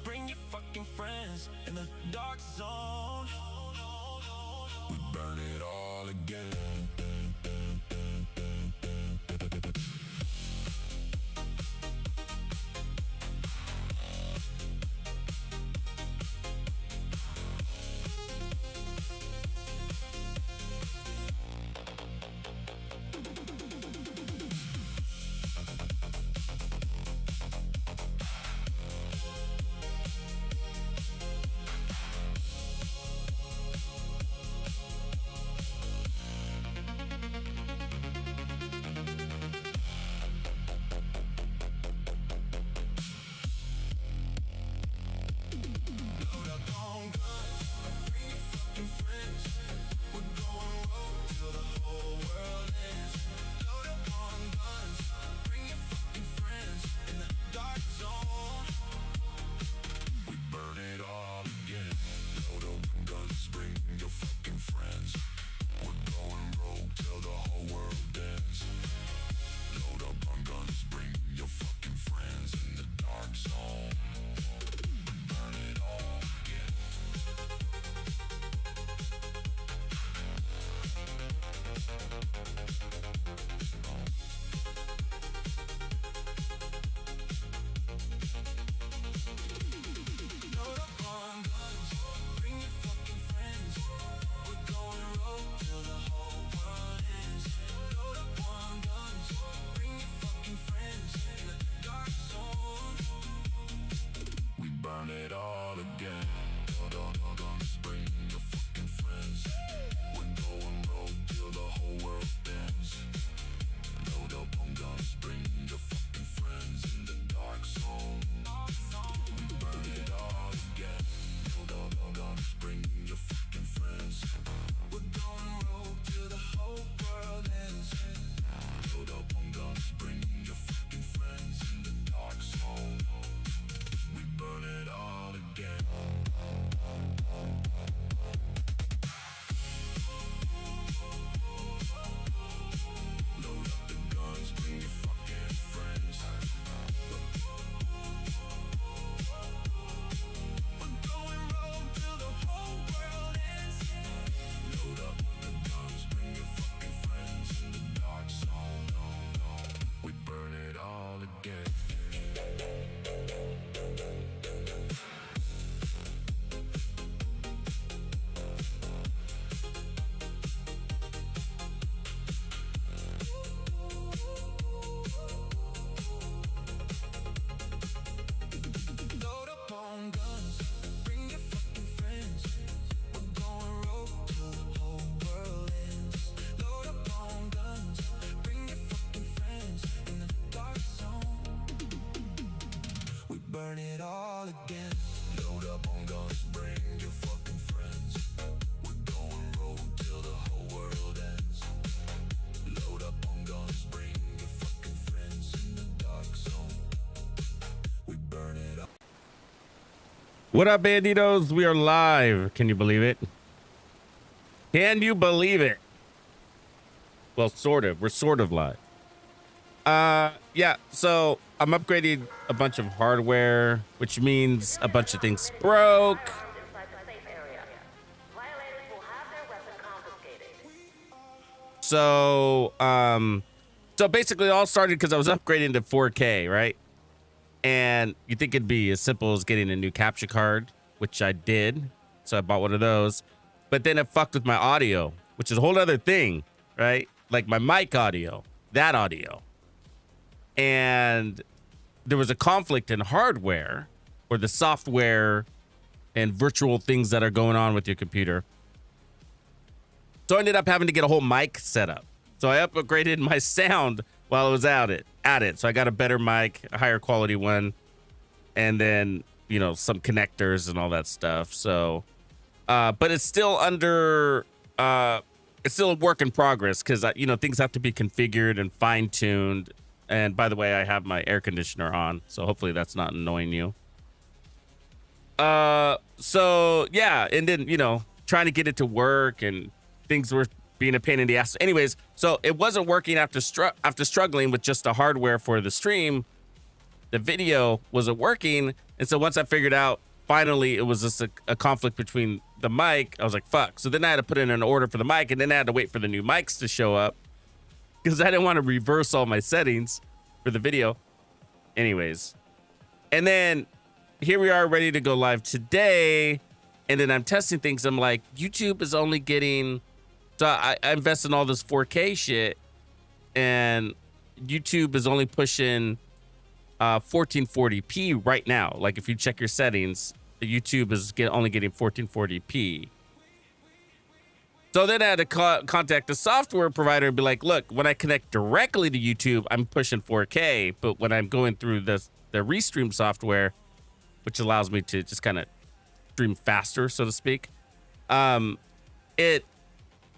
bring your fucking friends in the dark zone. We burn it all again. Burn it all again. Load up on guns, bring your fucking friends. We're going rogue till the whole world ends. Load up on guns, bring your fucking friends in the dark zone. We burn it up. What up, Bandidos? We are live. Can you believe it? Can you believe it? Well, sort of. We're sort of live. Yeah, so I'm upgrading a bunch of hardware, which means a bunch of things broke. So, so basically it all started because I was upgrading to 4K, right? And you think it'd be as simple as getting a new capture card, which I did. So I bought one of those. But then it fucked with my audio, which is a whole other thing, right? Like my mic audio, that audio. And there was a conflict in hardware or the software and virtual things that are going on with your computer. So I ended up having to get a whole mic set up. So I upgraded my sound while I was at it. So I got a better mic, a higher quality one, and then, you know, some connectors and all that stuff. So, but it's still under, it's still a work in progress because, you know, things have to be configured and fine-tuned. And by the way, I have my air conditioner on, so hopefully that's not annoying you. So yeah, and then, you know, trying to get it to work and things were being a pain in the ass. Anyways, so it wasn't working after struggling with just the hardware for the stream. the video wasn't working. And so once I figured out, finally, it was just a conflict between the mic. I was like, fuck. So then I had to put in an order for the mic, and then I had to wait for the new mics to show up because I didn't want to reverse all my settings for the video. Anyways. And then here we are ready to go live today. And then I'm testing things. I'm like, YouTube is only getting, so I invest in all this 4K shit, and YouTube is only pushing 1440p right now. Like if you check your settings, the YouTube is only getting 1440p. So then I had to contact the software provider and be like, look, when I connect directly to YouTube, I'm pushing 4K. But when I'm going through the Restream software, which allows me to just kind of stream faster, so to speak,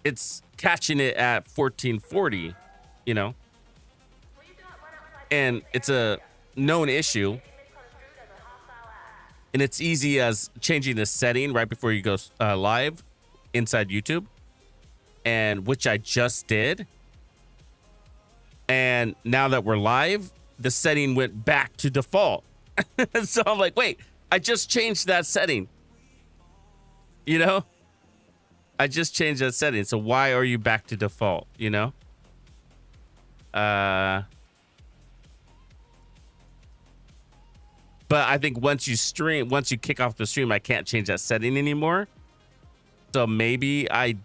it's catching it at 1440, you know? And it's a known issue. And it's easy as changing the setting right before you go live inside YouTube, and which I just did. And now that we're live, the setting went back to default. So I'm like, wait, I just changed that setting. You know? I just changed that setting. So why are you back to default, you know? But I think once you kick off the stream, I can't change that setting anymore. So maybe I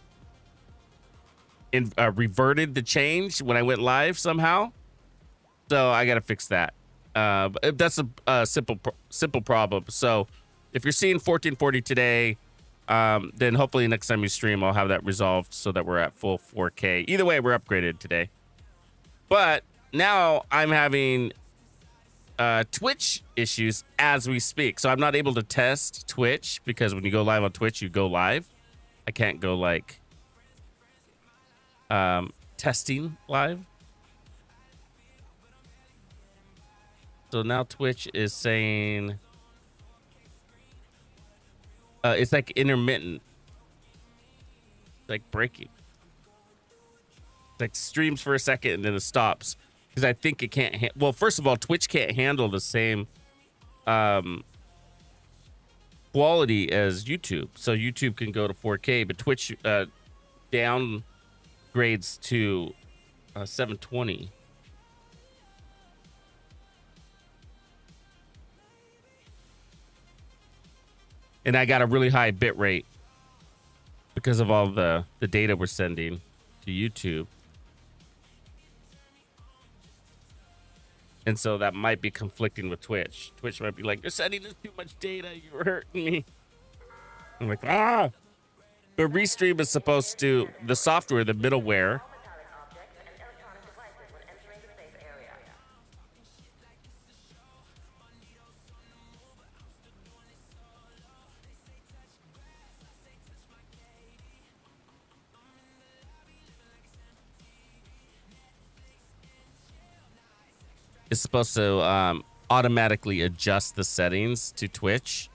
reverted the change when I went live somehow. So I got to fix that. But that's a simple problem. So if you're seeing 1440 today, then hopefully next time you stream, I'll have that resolved so that we're at full 4K. Either way, we're upgraded today. But now I'm having Twitch issues as we speak. So I'm not able to test Twitch because when you go live on Twitch, you go live. I can't go like testing live. So now Twitch is saying it's like intermittent, like breaking. Like streams for a second and then it stops because I think it can't. Well, first of all, Twitch can't handle the same quality as YouTube. So YouTube can go to 4K, but Twitch downgrades to 720. And I got a really high bit rate because of all the data we're sending to YouTube. And so that might be conflicting with Twitch. Twitch might be like, you're sending us too much data. You're hurting me. I'm like, ah. But Restream is supposed to, the software, the middleware, is supposed to automatically adjust the settings to Twitch.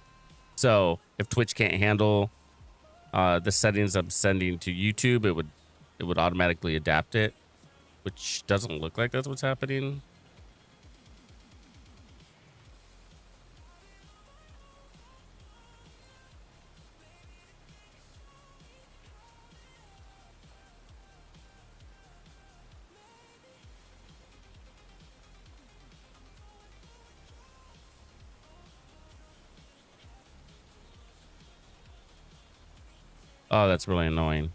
So if Twitch can't handle the settings I'm sending to YouTube, it would automatically adapt it, which doesn't look like that's what's happening. Oh, that's really annoying.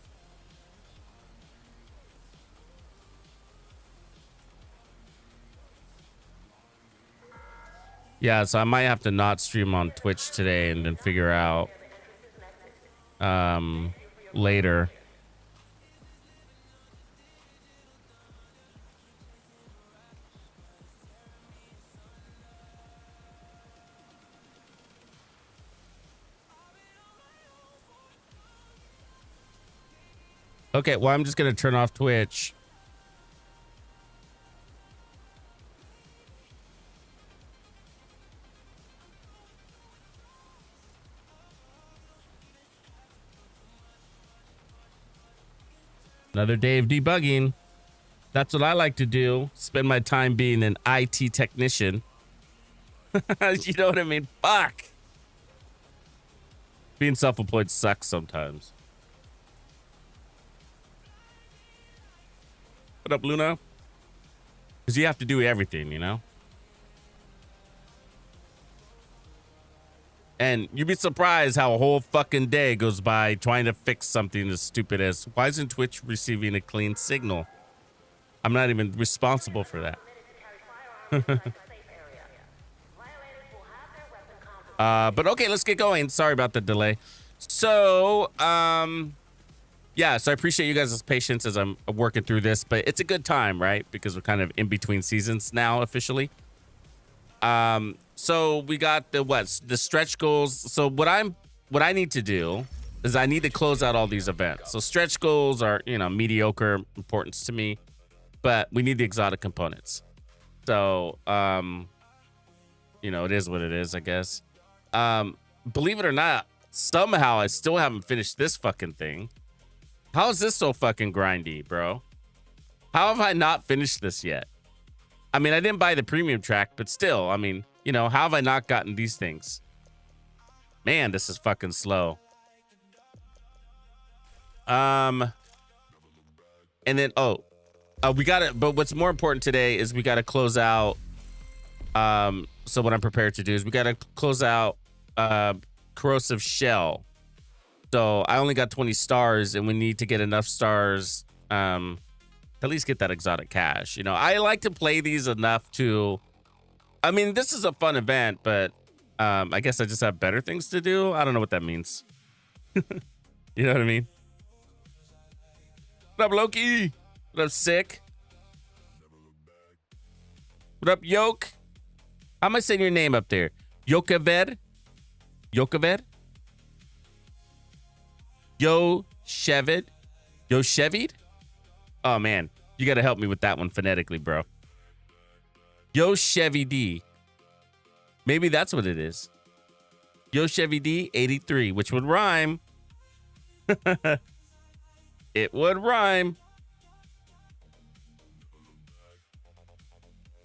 Yeah, so I might have to not stream on Twitch today and then figure out later. Okay, well, I'm just going to turn off Twitch. Another day of debugging. That's what I like to do. Spend my time being an IT technician. You know what I mean? Fuck. Being self-employed sucks sometimes. What up, Luna? Because you have to do everything, you know? And you'd be surprised how a whole fucking day goes by trying to fix something as stupid as, why isn't Twitch receiving a clean signal? I'm not even responsible for that. But okay, let's get going. Sorry about the delay. So, yeah, so I appreciate you guys' patience as I'm working through this, but it's a good time, right? Because we're kind of in between seasons now officially. So we got the stretch goals. So what I need to do is I need to close out all these events. So stretch goals are, you know, mediocre importance to me, but we need the exotic components. So, you know, it is what it is, I guess. Believe it or not, somehow I still haven't finished this fucking thing. How is this so fucking grindy, bro? How have I not finished this yet? I mean, I didn't buy the premium track, but still, I mean, you know, how have I not gotten these things? Man, this is fucking slow. And then, we got it. But what's more important today is we got to close out. So what I'm prepared to do is we got to close out, corrosive shell. So I only got 20 stars and we need to get enough stars, at least get that exotic cash. You know, I like to play these enough to, I mean, this is a fun event, but I guess I just have better things to do. I don't know what that means. You know what I mean? What up, Loki? What up, Sick? What up, Yoke? How am I saying your name up there? Yokaver? Yokaver? Yo Shevid? Yo Shevid? Oh man, you gotta help me with that one phonetically, bro. Yo Chevy D. Maybe that's what it is. Yo Chevy D 83, which would rhyme. It would rhyme.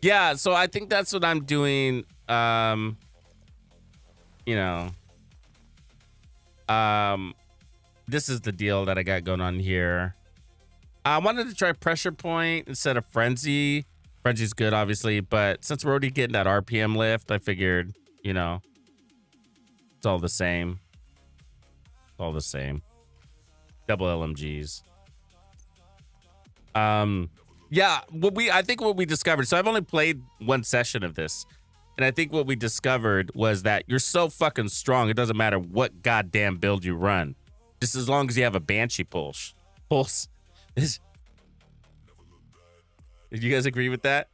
Yeah, so I think that's what I'm doing. You know. This is the deal that I got going on here. I wanted to try Pressure Point instead of Frenzy. Frenzy's good, obviously, but since we're already getting that RPM lift, I figured, you know, it's all the same. It's all the same. Double LMGs. Yeah, I think what we discovered, so I've only played one session of this, and I think what we discovered was that you're so fucking strong, it doesn't matter what goddamn build you run. Just as long as you have a Banshee pulse. Do you guys agree with that?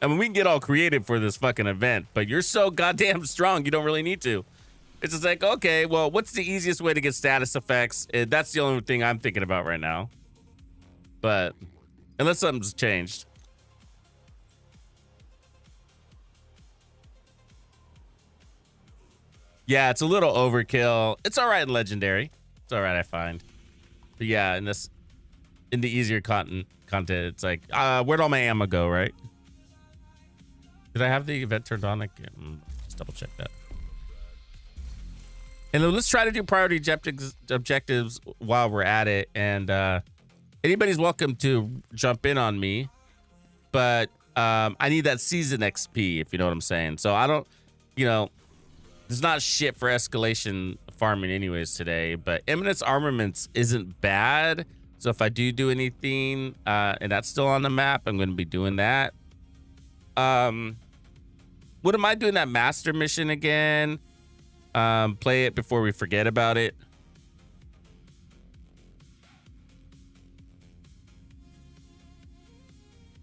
I mean, we can get all creative for this fucking event, but you're so goddamn strong, you don't really need to. It's just like, okay, well, what's the easiest way to get status effects? That's the only thing I'm thinking about right now. But unless something's changed. Yeah, it's a little overkill. It's all right in Legendary. It's all right, I find. But yeah, in the easier content, it's like, where'd all my ammo go, right? Did I have the event turned on? Let's double check that. And let's try to do priority objectives while we're at it. And anybody's welcome to jump in on me. But I need that season XP, if you know what I'm saying. So I don't, you know, there's not shit for escalation farming anyways today. But Eminence Armaments isn't bad. So if I do anything, and that's still on the map, I'm going to be doing that. What am I doing that master mission again? Play it before we forget about it.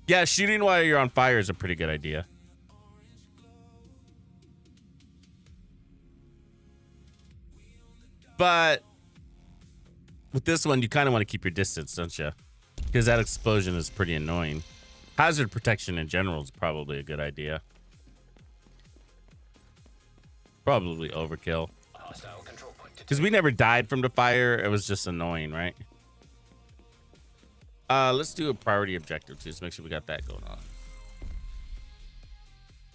Yeah, shooting while you're on fire is a pretty good idea. But with this one, you kind of want to keep your distance, don't you? Because that explosion is pretty annoying. Hazard protection in general is probably a good idea. Probably overkill. Because we never died from the fire. It was just annoying, right? Let's do a priority objective too. So make sure we got that going on.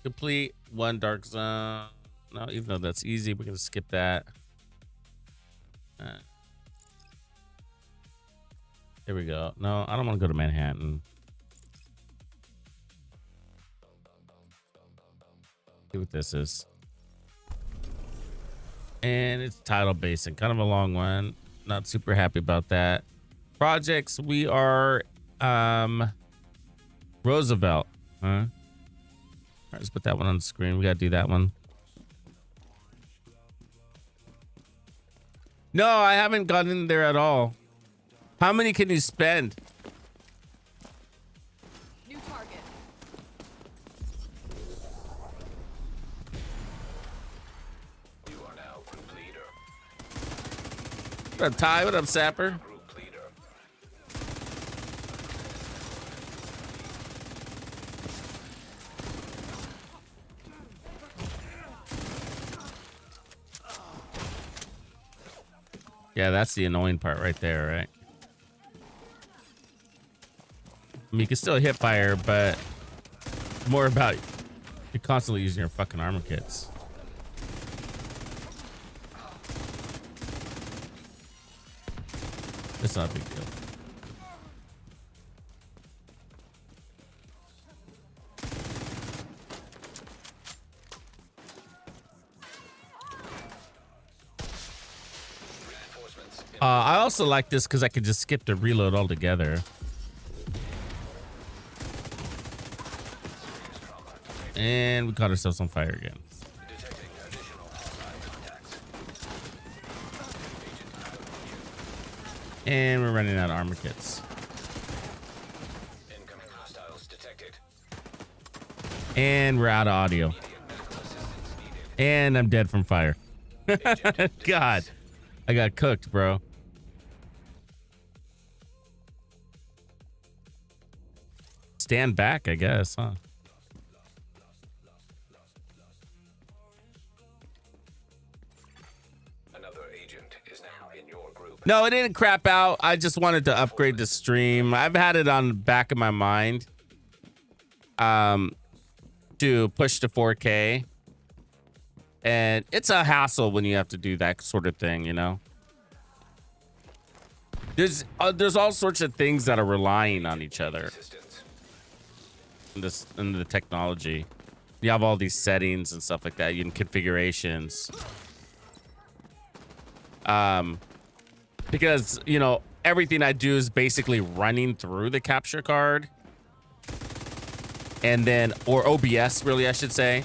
Complete one dark zone. No, even though that's easy, we're gonna skip that. Here we go. No, I don't want to go to Manhattan. See what this is. And it's Tidal Basin, kind of a long one. Not super happy about that. Projects, we are Roosevelt, huh? All right, let's put that one on the screen. We gotta do that one. No, I haven't gotten in there at all. How many can you spend? New target. You are now group leader. What up, Ty? What up, Sapper? Group leader. Yeah, that's the annoying part right there, right? I mean, you can still hit fire, but it's more about you're constantly using your fucking armor kits. It's not a big deal. I also like this because I could just skip the reload altogether. And we caught ourselves on fire again. Detecting additional hostile contacts. And we're running out of armor kits. Incoming hostiles detected. And we're out of audio. Immediate medical assistance needed. And I'm dead from fire. Agent God, deceased. I got cooked, bro. Stand back, I guess, huh? Another agent is now in your group. No, it didn't crap out. I just wanted to upgrade the stream. I've had it on the back of my mind to push to 4K. And it's a hassle when you have to do that sort of thing, you know? There's all sorts of things that are relying on each other Assistance. in the technology. You have all these settings and stuff like that, and configurations. Because, you know, everything I do is basically running through the capture card. And then, or OBS, really, I should say.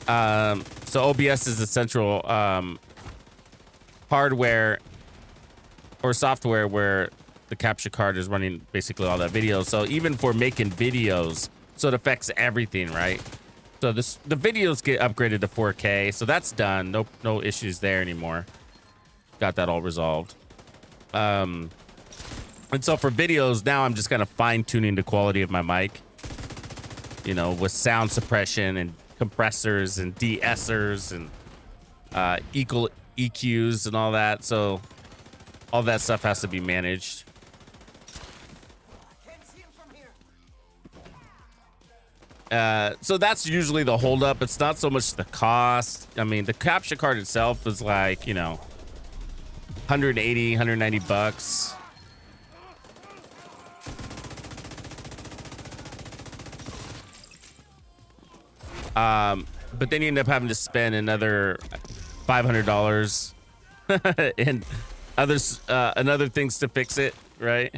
So OBS is the central hardware or software where the capture card is running basically all that video. So even for making videos, so it affects everything, right? So the videos get upgraded to 4K, so that's done. No issues there anymore. Got that all resolved. And so for videos now, I'm just kind of fine tuning the quality of my mic, you know, with sound suppression and compressors and de-essers and equal EQs and all that. So all that stuff has to be managed. So that's usually the holdup. It's not so much the cost. I mean, the capture card itself is like, you know, 180, 190 bucks. But then you end up having to spend another $500 and other things to fix it, right?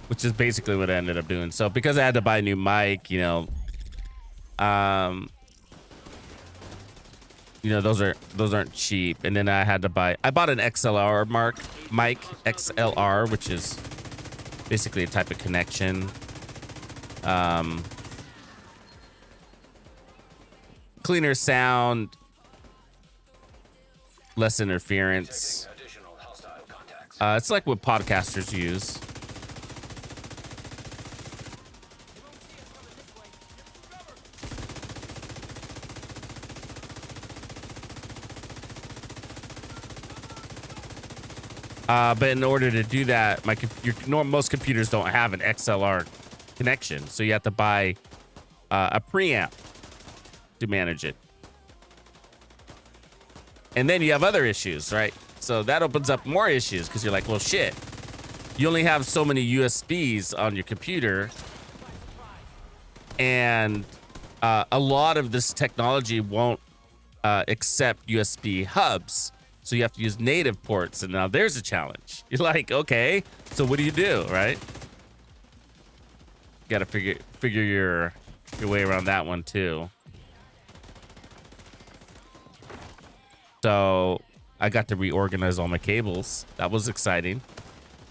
Which is basically what I ended up doing. So because I had to buy a new mic, you know, those aren't cheap. And then I bought an XLR mic, XLR, which is basically a type of connection. Cleaner sound, less interference. Additional hostile contacts. It's like what podcasters use. But in order to do that, most computers don't have an XLR connection, so you have to buy a preamp to manage it. And then you have other issues, right? So that opens up more issues because you're like, well, shit. You only have so many USBs on your computer, and a lot of this technology won't accept USB hubs. So you have to use native ports, and now there's a challenge. You're like, okay, so what do you do, right? You got to figure your way around that one too. So I got to reorganize all my cables. That was exciting.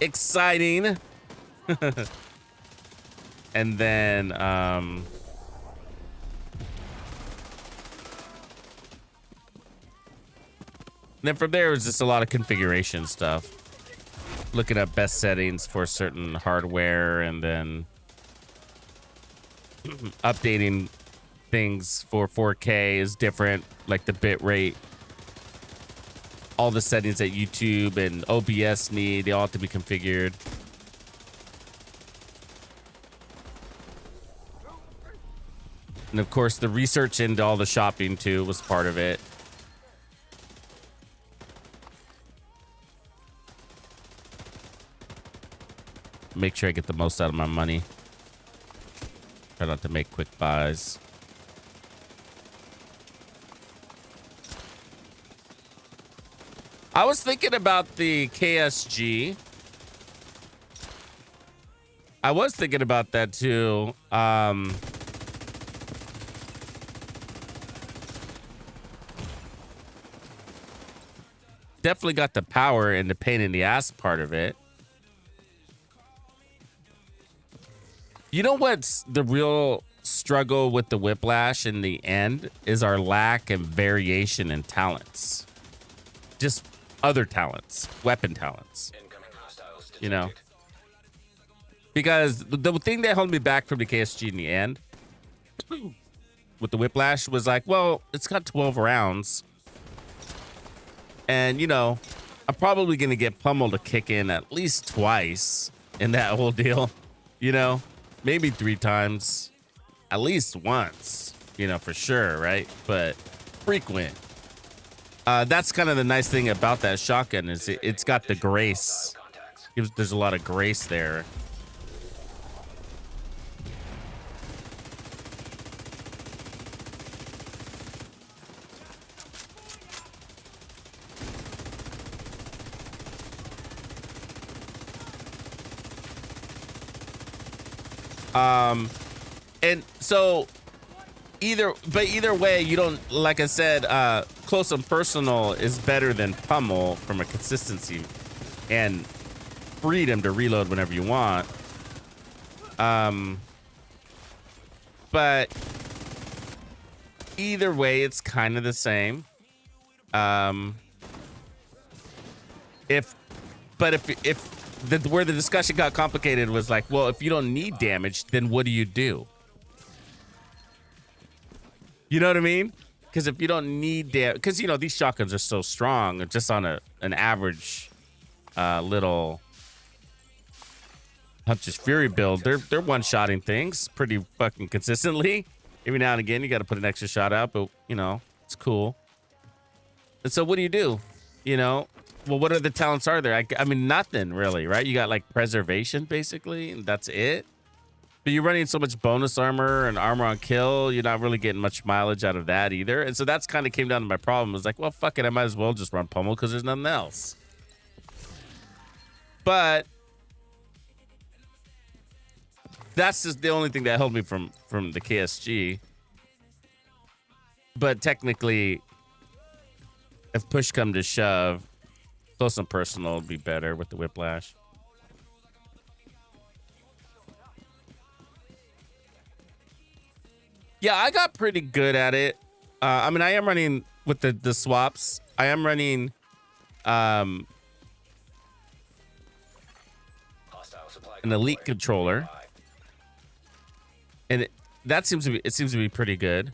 Exciting. And then from there, it was just a lot of configuration stuff. Looking at best settings for certain hardware, and then updating things for 4K is different, like the bit rate. All the settings that YouTube and OBS need, they all have to be configured. And of course, the research into all the shopping too was part of it. Make sure I get the most out of my money. Try not to make quick buys. I was thinking about the KSG. I was thinking about that too. Definitely got the power and the pain in the ass part of it. You know what's the real struggle with the Whiplash in the end is our lack of variation in talents. Just other talents, weapon talents, you know, because the thing that held me back from the KSG in the end with the Whiplash was like, well, it's got 12 rounds, and you know, I'm probably gonna get pummeled to kick in at least twice in that whole deal, you know, maybe 3 times, at least once, you know, for sure, right? But frequent. That's kind of the nice thing about that shotgun is it's got the grace. There's a lot of grace there. And so either way, you don't, like I said, close and personal is better than pummel from a consistency and freedom to reload whenever you want. But either way, it's kind of the same. If where the discussion got complicated was like, well, if you don't need damage, then what do you do? You know what I mean? Because if you don't need damage, because you know these shotguns are so strong, just on an average little Hunter's Fury build, they're one-shotting things pretty fucking consistently. Every now and again, you got to put an extra shot out, but you know it's cool. And so, what do? You know, well, what other talents are there? I mean, nothing really, right? You got like preservation, basically, and that's it. But you're running so much bonus armor and armor on kill, you're not really getting much mileage out of that either. And so that's kind of came down to my problem. It was like, well, fuck it, I might as well just run pummel because there's nothing else. But that's just the only thing that held me from the KSG. But technically, if push come to shove, close and personal would be better with the Whiplash. Yeah, I got pretty good at it. I mean, I am running with the swaps. I am running an elite controller, and that seems to be pretty good.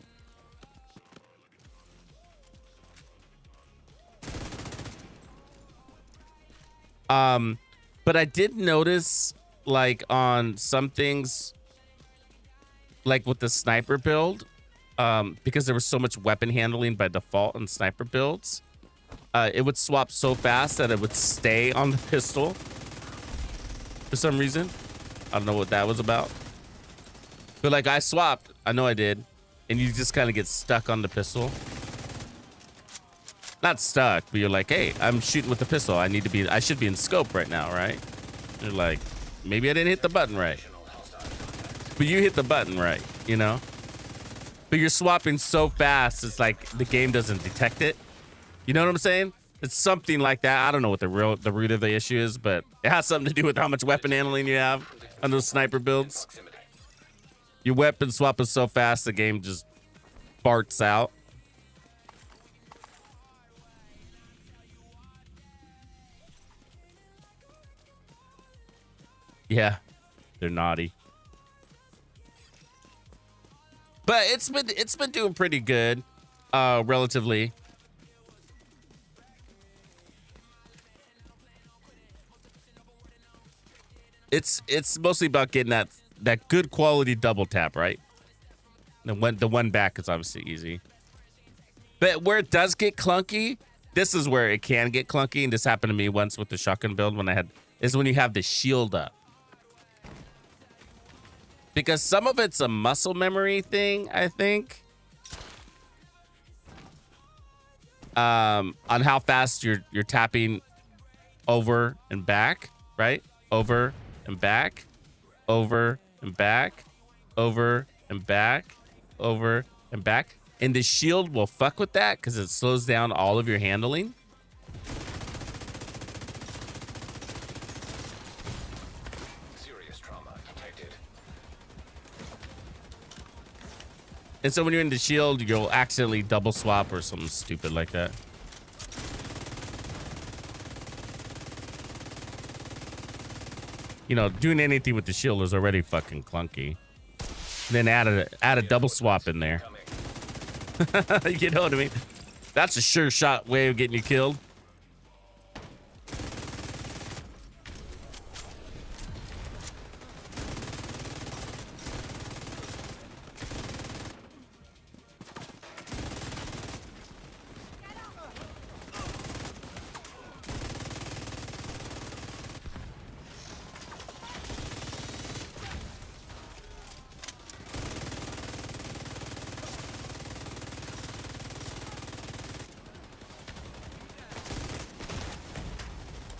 But I did notice, like, on some things, like with the sniper build, because there was so much weapon handling by default in sniper builds, it would swap so fast that it would stay on the pistol for some reason. I don't know what that was about. But like I swapped, I know I did, and you just kind of get stuck on the pistol. Not stuck, but you're like, hey, I'm shooting with the pistol. I should be in scope right now, right? You're like, maybe I didn't hit the button right. But you hit the button right, you know? But you're swapping so fast, it's like the game doesn't detect it. You know what I'm saying? It's something like that. I don't know what the root of the issue is, but it has something to do with how much weapon handling you have on those sniper builds. Your weapon swap is so fast, the game just farts out. Yeah, they're naughty. But it's been doing pretty good, relatively. It's mostly about getting that good quality double tap, right? The one back is obviously easy. But where it does get clunky, this is where it can get clunky, and this happened to me once with the shotgun build is when you have the shield up. Because some of it's a muscle memory thing, I think. On how fast you're tapping over and back, right? Over and back, over and back, over and back, over and back. And the shield will fuck with that because it slows down all of your handling. And so when you're in the shield, you'll accidentally double swap or something stupid like that. You know, doing anything with the shield is already fucking clunky. And then add a double swap in there. You know what I mean? That's a sure shot way of getting you killed.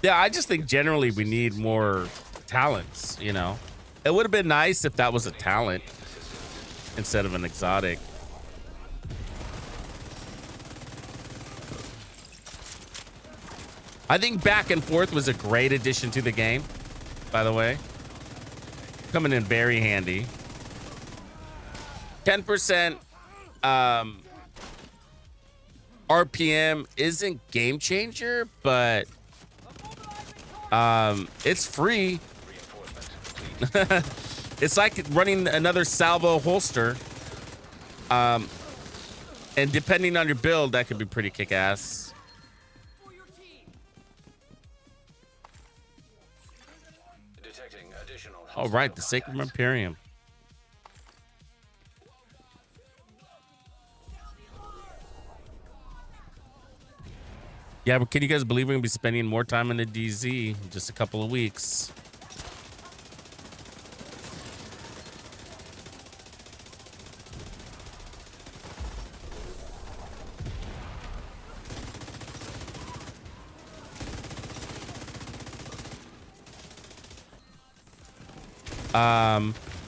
Yeah, I just think generally we need more talents, you know? It would have been nice if that was a talent instead of an exotic. I think back and forth was a great addition to the game, by the way. Coming in very handy. 10% RPM isn't game changer, but it's free. It's like running another salvo holster. And depending on your build, that could be pretty kick-ass. All right, the Sacred Imperium. Yeah, but can you guys believe we're gonna be spending more time in the DZ in just a couple of weeks?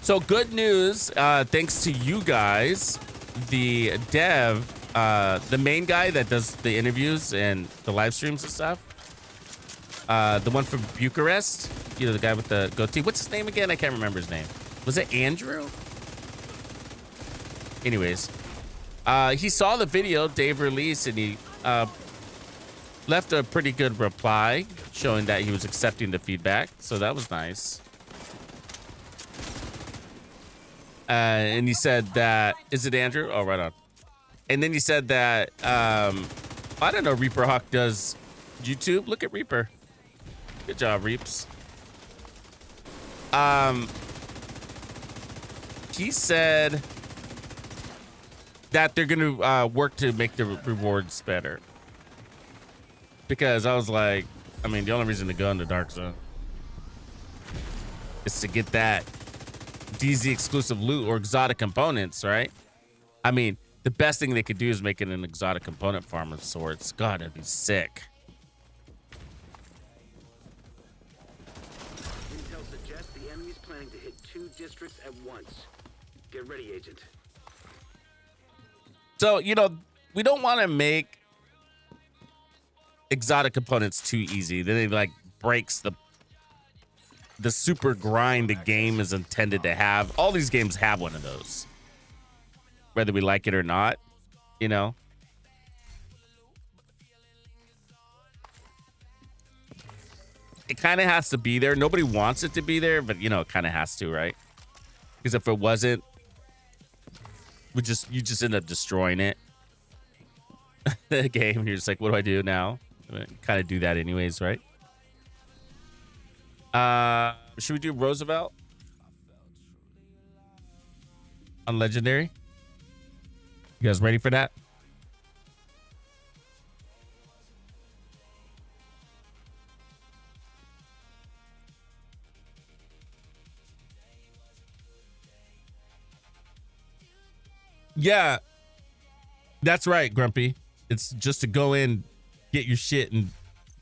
So good news, thanks to you guys, the dev, the main guy that does the interviews and the live streams and stuff, the one from Bucharest, you know, the guy with the goatee. What's his name again? I can't remember his name. Was it Andrew? Anyways, he saw the video Dave released, and he left a pretty good reply showing that he was accepting the feedback. So that was nice. And he said that, is it Andrew? Oh, right on. And then he said that, I don't know, Reaper Hawk does YouTube. Look at Reaper. Good job, Reaps. He said that they're gonna work to make the rewards better. Because I was like, I mean, the only reason to go into Dark Zone is to get that DZ exclusive loot or exotic components, right? I mean, the best thing they could do is make it an exotic component farm of sorts. God, that'd be sick. Intel suggests the enemy's planning to hit 2 districts at once. Get ready, Agent. So, you know, we don't want to make exotic components too easy. Then it like breaks the super grind the game is intended to have. All these games have one of those, whether we like it or not, you know. It kind of has to be there. Nobody wants it to be there, but you know, it kind of has to, right? Because if it wasn't, you just end up destroying it. The game, and you're just like, what do I do now? Kind of do that anyways, right? Should we do Roosevelt on Legendary? You guys ready for that? Yeah, that's right, Grumpy. It's just to go in, get your shit, and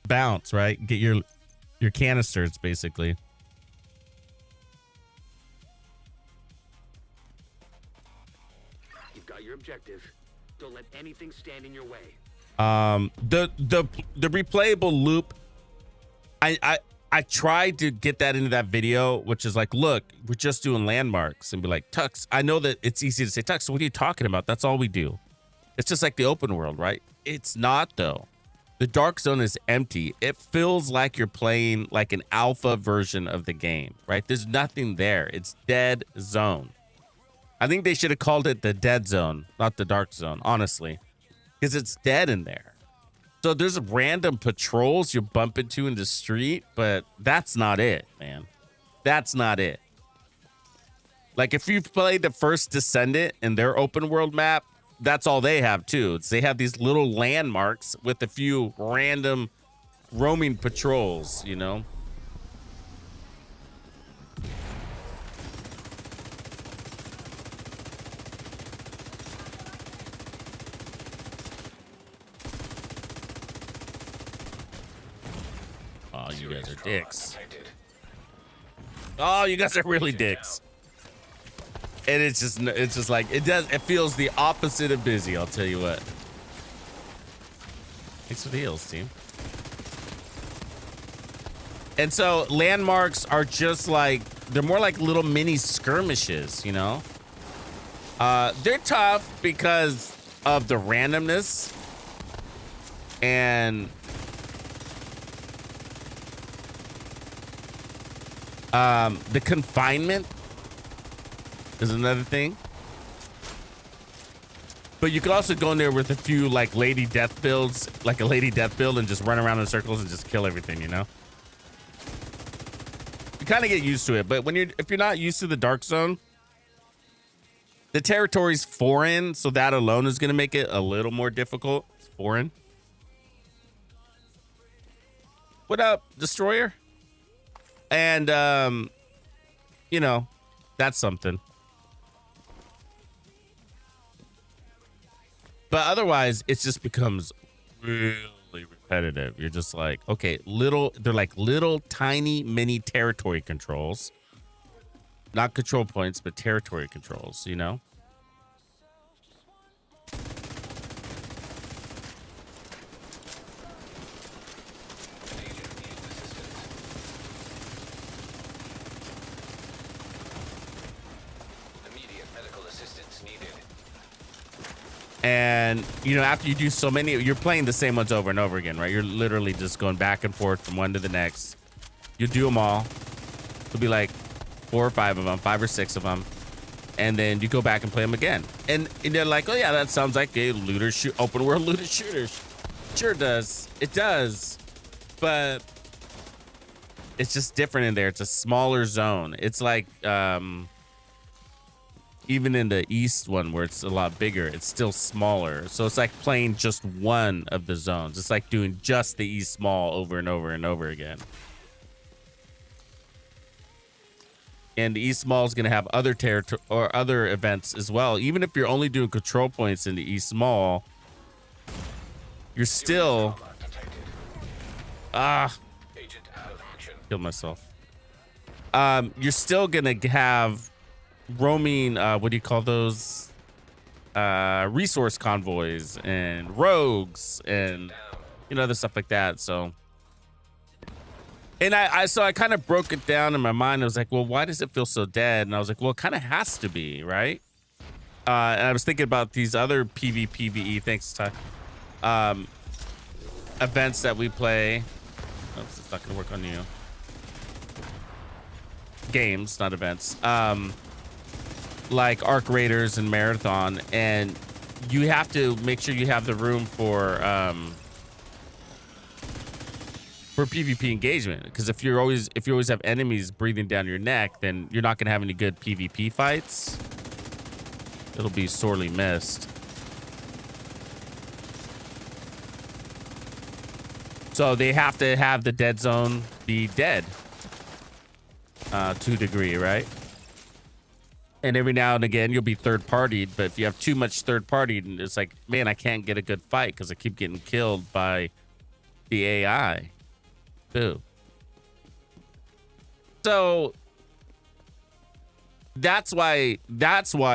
bounce, right? Get your canisters, basically. You've got your objective. Don't let anything stand in your way. The replayable loop. I tried to get that into that video, which is like, look, we're just doing landmarks, and be like, Tux, I know that it's easy to say, Tux, what are you talking about? That's all we do. It's just like the open world, right? It's not, though. The Dark Zone is empty. It feels like you're playing like an alpha version of the game, right? There's nothing there. It's dead zone. I think they should have called it the Dead Zone, not the Dark Zone, honestly, because it's dead in there. So there's random patrols you bump into in the street, but that's not it, man. That's not it. Like if you've played the first Descendant and their open world map, that's all they have too. They have these little landmarks with a few random roaming patrols, you know? Oh, you guys are dicks. Oh, you guys are really dicks. And it's just like, it feels the opposite of busy, I'll tell you what. Thanks for the heals, team. And so landmarks are just like, they're more like little mini skirmishes, you know? They're tough because of the randomness and the confinement is another thing. But you could also go in there with a few like lady death builds, like a lady death build, and just run around in circles and just kill everything, you know? You kind of get used to it, but if you're not used to the Dark Zone, the territory's foreign, so that alone is going to make it a little more difficult. It's foreign. What up, Destroyer? And you know, that's something. But otherwise, it just becomes really repetitive. You're just like, okay, they're like little tiny mini territory controls. Not control points, but territory controls, you know? And, you know, after you do so many, you're playing the same ones over and over again, right? You're literally just going back and forth from one to the next. You do them all. It'll be like 4 or 5 of them, 5 or 6 of them. And then you go back and play them again. And they're like, oh, yeah, that sounds like a open world looter shooter. Sure does. It does. But it's just different in there. It's a smaller zone. It's like even in the east one where it's a lot bigger, it's still smaller. So it's like playing just one of the zones. It's like doing just the east small over and over and over again. And the East Mall is going to have other territory or other events as well. Even if you're only doing control points in the East Mall, you're still killed myself. You're still going to have roaming. What do you call those? Resource convoys and rogues and other stuff like that. So. And I kind of broke it down in my mind. I was like, well, why does it feel so dead? And I was like, well, it kind of has to be, right? And I was thinking about these other PvPvE, thanks, Ty, events that we play. Oops, it's not going to work on you. Games, not events. Like Arc Raiders and Marathon. And you have to make sure you have the room for PvP engagement, because if you always have enemies breathing down your neck, then you're not going to have any good PvP fights. It'll be sorely missed. So they have to have the dead zone be dead to a degree, right? And every now and again you'll be third-partied, but if you have too much third-partied, it's like, man, I can't get a good fight because I keep getting killed by the AI. Boo. So that's why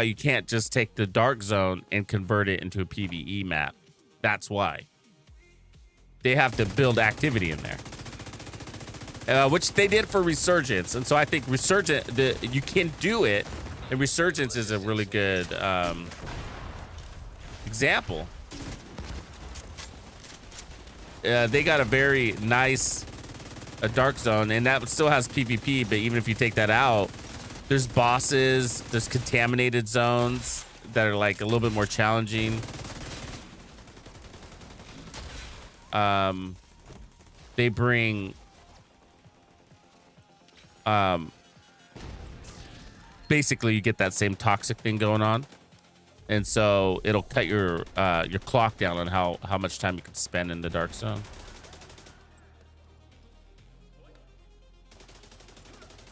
you can't just take the dark zone and convert it into a PvE map. That's why they have to build activity in there, which they did for Resurgence. And so I think you can do it, and Resurgence is a really good example. They got a very nice dark zone, and that still has PvP, but even if you take that out, there's bosses, there's contaminated zones that are like a little bit more challenging. They bring basically you get that same toxic thing going on, and so it'll cut your clock down on how much time you can spend in the dark zone.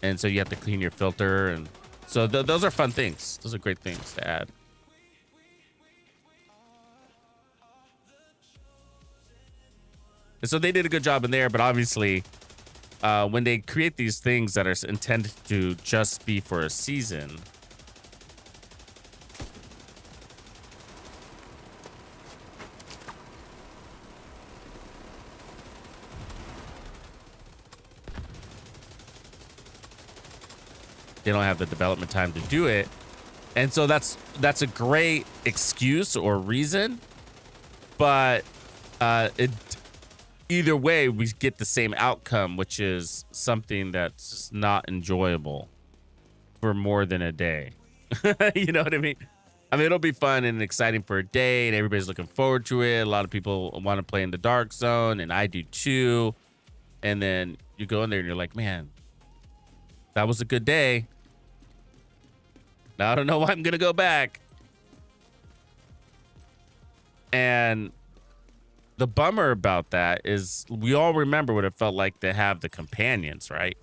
And so you have to clean your filter, and so those are fun things. Those are great things to add. And so they did a good job in there, but obviously when they create these things that are intended to just be for a season, they don't have the development time to do it. And so that's a great excuse or reason, but either way we get the same outcome, which is something that's just not enjoyable for more than a day. You know what I mean? I mean, it'll be fun and exciting for a day, and everybody's looking forward to it. A lot of people want to play in the dark zone, and I do too. And then you go in there and you're like, man, that was a good day. Now I don't know why I'm gonna go back. And the bummer about that is we all remember what it felt like to have the companions, right?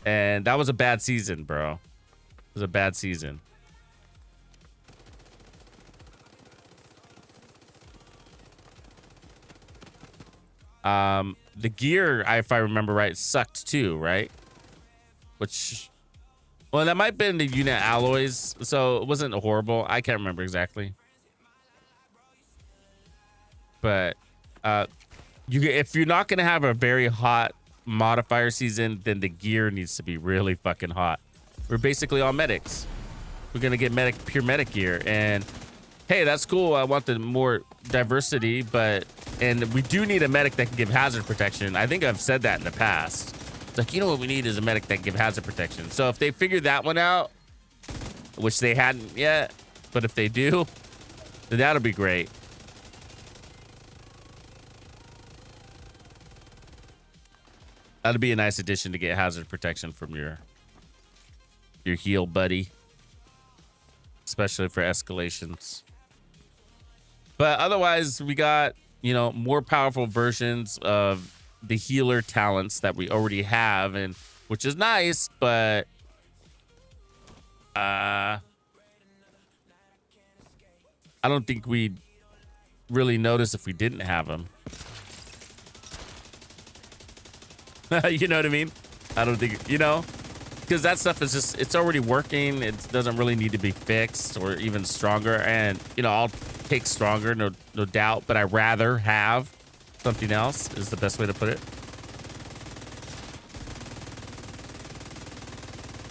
And that was a bad season, bro. It was a bad season. The gear, if I remember right, sucked too, right? Which, well, that might have been the unit alloys, so it wasn't horrible. I can't remember exactly. But if you're not gonna have a very hot modifier season, then the gear needs to be really fucking hot. We're basically all medics. We're gonna get pure medic gear, and hey, that's cool. I want the more diversity, and we do need a medic that can give hazard protection. I think I've said that in the past. It's like, you know what we need is a medic that can give hazard protection. So if they figure that one out, which they hadn't yet, but if they do, then that'll be great. That'd be a nice addition to get hazard protection from your heal buddy, especially for escalations. But otherwise, we got, you know, more powerful versions of the healer talents that we already have, and which is nice, but I don't think we'd really notice if we didn't have them. You know what I mean? I don't think, you know, because that stuff is just, it's already working. It doesn't really need to be fixed or even stronger. And, you know, I'll take stronger, no doubt, but I'd rather have something else is the best way to put it.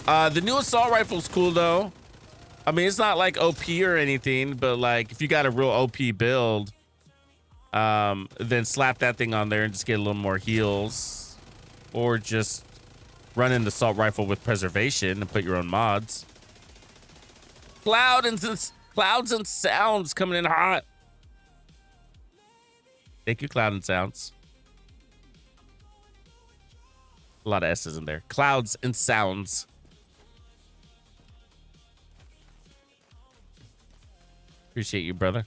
The new assault rifle's cool though. I mean, it's not like OP or anything, but like if you got a real OP build, then slap that thing on there and just get a little more heals. Or just run in the assault rifle with preservation and put your own mods. Clouds and sounds coming in hot. Thank you, Cloud and Sounds. A lot of S's in there. Clouds and sounds. Appreciate you, brother.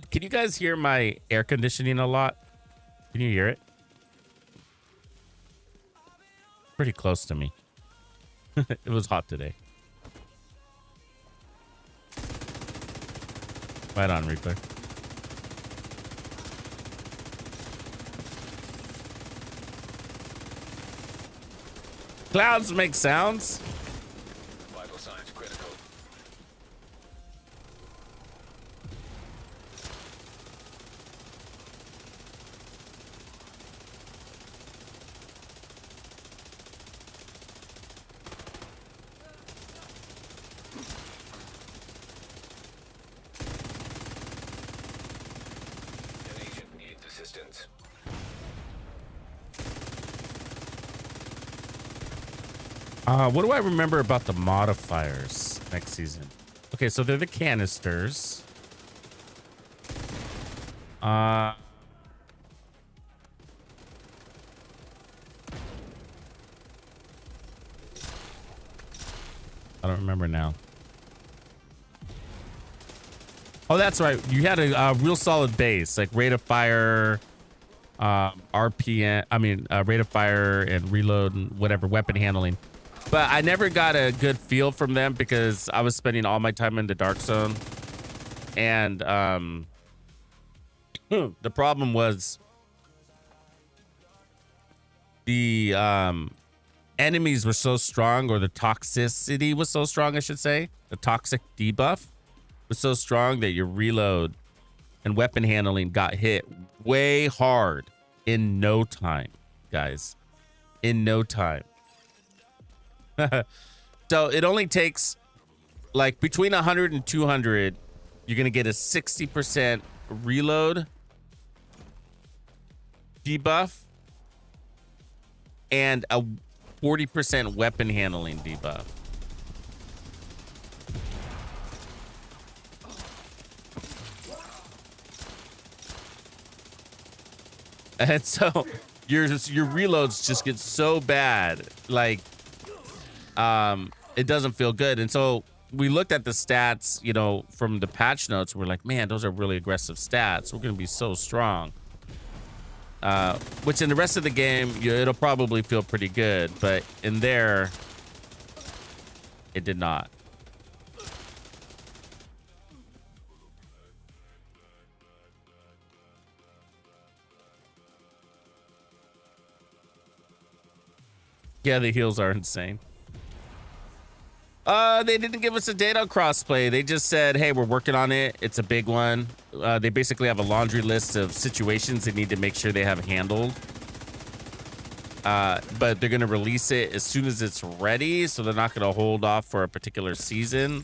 Can you guys hear my air conditioning a lot? Can you hear it? Pretty close to me. It was hot today. Right on, Reaper. Clouds make sounds. Vital signs critical. An agent needs assistance. What do I remember about the modifiers next season? Okay, so they're the canisters. I don't remember now. Oh, that's right. You had a real solid base, like rate of fire, RPM. I mean, rate of fire and reload and whatever, weapon handling. But I never got a good feel from them because I was spending all my time in the dark zone. And the problem was the enemies were so strong, or the toxicity was so strong, I should say. The toxic debuff was so strong that your reload and weapon handling got hit way hard in no time, guys. In no time. So it only takes like between 100 and 200, you're going to get a 60% reload debuff and a 40% weapon handling debuff. And so your reloads just get so bad, like it doesn't feel good. And so we looked at the stats, you know, from the patch notes. We're like, man, those are really aggressive stats. We're gonna be so strong. Which in the rest of the game, it'll probably feel pretty good, but in there, it did not. Yeah, the heals are insane. They didn't give us a date on crossplay. They just said, hey, we're working on it. It's a big one. They basically have a laundry list of situations they need to make sure they have handled. But they're going to release it as soon as it's ready. So they're not going to hold off for a particular season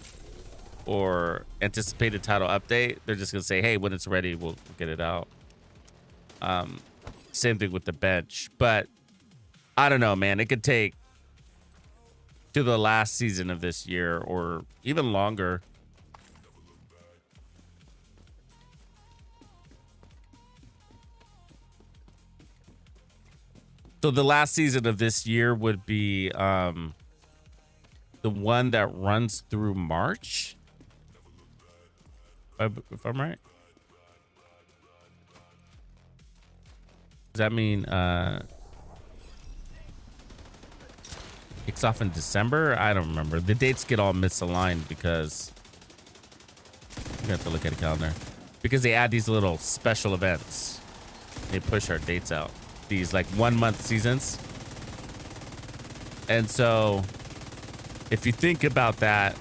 or anticipated title update. They're just going to say, hey, when it's ready, we'll get it out. Same thing with the bench. But I don't know, man. It could take to the last season of this year or even longer. So the last season of this year would be the one that runs through March. If I'm right. Does that mean kicks off in December? I don't remember. The dates get all misaligned because you have to look at a calendar. Because they add these little special events. They push our dates out. These like 1 month seasons. And so if you think about that,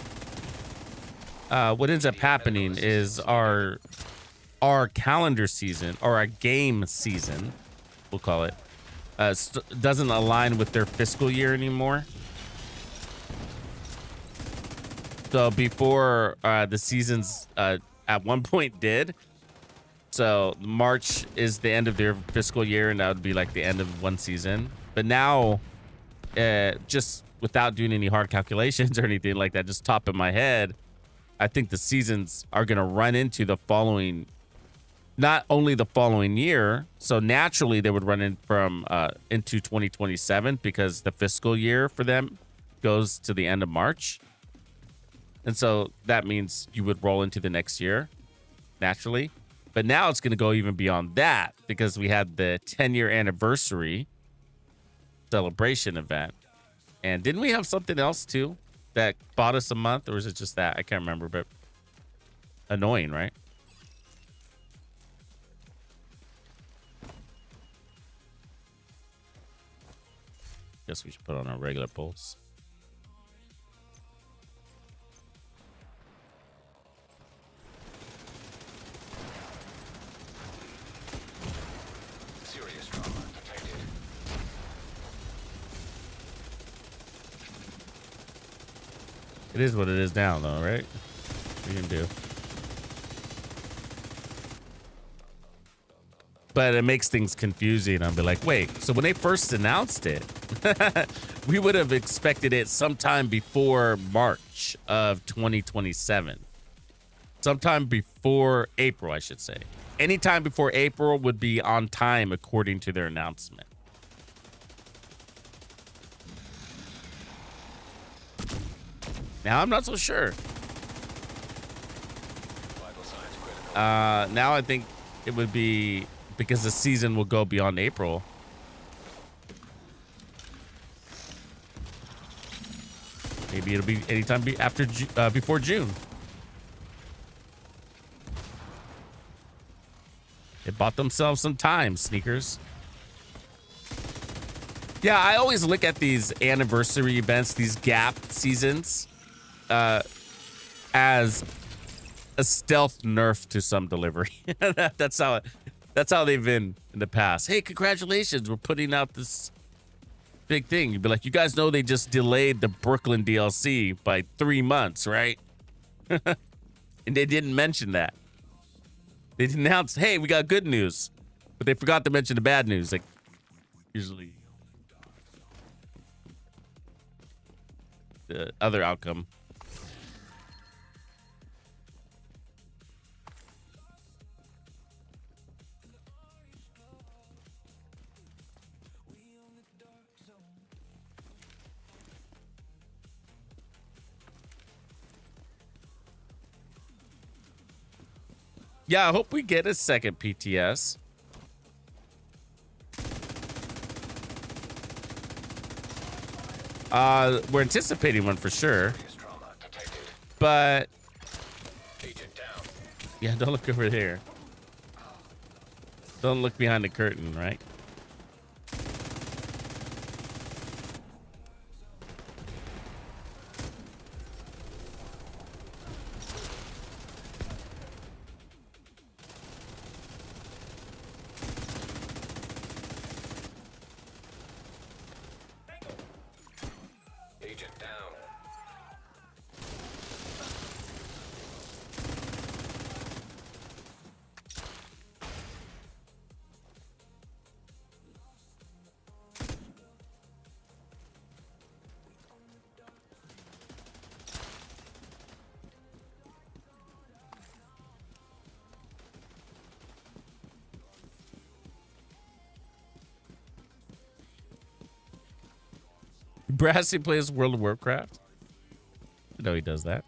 what ends up happening is our calendar season or our game season, we'll call it, doesn't align with their fiscal year anymore. So before the seasons at one point did. So March is the end of their fiscal year, and that would be like the end of one season. But now, just without doing any hard calculations or anything like that, just top of my head, I think the seasons are going to run into the following, not only the following year. So naturally they would run in from into 2027 because the fiscal year for them goes to the end of March. And so that means you would roll into the next year naturally. But now it's going to go even beyond that because we had the 10-year anniversary celebration event. And didn't we have something else too that bought us a month, or is it just that? I can't remember, but annoying, right? Guess we should put on our regular pulse. It is what it is now, though, right? What are you gonna do? But it makes things confusing. I'll be like, wait, so when they first announced it, we would have expected it sometime before March of 2027. Sometime before April, I should say. Anytime before April would be on time, according to their announcement. Now I'm not so sure. Now I think it would be because the season will go beyond April. Maybe it'll be anytime after before June. They bought themselves some time, sneakers. Yeah, I always look at these anniversary events, these gap seasons, as a stealth nerf to some delivery. That's how they've been in the past. Hey, congratulations, we're putting out this big thing. You'd be like, you guys know they just delayed the Brooklyn DLC by 3 months, right? And they didn't mention that. They didn't announce, hey, we got good news, but they forgot to mention the bad news. Like usually the other outcome. Yeah, I hope we get a second PTS. We're anticipating one for sure. But yeah, don't look over there. Don't look behind the curtain, right? Brassy plays World of Warcraft. I know he does that.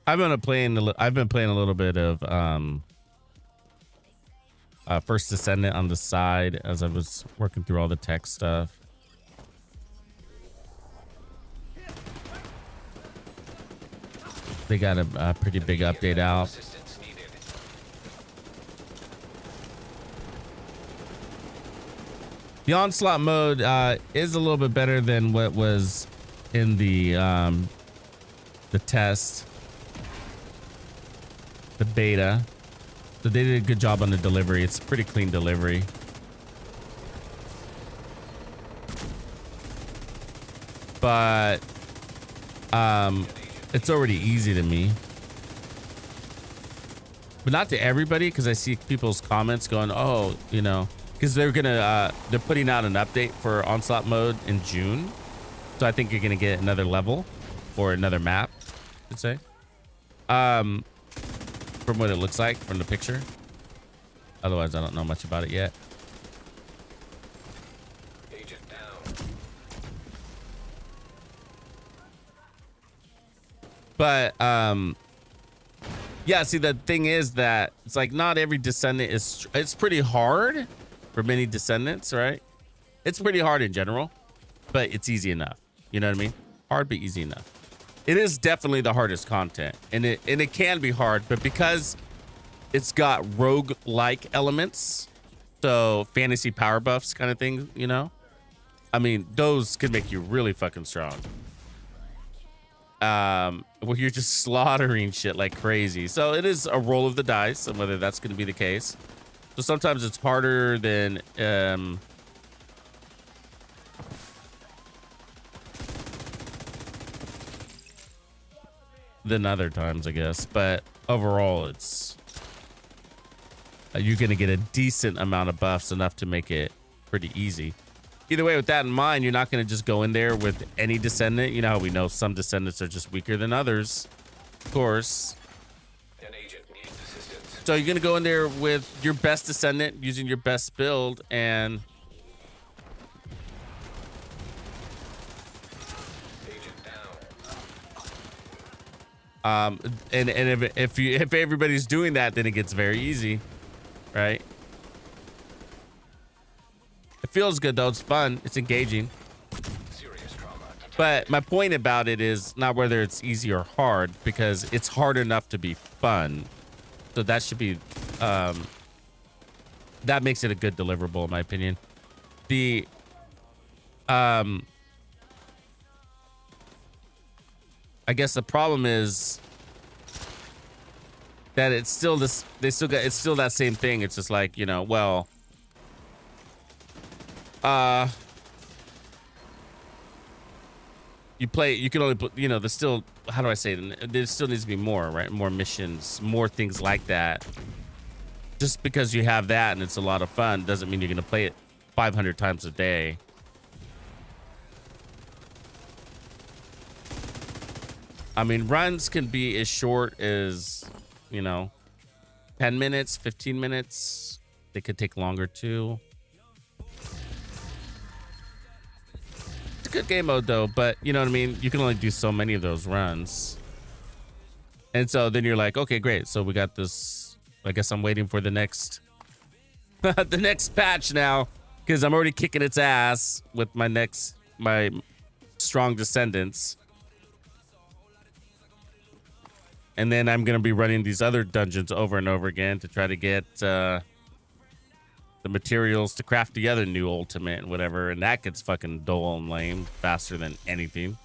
I've been playing a little bit of First Descendant on the side as I was working through all the tech stuff. They got a pretty big update out. The onslaught mode is a little bit better than what was in the test, the beta. So they did a good job on the delivery. It's a pretty clean delivery. But it's already easy to me. But not to everybody, because I see people's comments going, oh, you know, because they're putting out an update for onslaught mode in June. So I think you're gonna get another level or another map, I should say. From what it looks like from the picture. Otherwise, I don't know much about it yet. Agent down. But yeah, see, the thing is that it's like not every descendant is, it's pretty hard for many descendants, right? It's pretty hard in general, but it's easy enough. You know what I mean? Hard but easy enough. It is definitely the hardest content, and it can be hard, but because it's got rogue-like elements, so fantasy power buffs kind of thing, you know? I mean, those can make you really fucking strong. Where you're just slaughtering shit like crazy. So it is a roll of the dice, and whether that's going to be the case. So sometimes it's harder than other times, I guess. But overall, it's you're going to get a decent amount of buffs, enough to make it pretty easy. Either way, with that in mind, you're not going to just go in there with any descendant. You know how we know some descendants are just weaker than others, of course. An agent needs assistance. So you're going to go in there with your best descendant, using your best build, and Agent down. and if everybody's doing that, then it gets very easy, right? It feels good though. It's fun. It's engaging. Serious trauma. But my point about it is not whether it's easy or hard, because it's hard enough to be fun. So that should be, that makes it a good deliverable, in my opinion. The, I guess the problem is that it's still this, it's still that same thing. It's just like, you know, well, you can only put, you know, there's still, how do I say it? There still needs to be more, right? More missions, more things like that. Just because you have that and it's a lot of fun doesn't mean you're going to play it 500 times a day. I mean, runs can be as short as, you know, 10 minutes, 15 minutes. They could take longer too. It's a good game mode though, but you know what I mean? You can only do so many of those runs. And so then you're like, okay, great. So we got this. I guess I'm waiting for the next, the next patch now, because I'm already kicking its ass with my strong descendants. And then I'm going to be running these other dungeons over and over again to try to get the materials to craft the other new ultimate and whatever. And that gets fucking dull and lame faster than anything.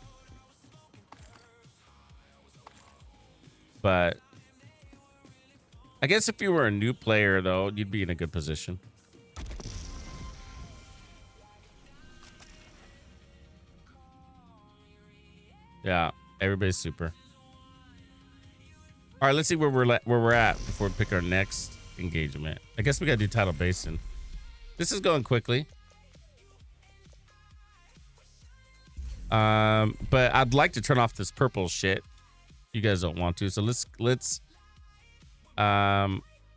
But I guess if you were a new player, though, you'd be in a good position. Yeah, everybody's super. All right, let's see where we're at before we pick our next engagement. I guess we gotta do Tidal Basin. This is going quickly. But I'd like to turn off this purple shit You guys don't want to, so let's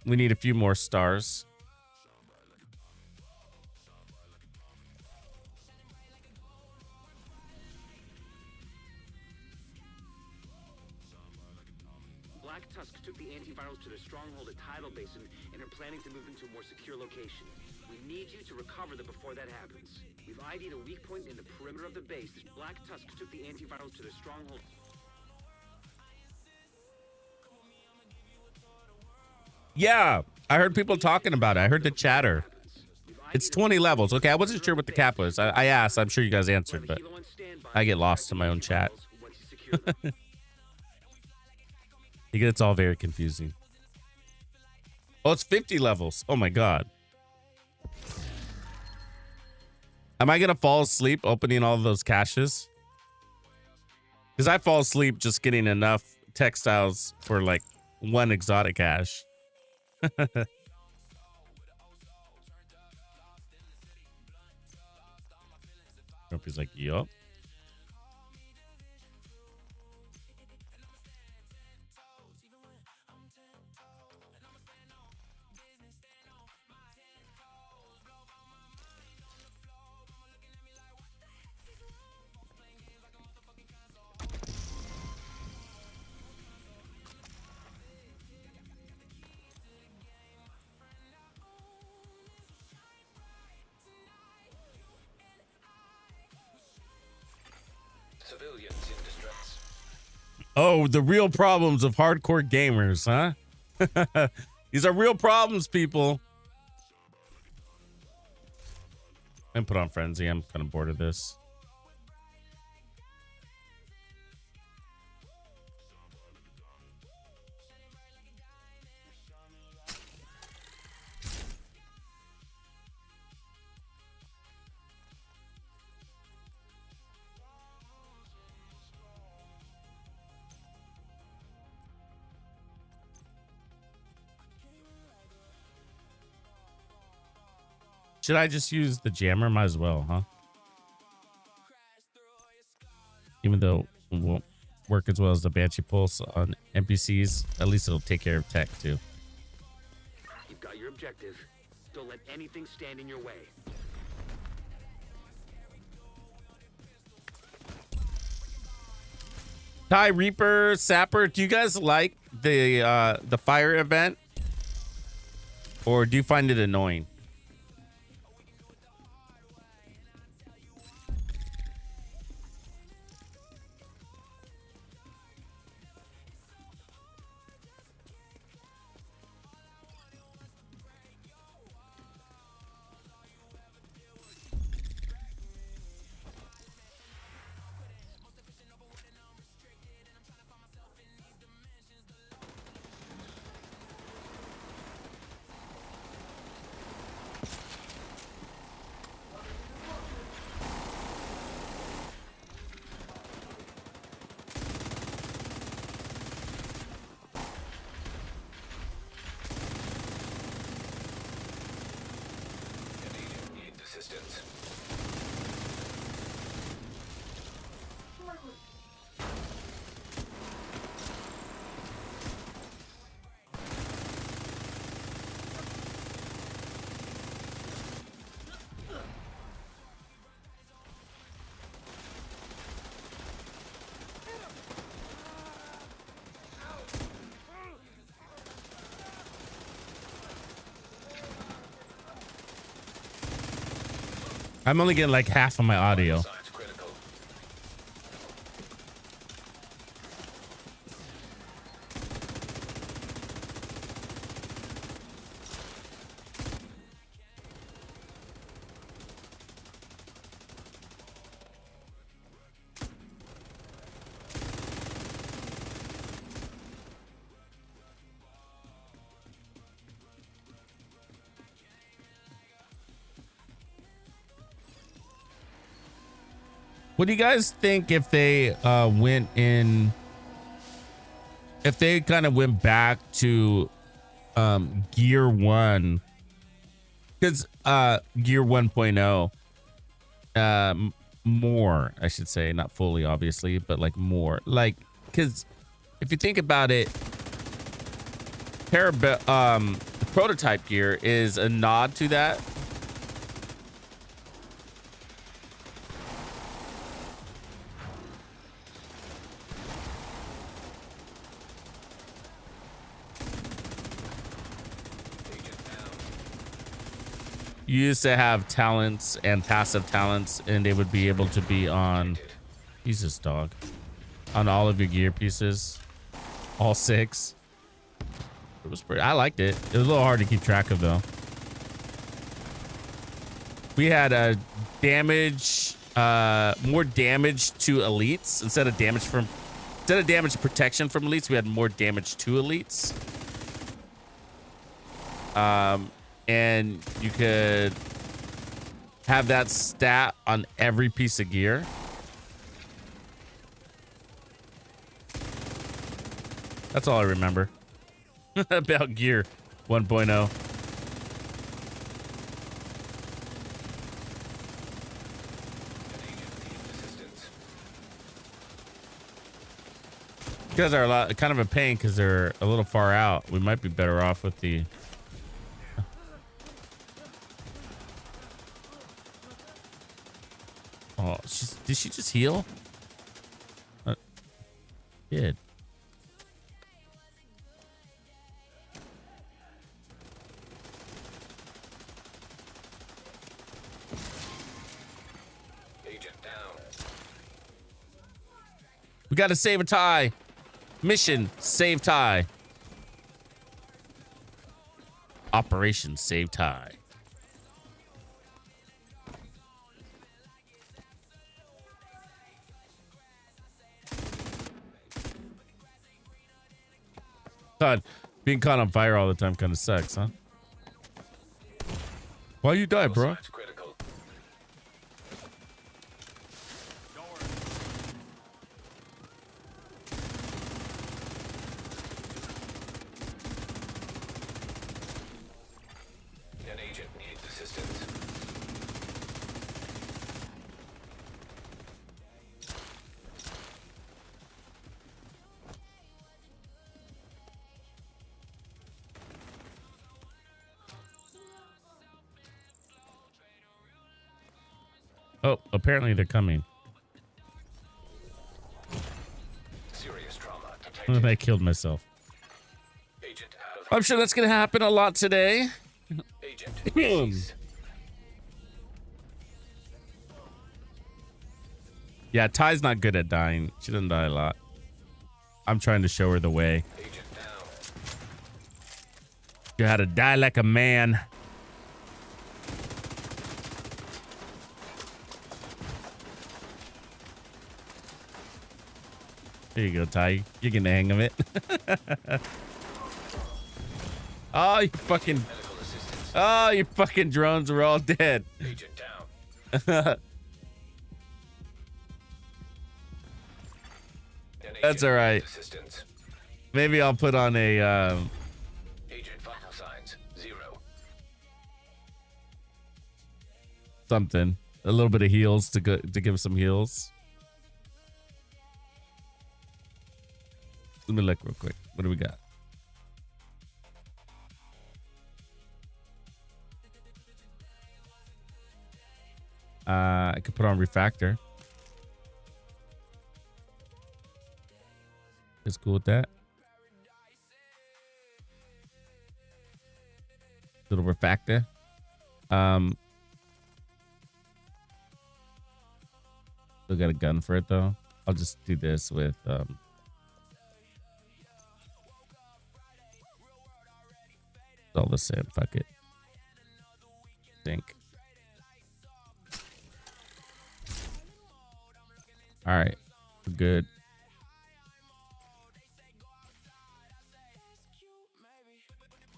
we need a few more stars. Black Tusk took the antivirals to their stronghold at Tidal Basin and are planning to move into a more secure location. We need you to recover them before that happens. We've ID'd a weak point in the perimeter of the base. Black Tusk took the antivirals to their stronghold. Yeah, I heard people talking about it. I heard the chatter. It's 20 levels. Okay, I wasn't sure what the cap was. I asked. I'm sure you guys answered, but I get lost in my own chat. It gets all very confusing. Oh, it's 50 levels. Oh my god. Am I gonna fall asleep opening all of those caches? Because I fall asleep just getting enough textiles for like one exotic cache. Grumpy's like, yup. Civilians in distress. Oh, the real problems of hardcore gamers, huh? These are real problems, people. And put on Frenzy. I'm kind of bored of this. Should I just use the jammer? Might as well, huh? Even though it won't work as well as the Banshee Pulse on NPCs, at least it'll take care of tech too. You've got your objective. Don't let anything stand in your way. Ty, Reaper, Sapper, do you guys like the fire event? Or do you find it annoying? An agent needs assistance. I'm only getting like half of my audio. Science critical. What do you guys think if they went in, if they kind of went back to Gear 1? Because Gear 1.0, more, I should say, not fully, obviously, but like more. Like, because if you think about it, the prototype gear is a nod to that. You used to have talents and passive talents, and they would be able to be on, Jesus dog, on all of your gear pieces, all 6. It was pretty, I liked it. It was a little hard to keep track of though. We had a damage, more damage to elites instead of damage protection from elites. We had more damage to elites. And you could have that stat on every piece of gear. That's all I remember about gear 1.0. You guys are kind of a pain because they're a little far out. We might be better off with the... Oh, did she just heal? Did. Agent down. We got to save a tie. Mission, save tie. Operation save tie. God, being caught on fire all the time kind of sucks, huh? Why you die, bro? Signs critical. An agent needs assistance. Oh, apparently they're coming. Serious trauma detected. I killed myself. Agent out of I'm sure that's going to happen a lot today. agent. Cease. Yeah, Ty's not good at dying. She doesn't die a lot. I'm trying to show her the way. Agent down. You had to die like a man. There you go, Ty. You're getting the hang of it. Oh, you fucking... Medical assistance. Oh, your fucking drones were all dead. Agent down. An That's agent all right. needs assistance. Maybe I'll put on a... Agent vital signs 0. something. A little bit of heals to give some heals. Let me look real quick. What do we got? I could put on refactor. It's cool with that. Little refactor. Still got a gun for it though. I'll just do this with it's all the same. Fuck it. Think. All right, we're good.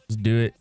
Let's do it.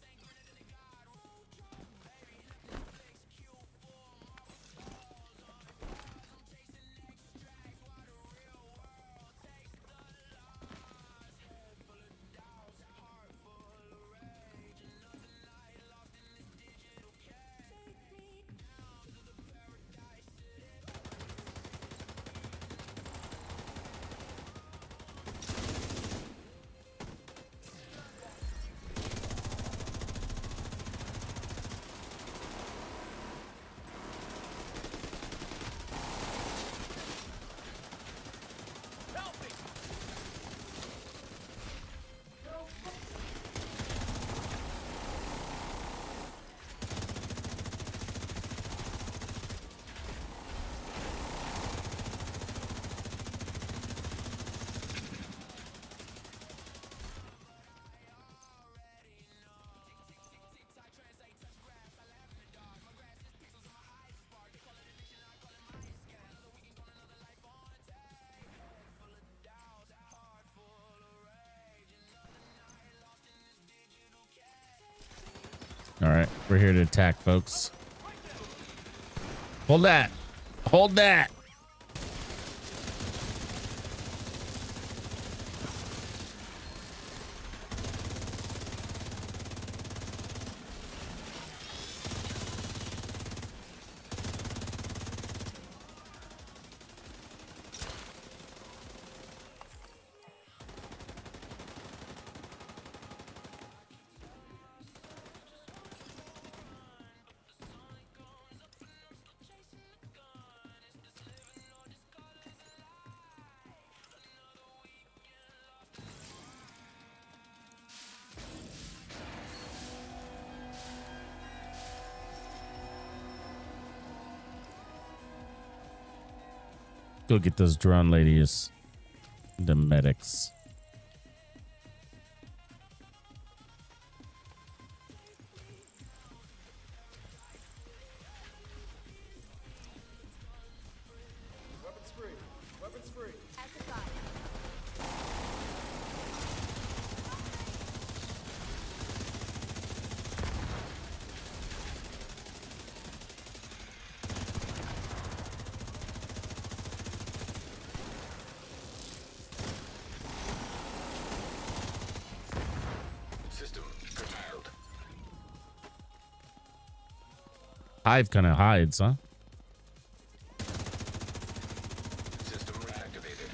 We're here to attack, folks. Hold that. Hold that. Go get those drone ladies. The medics. Weapons free. Weapons free. System curtailed. Hive kind of hides, huh? System reactivated.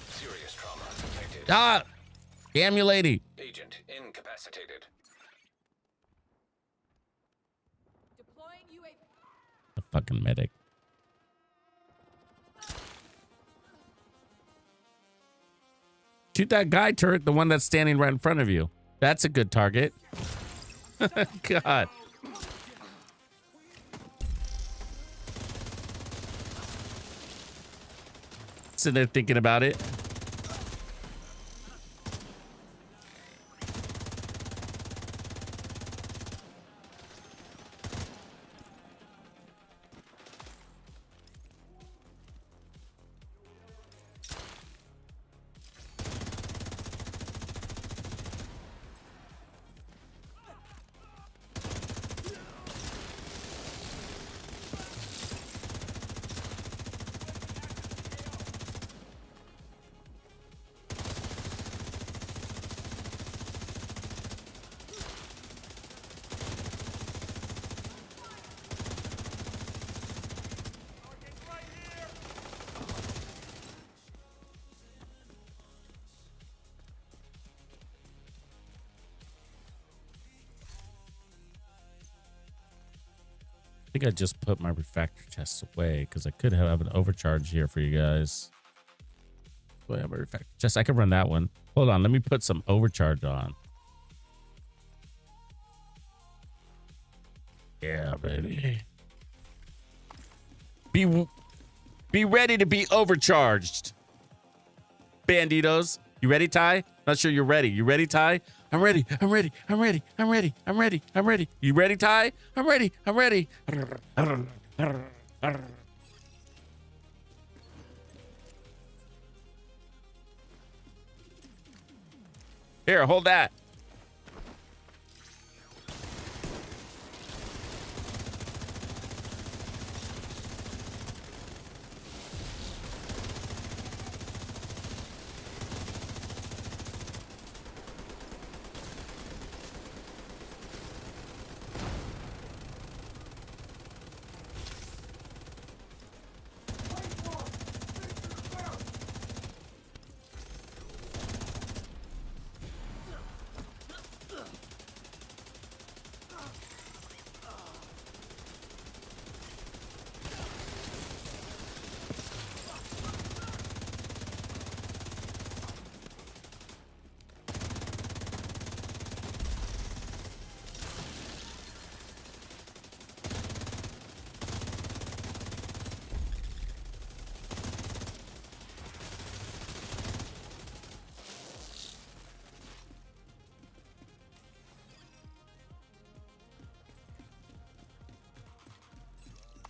Serious trauma detected. Ah! Damn you, lady. Agent incapacitated. Deploying UAV. The fucking medic. Shoot that guy turret, the one that's standing right in front of you. That's a good target. God. Sitting there thinking about it. I think I just put my refractor chest away because I could have an overcharge here for you guys. Do I have a refractor chest? I can run that one. Hold on, let me put some overcharge on. Yeah, baby. Be ready to be overcharged. Banditos. You ready, Ty? Not sure you're ready. You ready, Ty? I'm ready. I'm ready. I'm ready. I'm ready. I'm ready. I'm ready. You ready, Ty? I'm ready. I'm ready. Here, hold that.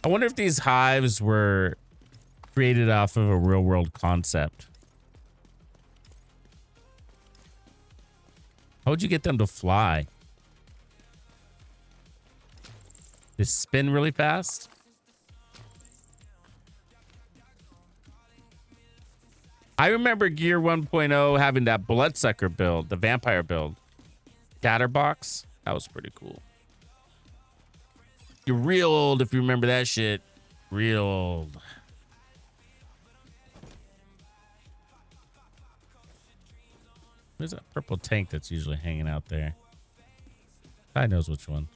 I wonder if these hives were created off of a real world concept. How would you get them to fly? They spin really fast? I remember Gear 1.0 having that bloodsucker build, the vampire build. Scatterbox. That was pretty cool. You're real old if you remember that shit. Real old. Where's that purple tank that's usually hanging out there? God knows which one.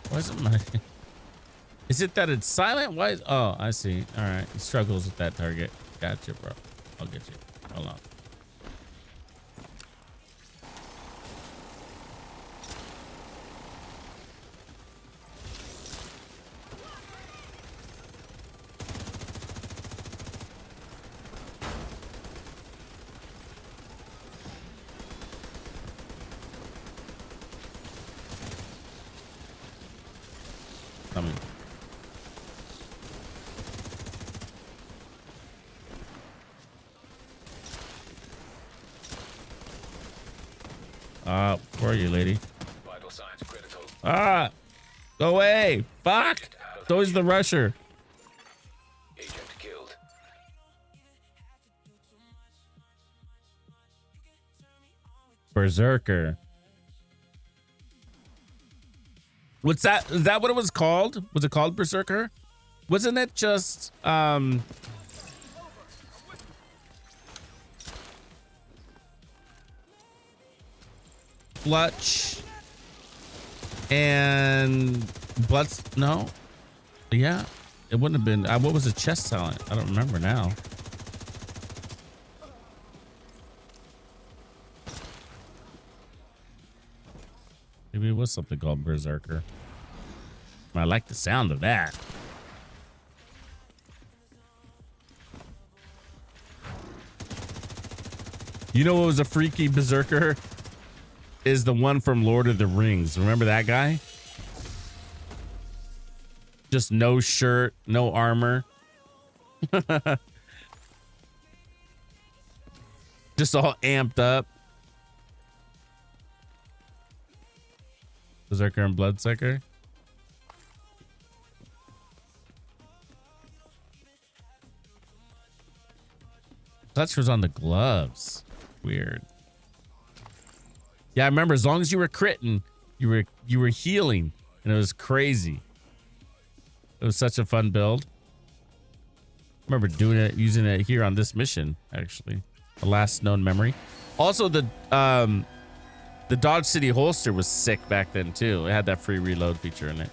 Why is it my... Is it that it's silent? Why is... Oh, I see. All right. He struggles with that target. Gotcha, bro. I'll get you. Hold on. Coming. Where are you, lady? Vital signs critical. Ah! Go away! Fuck! It's always the rusher. Agent killed. Berserker. What's that? Is that what it was called? Was it called Berserker? Wasn't it just Clutch and Bloods? No. Yeah. It wouldn't have been. What was the chest talent? I don't remember now. Maybe it was something called Berserker. I like the sound of that. You know what was a freaky Berserker? Is the one from Lord of the Rings. Remember that guy? Just no shirt, no armor. Just all amped up. Berserker and Bloodsucker. Clutch was on the gloves. Weird. Yeah, I remember as long as you were critting, you were healing, and it was crazy. It was such a fun build. I remember doing it, using it here on this mission, actually. The last known memory. Also, the Dodge City holster was sick back then too. It had that free reload feature in it.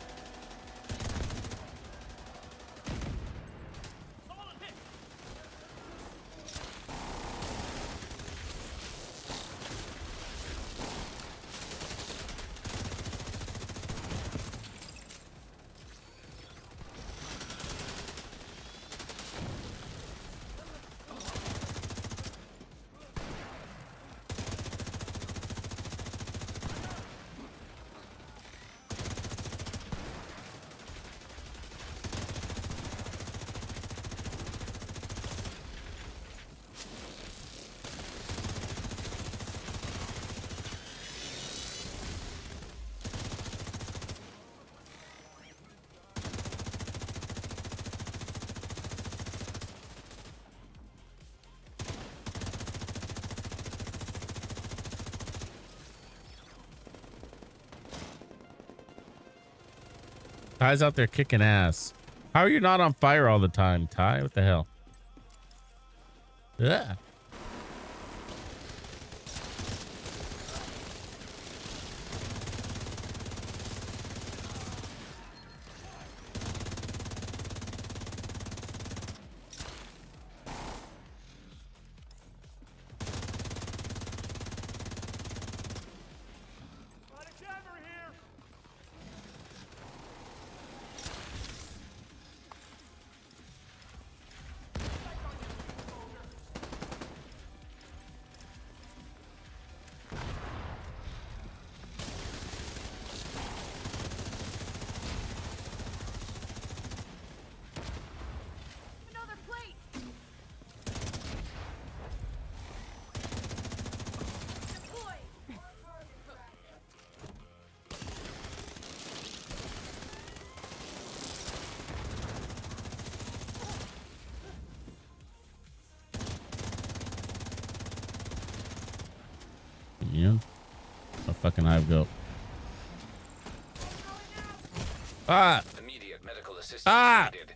Ty's out there kicking ass. How are you not on fire all the time, Ty? What the hell? Yeah. fucking hive go? Ah! Immediate medical assistance Ah! needed.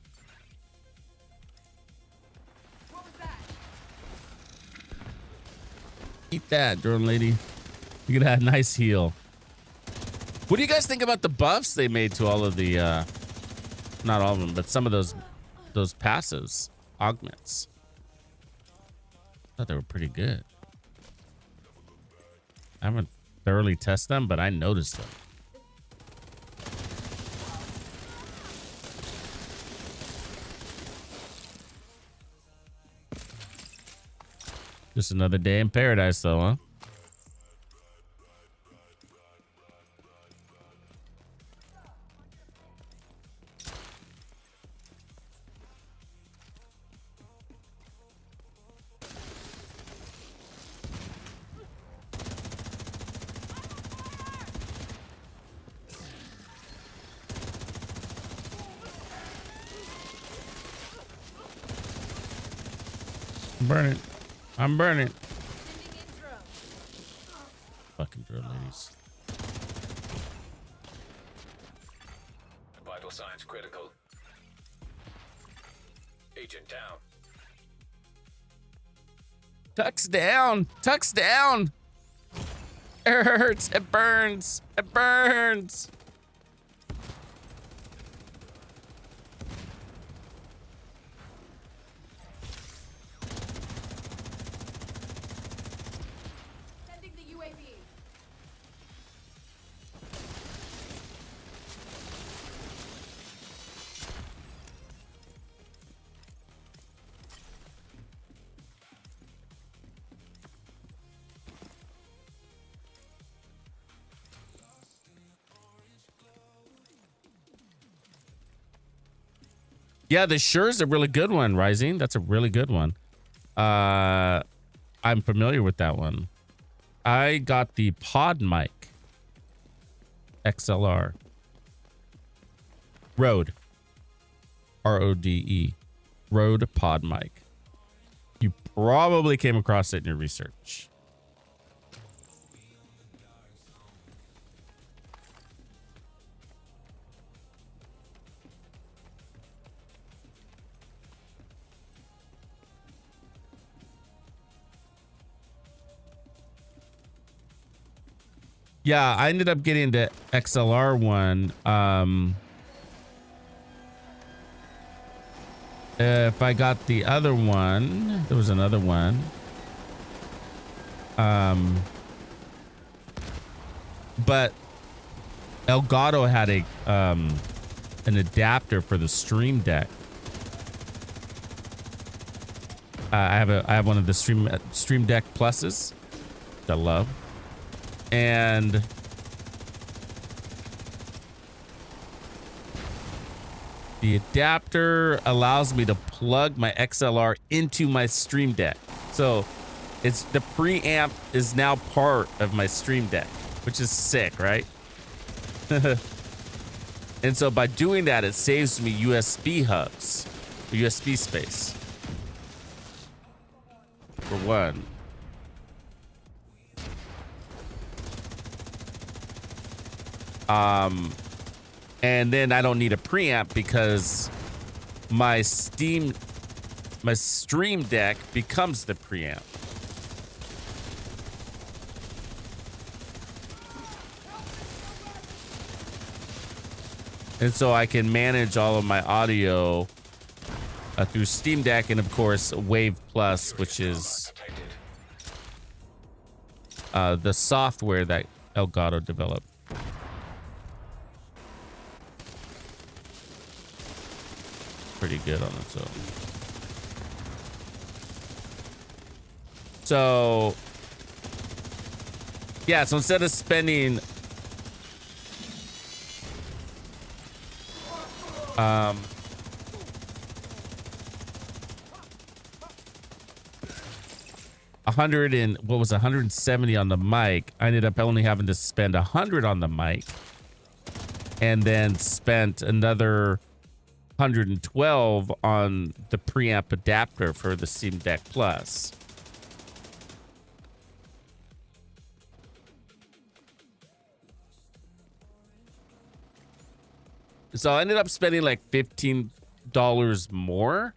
What was that? Eat that, drone lady. You get a nice heal. What do you guys think about the buffs they made to all of the, not all of them, but some of those passives, augments? I thought they were pretty good. I haven't thoroughly tested them, but I noticed them. Just another day in paradise, though, huh? Burn it. I'm burning. Sending in drone. Fucking drill ladies. Vital signs critical. Agent down. Tux down. Tux down. It hurts. It burns. It burns. Sending the UAV. Yeah, the Sure's a really good one, Rising. That's a really good one. I'm familiar with that one. I got the Pod Mic XLR. Rode. RODE. Rode Pod Mic. You probably came across it in your research. Yeah, I ended up getting the XLR one. If I got the other one, there was another one. But Elgato had a an adapter for the Stream Deck. I have one of the Stream Deck Pluses that I love. And the adapter allows me to plug my XLR into my Stream Deck. So it's the preamp is now part of my Stream Deck, which is sick, right? And so by doing that, it saves me USB hubs, USB space. For one. And then I don't need a preamp because my Stream Deck becomes the preamp. And so I can manage all of my audio through Steam Deck and of course Wave Plus, which is the software that Elgato developed. Pretty good on its own. So yeah, so instead of spending $170 on the mic, I ended up only having to spend $100 on the mic, and then spent another $112 on the preamp adapter for the Steam Deck Plus. So I ended up spending like $15 more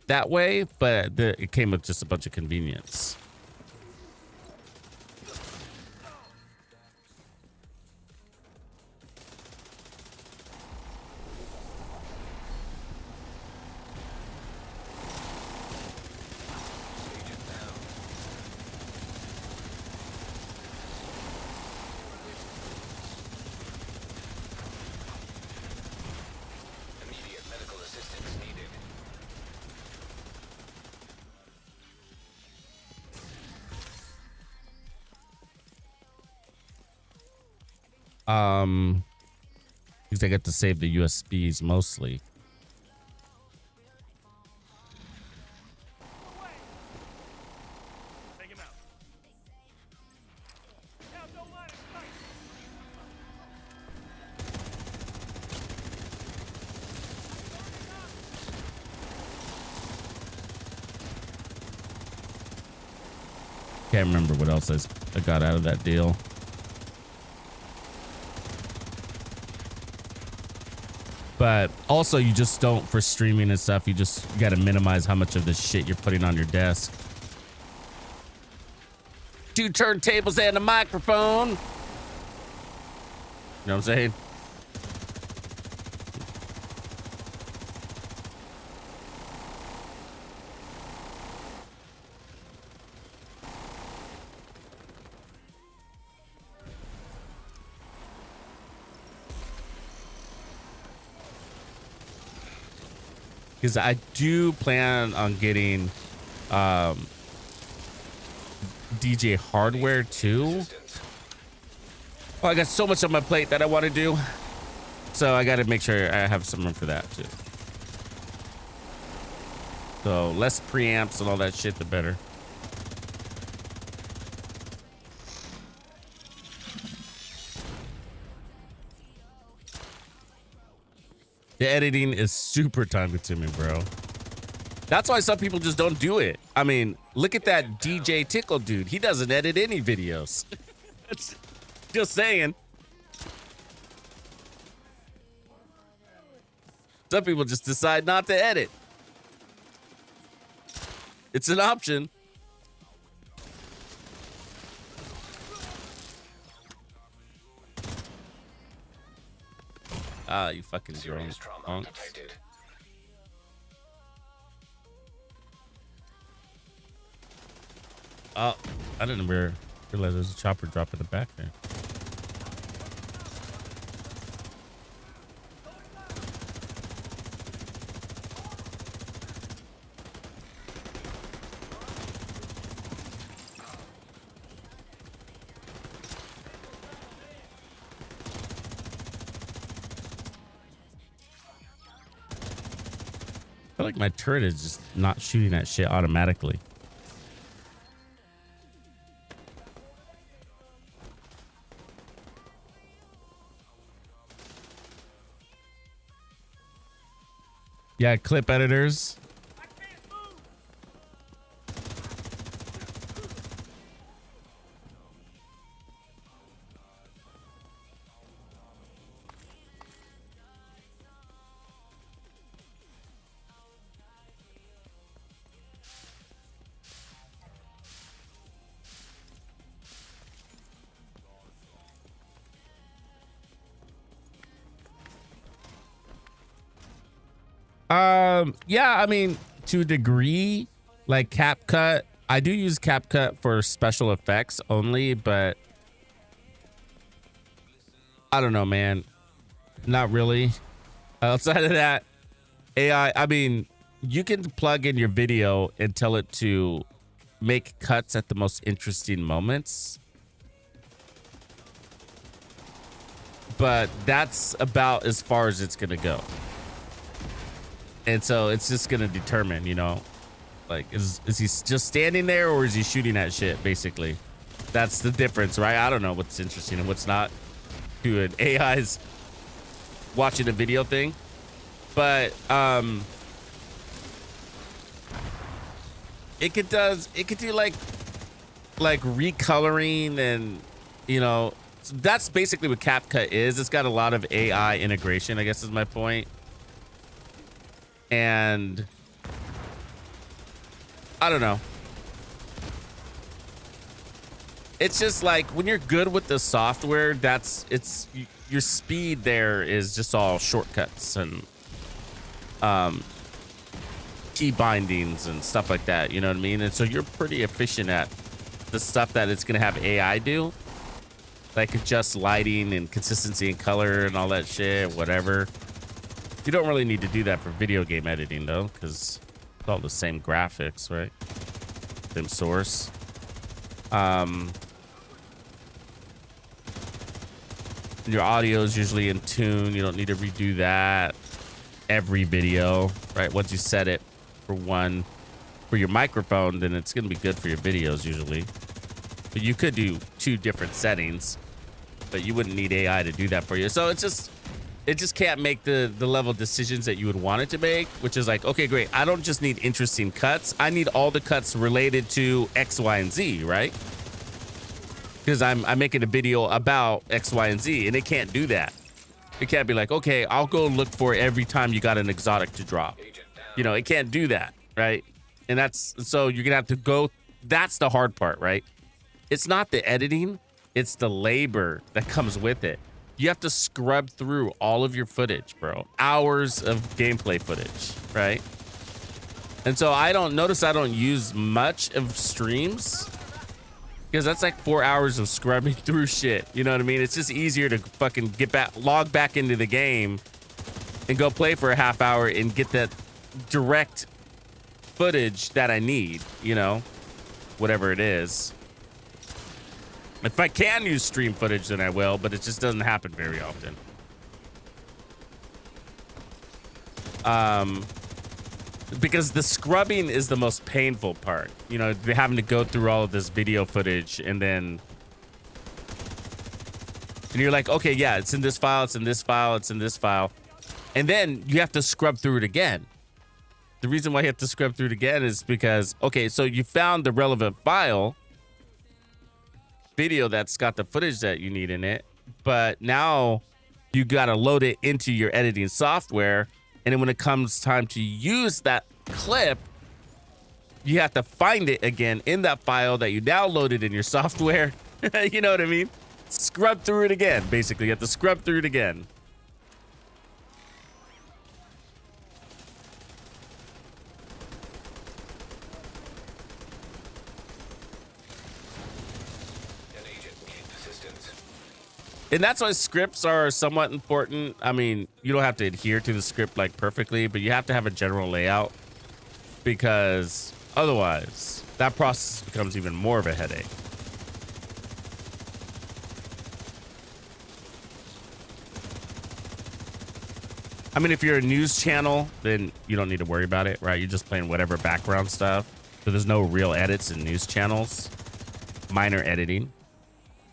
that way, but it came with just a bunch of convenience. Immediate medical assistance needed. Because I get to save the USBs mostly. Take him out. Now, don't let him fight. Can't remember what else I got out of that deal. But also, you just don't, for streaming and stuff, you got to minimize how much of this shit you're putting on your desk. 2 turntables and a microphone. You know what I'm saying? Because I do plan on getting DJ hardware too. Assistance. Oh, I got so much on my plate that I want to do. So I got to make sure I have some room for that too. So less preamps and all that shit, the better. The editing is super time consuming, bro. That's why some people just don't do it. I mean, look at that DJ Tickle dude. He doesn't edit any videos. Just saying. Some people just decide not to edit. It's an option. Ah, you fucking drone. Serious trauma Punks. detected. Oh, I didn't realize there's a chopper drop in the back there. I feel like my turret is just not shooting that shit automatically. Yeah, clip editors. Yeah, I mean, to a degree, like CapCut, I do use CapCut for special effects only, but I don't know, man. Not really. Outside of that, AI, I mean, you can plug in your video and tell it to make cuts at the most interesting moments. But that's about as far as it's going to go. And so it's just going to determine, you know, like, is he just standing there or is he shooting at shit, basically? That's the difference, right? I don't know what's interesting and what's not to an AI's watching a video thing. But it could do like recoloring and, you know, that's basically what CapCut is. It's got a lot of AI integration, I guess is my point. And I don't know. It's just like when you're good with the software, your speed there is just all shortcuts and key bindings and stuff like that. You know what I mean? And so you're pretty efficient at the stuff that it's going to have AI do. Like adjust lighting and consistency and color and all that shit, whatever. You don't really need to do that for video game editing though, because it's all the same graphics, right? Same source. Your audio is usually in tune. You don't need to redo that every video, right? Once you set it for your microphone, then it's going to be good for your videos usually. But you could do 2 different settings, but you wouldn't need AI to do that for you. So it just can't make the level of decisions that you would want it to make, which is like, okay, great. I don't just need interesting cuts. I need all the cuts related to X, Y, and Z, right? Because I'm making a video about X, Y, and Z, and it can't do that. It can't be like, okay, I'll go look for every time you got an exotic to drop. You know, it can't do that, right? And so you're gonna have to go. That's the hard part, right? It's not the editing, it's the labor that comes with it. You have to scrub through all of your footage, bro. Hours of gameplay footage, right? And so I don't use much of streams, because that's like 4 hours of scrubbing through shit. You know what I mean? It's just easier to fucking log back into the game and go play for a half hour and get that direct footage that I need, you know, whatever it is. If I can use stream footage, then I will, but it just doesn't happen very often. Because the scrubbing is the most painful part. You know, having to go through all of this video footage and you're like, okay, yeah, it's in this file, it's in this file, it's in this file. And then you have to scrub through it again. The reason why you have to scrub through it again is because, okay, so you found the relevant file, video that's got the footage that you need in it, but now you got to load it into your editing software. And then when it comes time to use that clip, you have to find it again in that file that you downloaded in your software. You know what I mean? Scrub through it again, basically. You have to scrub through it again. And that's why scripts are somewhat important. I mean, you don't have to adhere to the script like perfectly, but you have to have a general layout, because otherwise that process becomes even more of a headache. I mean, if you're a news channel, then you don't need to worry about it, right? You're just playing whatever background stuff. So there's no real edits in news channels, minor editing.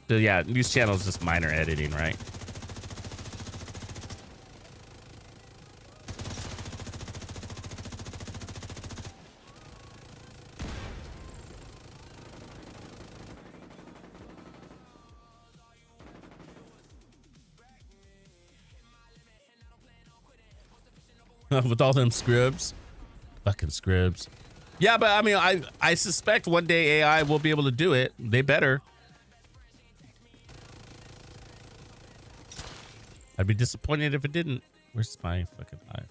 So yeah, news channel is just minor editing, right? With all them scribs, fucking scribs. Yeah, but I mean, I suspect one day AI will be able to do it. They better. I'd be disappointed if it didn't. Where's my fucking life?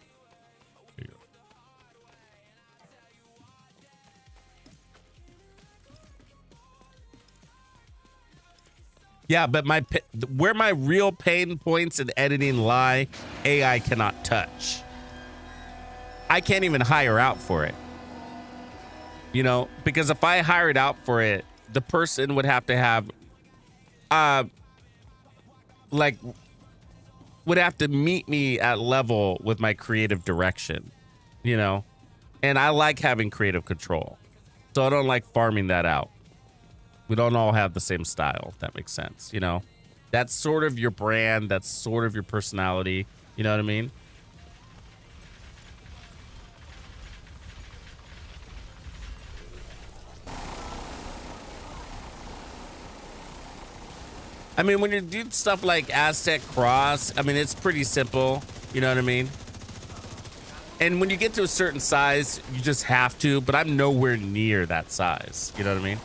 Here you go. Yeah, but where my real pain points in editing lie, AI cannot touch. I can't even hire out for it. You know, because if I hired out for it, the person would have to have, would have to meet me at level with my creative direction, you know? And I like having creative control. So I don't like farming that out. We don't all have the same style, if that makes sense, you know? That's sort of your brand. That's sort of your personality. You know what I mean? I mean, when you do stuff like Aztec Cross, I mean, it's pretty simple. You know what I mean? And when you get to a certain size, you just have to, but I'm nowhere near that size. You know what I mean?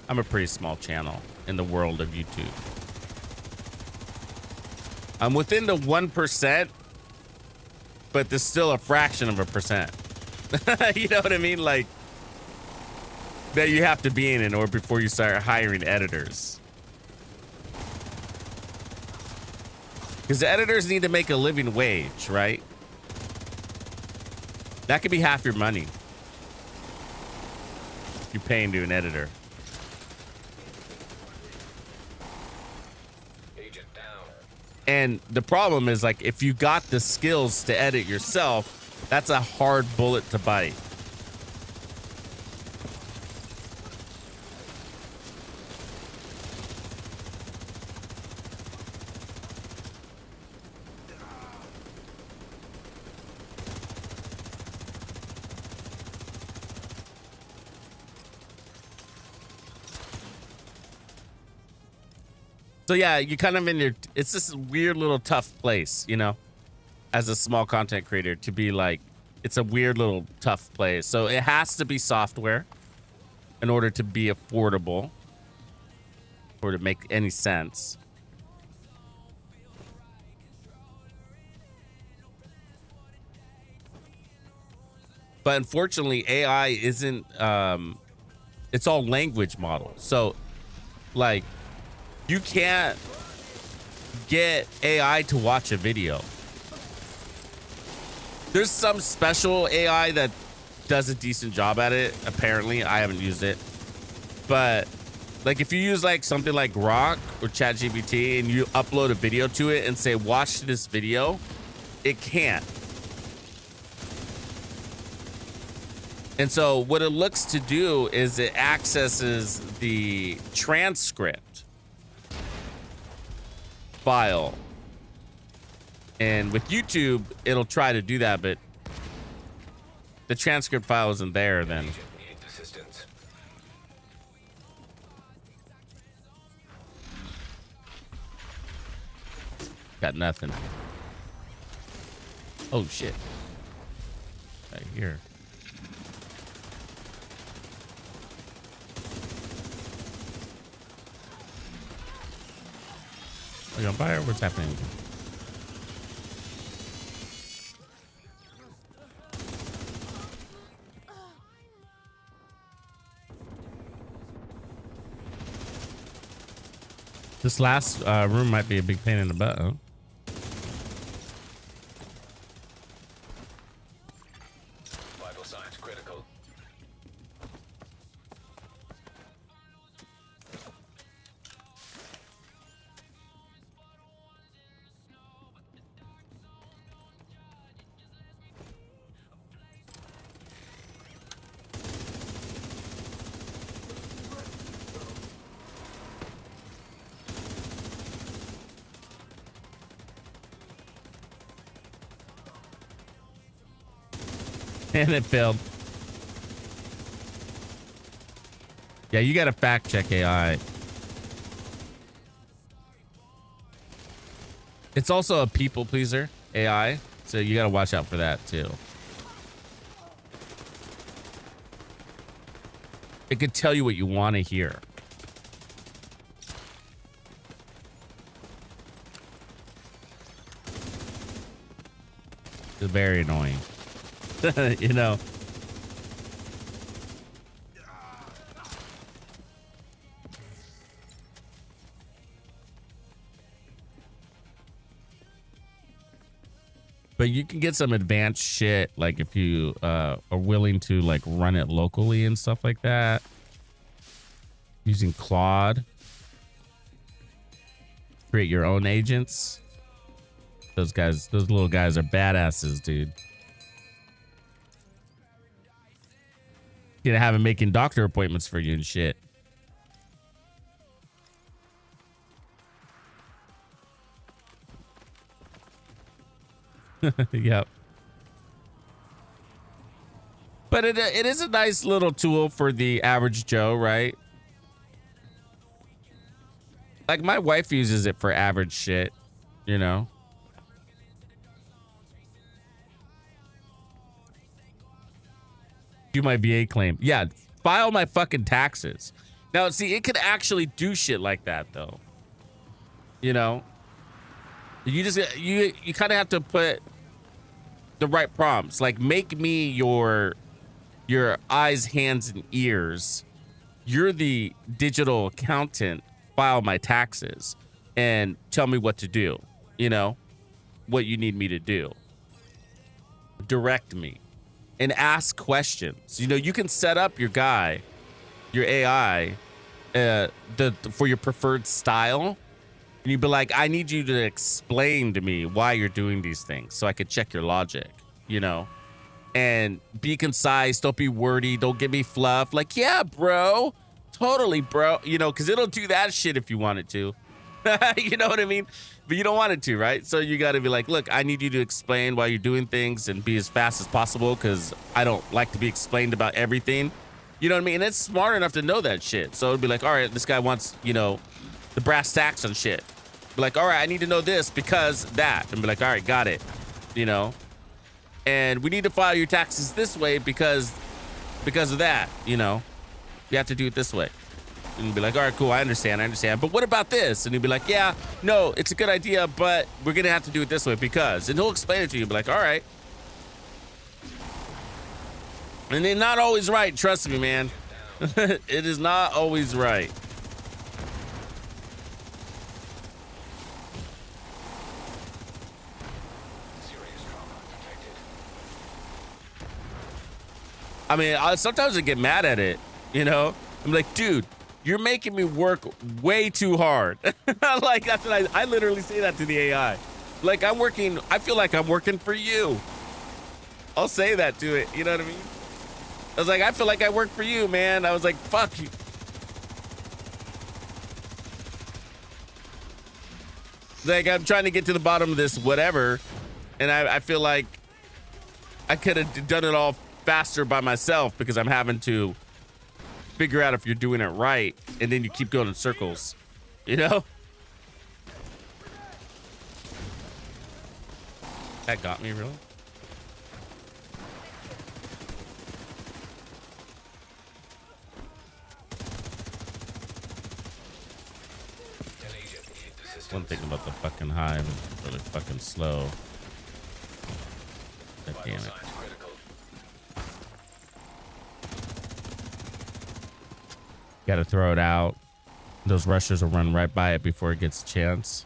I'm a pretty small channel in the world of YouTube. I'm within the 1%, but there's still a fraction of a percent. You know what I mean? Like, that you have to be in order before you start hiring editors. Because the editors need to make a living wage, right? That could be half your money you're paying to an editor. Agent down. And the problem is, like, if you got the skills to edit yourself, that's a hard bullet to bite. So yeah, you kind of in your, it's this weird little tough place, you know, as a small content creator to be like, it's a weird little tough place. So it has to be software in order to be affordable or to make any sense. But unfortunately, AI isn't, it's all language models. So like, you can't get AI to watch a video. There's some special AI that does a decent job at it. Apparently, I haven't used it. But like if you use like something like Grok or ChatGPT and you upload a video to it and say, watch this video, it can't. And so what it looks to do is it accesses the transcript file, and with YouTube it'll try to do that, but the transcript file isn't there. Then Agent needs assistance. got nothing. Oh shit, right here. Are you on fire? What's happening? This last room might be a big pain in the butt, huh? Vital signs critical. And it failed. Yeah, you gotta fact check AI. It's also a people pleaser, AI, so you gotta watch out for that too. It could tell you what you want to hear. It's very annoying. You know. But you can get some advanced shit, like if you are willing to like run it locally and stuff like that. Using Claude. Create your own agents. Those guys, those little guys are badasses, dude. You know, have him making doctor appointments for you and shit. Yep. But it is a nice little tool for the average Joe, right? Like my wife uses it for average shit, you know. Do my VA claim. Yeah, file my fucking taxes. Now, see, it could actually do shit like that though. You know, you kind of have to put the right prompts. Like, make me your eyes, hands, and ears. You're the digital accountant. File my taxes and tell me what to do. You know, what you need me to do. Direct me and ask questions. You know, you can set up your guy, your AI, for your preferred style. And you'd be like, I need you to explain to me why you're doing these things so I could check your logic, you know, and be concise. Don't be wordy. Don't give me fluff. Like, yeah, bro, totally, bro. You know, because it'll do that shit if you want it to. You know what I mean? But you don't want it to, right? So you got to be like, look, I need you to explain why you're doing things and be as fast as possible because I don't like to be explained about everything. You know what I mean? And it's smart enough to know that shit. So it'd be like, all right, this guy wants, you know, the brass tacks on shit. Be like, all right, I need to know this because that. And be like, all right, got it. You know? And we need to file your taxes this way because of that, you know? You have to do it this way. And you'd be like, all right, cool, I understand. But what about this? And he'd be like, yeah, no, it's a good idea, but we're going to have to do it this way because. And he'll explain it to you. Be like, all right. And they're not always right. Trust me, man. It is not always right. I mean, sometimes I get mad at it, you know? I'm like, dude, you're making me work way too hard. Like, that's what I literally say that to the AI. Like, I feel like I'm working for you. I'll say that to it, you know what I mean? I was like, I feel like I work for you, man. I was like, fuck you. Like, I'm trying to get to the bottom of this whatever, and I feel like I could have done it all faster by myself because I'm having to figure out if you're doing it right, and then you keep going in circles, you know? That got me, really? One thing about the fucking hive is really fucking slow. God damn it. Gotta throw it out. Those rushers will run right by it before it gets a chance.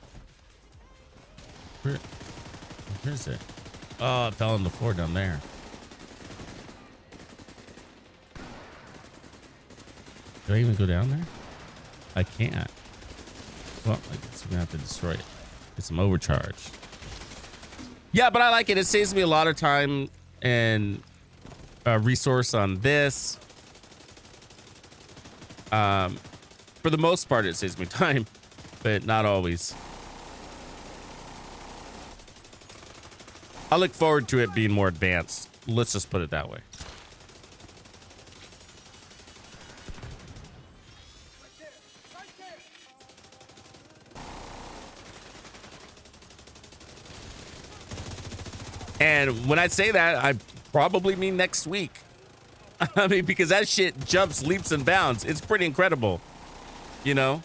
Where is it? Oh, it fell on the floor down there. Do I even go down there? I can't. Well, I guess we're gonna have to destroy it. Get some overcharge. Yeah, but I like it. It saves me a lot of time and resource on this. For the most part, it saves me time, but not always. I look forward to it being more advanced. Let's just put it that way. And when I say that, I probably mean next week. I mean, because that shit jumps leaps and bounds. It's pretty incredible, you know?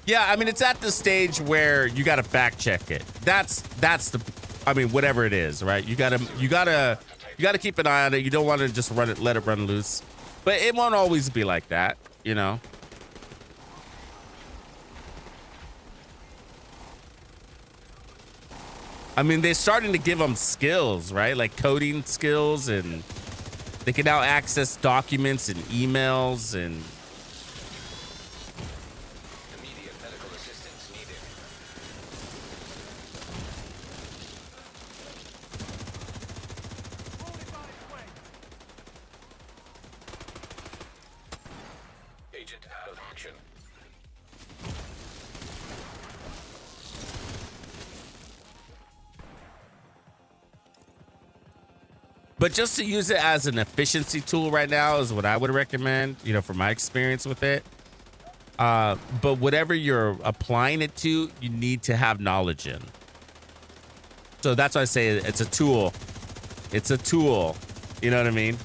Yeah, I mean, it's at the stage where you got to fact check it. That's the, I mean, whatever it is, right? You gotta keep an eye on it. You don't want to just let it run loose, but it won't always be like that, you know? I mean, they're starting to give them skills, right? Like coding skills, and they can now access documents and emails and Immediate medical assistance needed. Agent out of action. But just to use it as an efficiency tool right now is what I would recommend, you know, from my experience with it. But whatever you're applying it to, you need to have knowledge in. So that's why I say it's a tool. It's a tool. You know what I mean?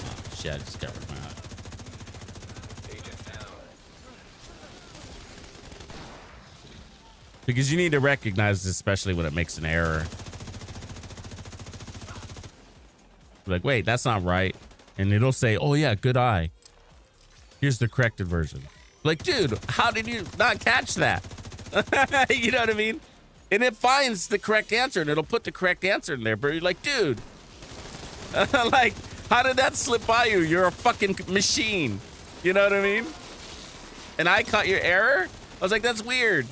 Oh, shit, I just got rid of my eye. Because you need to recognize this, especially when it makes an error. Like, wait, that's not right. And it'll say, oh yeah, good eye. Here's the corrected version. Like, dude, how did you not catch that? You know what I mean? And it finds the correct answer and it'll put the correct answer in there. But you're like, dude, like, how did that slip by you? You're a fucking machine. You know what I mean? And I caught your error? I was like, that's weird.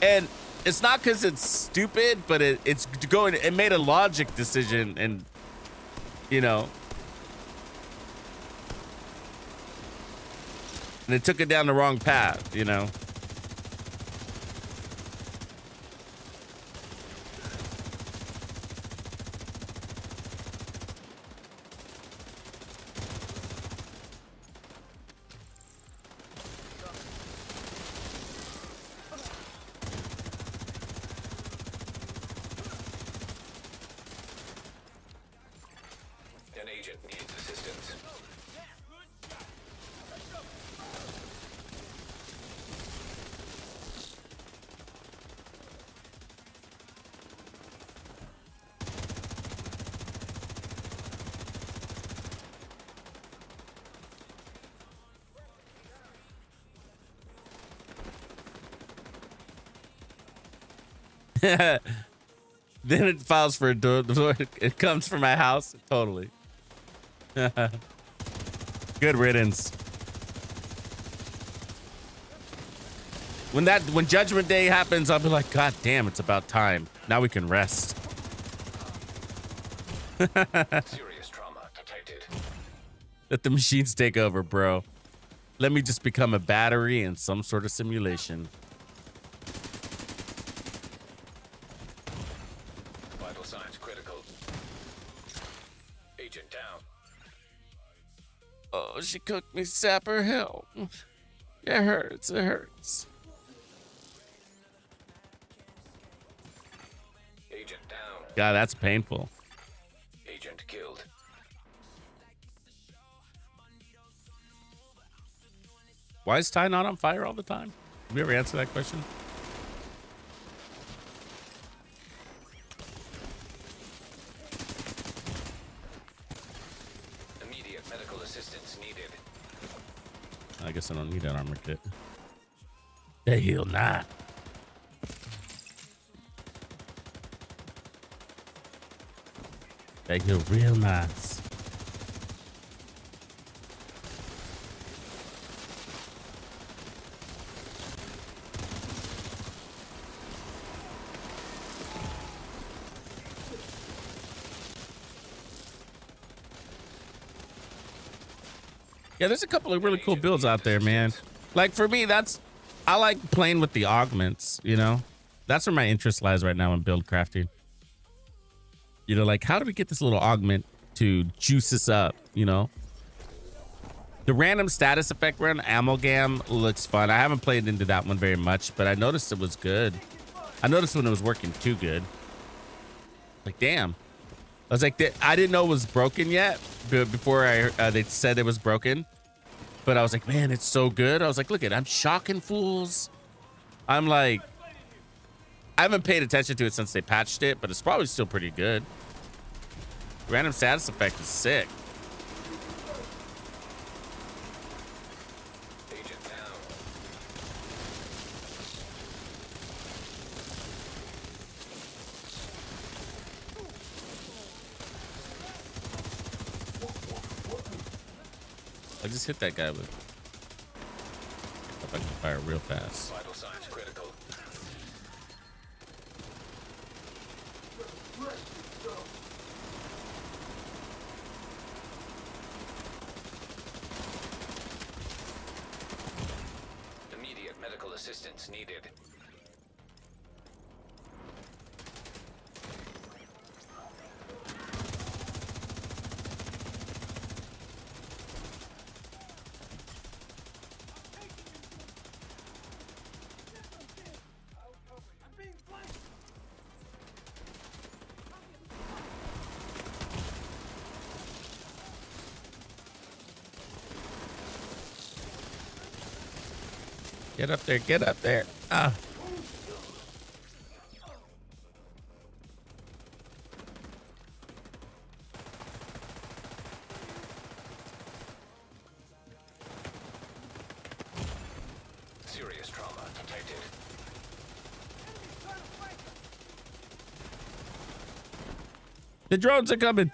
And it's not because it's stupid, but it made a logic decision and, you know. And it took it down the wrong path, you know. An agent needs assistance. Then it files for a door. It comes from my house. Totally. Good riddance. When Judgment Day happens, I'll be like, God damn, it's about time. Now we can rest. Serious trauma detected. Let the machines take over, bro. Let me just become a battery in some sort of simulation. Vital signs critical. Agent down. Oh, she cooked me sapper. Help. It hurts. It hurts. Agent down. God, that's painful. Agent killed. Why is Ty not on fire all the time? Did we ever answer that question? Immediate medical assistance needed. I guess I don't need that armor kit. They heal not. They heal real nice. Yeah, there's a couple of really cool builds out there, man. Like for me, I like playing with the augments, you know? That's where my interest lies right now in build crafting. You know, like how do we get this little augment to juice us up, you know? The random status effect run, Amalgam, looks fun. I haven't played into that one very much, but I noticed it was good. I noticed when it was working too good. Like, damn. I was like, I didn't know it was broken yet before they said it was broken. But I was like, man, it's so good. I was like, look I'm shocking fools. I'm like, I haven't paid attention to it since they patched it, but it's probably still pretty good. Random status effect is sick. Agent down. I just hit that guy with. If I can fire real fast. Vital signs critical. Get up there. Get up there. Ah. Serious trauma detected. The drones are coming.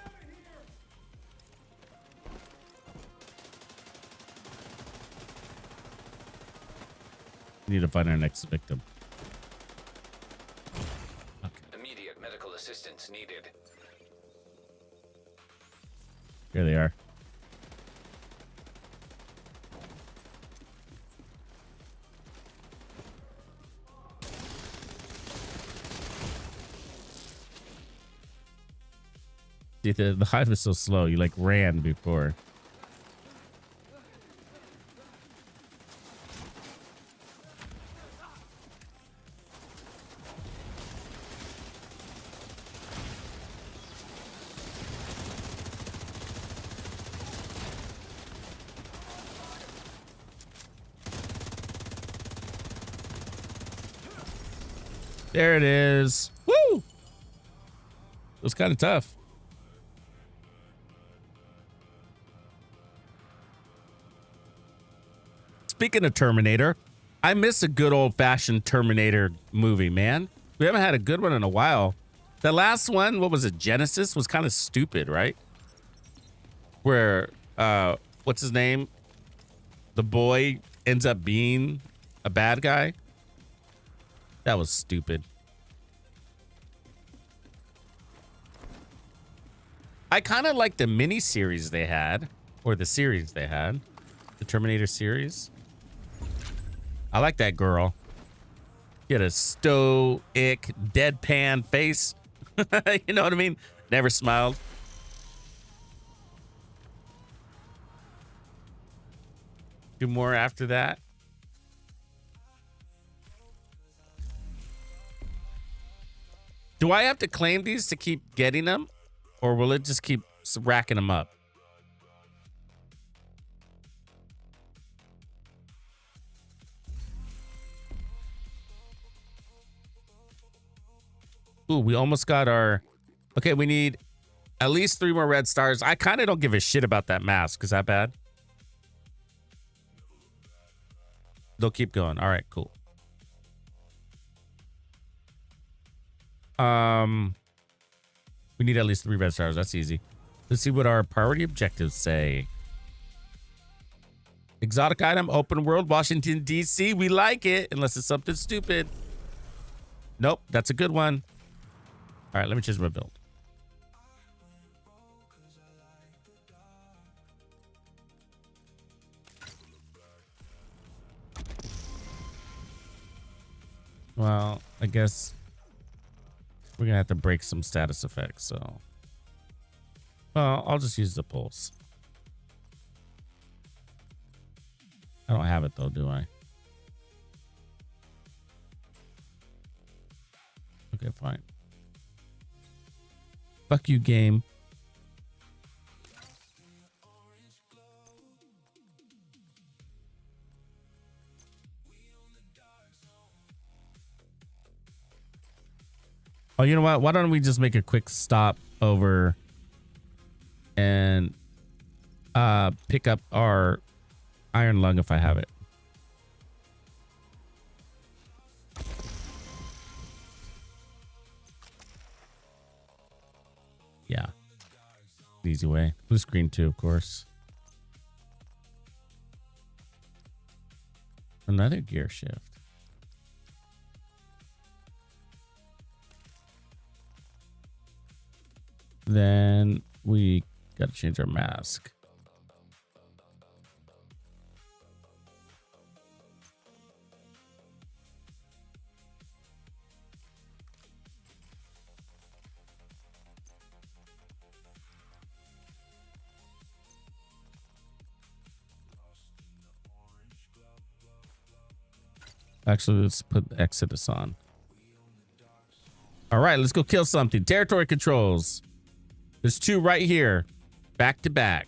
We need to find our next victim. Immediate medical assistance needed. Here they are. See, the hive is so slow. You like ran before. There it is. Woo! It was kind of tough. Speaking of Terminator, I miss a good old-fashioned Terminator movie, man. We haven't had a good one in a while. The last one, what was it, Genesis, was kind of stupid, right? Where, what's his name? The boy ends up being a bad guy. That was stupid. I kind of like the mini series they had, or the series they had, the Terminator series. I like that girl. She had a stoic, deadpan face. You know what I mean? Never smiled. Do more after that. Do I have to claim these to keep getting them? Or will it just keep racking them up? Ooh, we almost got our... Okay, we need at least 3 more red stars. I kind of don't give a shit about that mask. Is that bad? They'll keep going. All right, cool. We need at least 3 red stars. That's easy. Let's see what our priority objectives say. Exotic item, open world, Washington, D.C. We like it, unless it's something stupid. Nope, that's a good one. All right, let me change my build. Well, I guess we're gonna have to break some status effects, so. Well, I'll just use the pulse. I don't have it though, do I? Okay, fine. Fuck you, game. Oh, you know what? Why don't we just make a quick stop over and pick up our iron lung if I have it. Yeah. Easy way. Blue screen too, of course. Another gear shift. Then we got to change our mask. Actually, let's put Exodus on. All right, let's go kill something. Territory controls. There's 2 right here, back to back.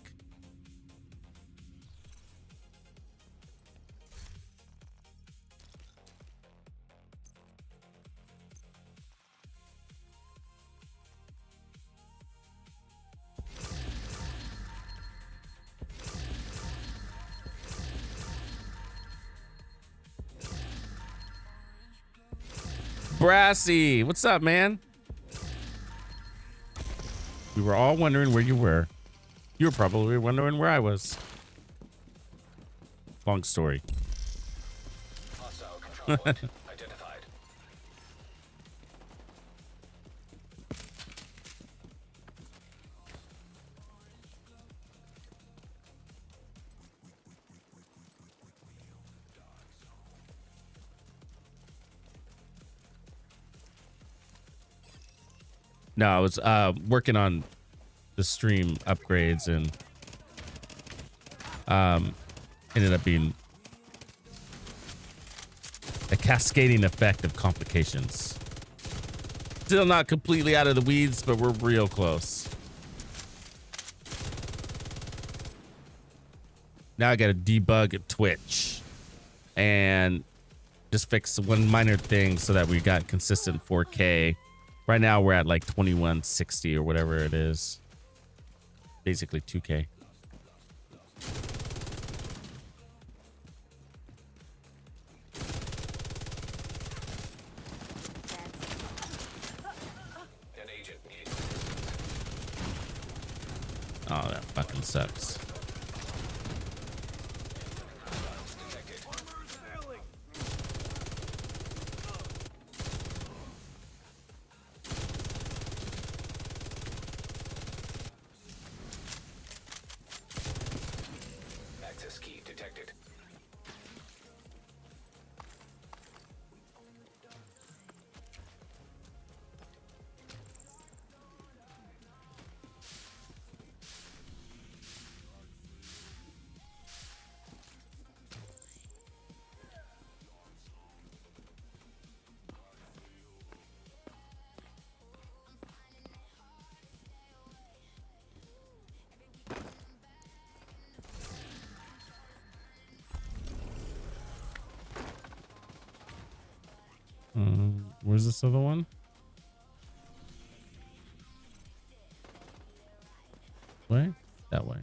Brassy. What's up, man? We were all wondering where you were. You were probably wondering where I was. Long story. Hostile control point identified. No, I was working on the stream upgrades and ended up being a cascading effect of complications. Still not completely out of the weeds, but we're real close. Now I got to debug Twitch and just fix one minor thing so that we got consistent 4K. Right now we're at like 2160 or whatever it is. Basically 2K. An agent needs. Oh, that fucking sucks. Detected. Access key detected. Where's this other one? Way? That way.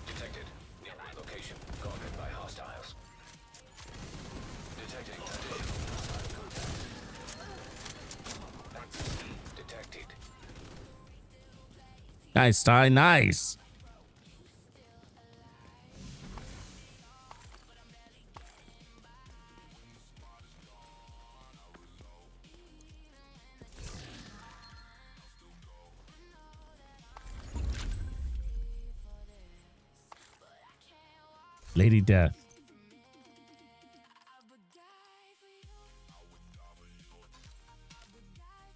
Detected. Nearby location. Guarded by hostiles. Detecting additional hostile contact. Access key detected. Nice, Ty. Nice. Lady Death.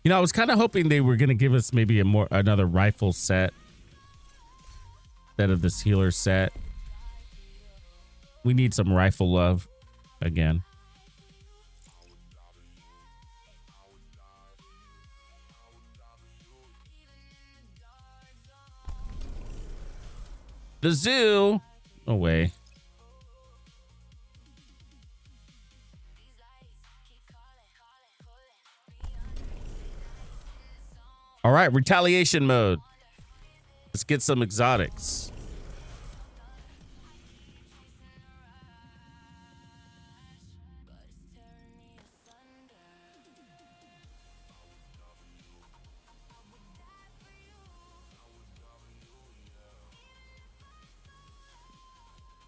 You know, I was kind of hoping they were going to give us maybe another rifle set instead of this healer set. We need some rifle love again. The zoo. No way. All right, retaliation mode. Let's get some exotics.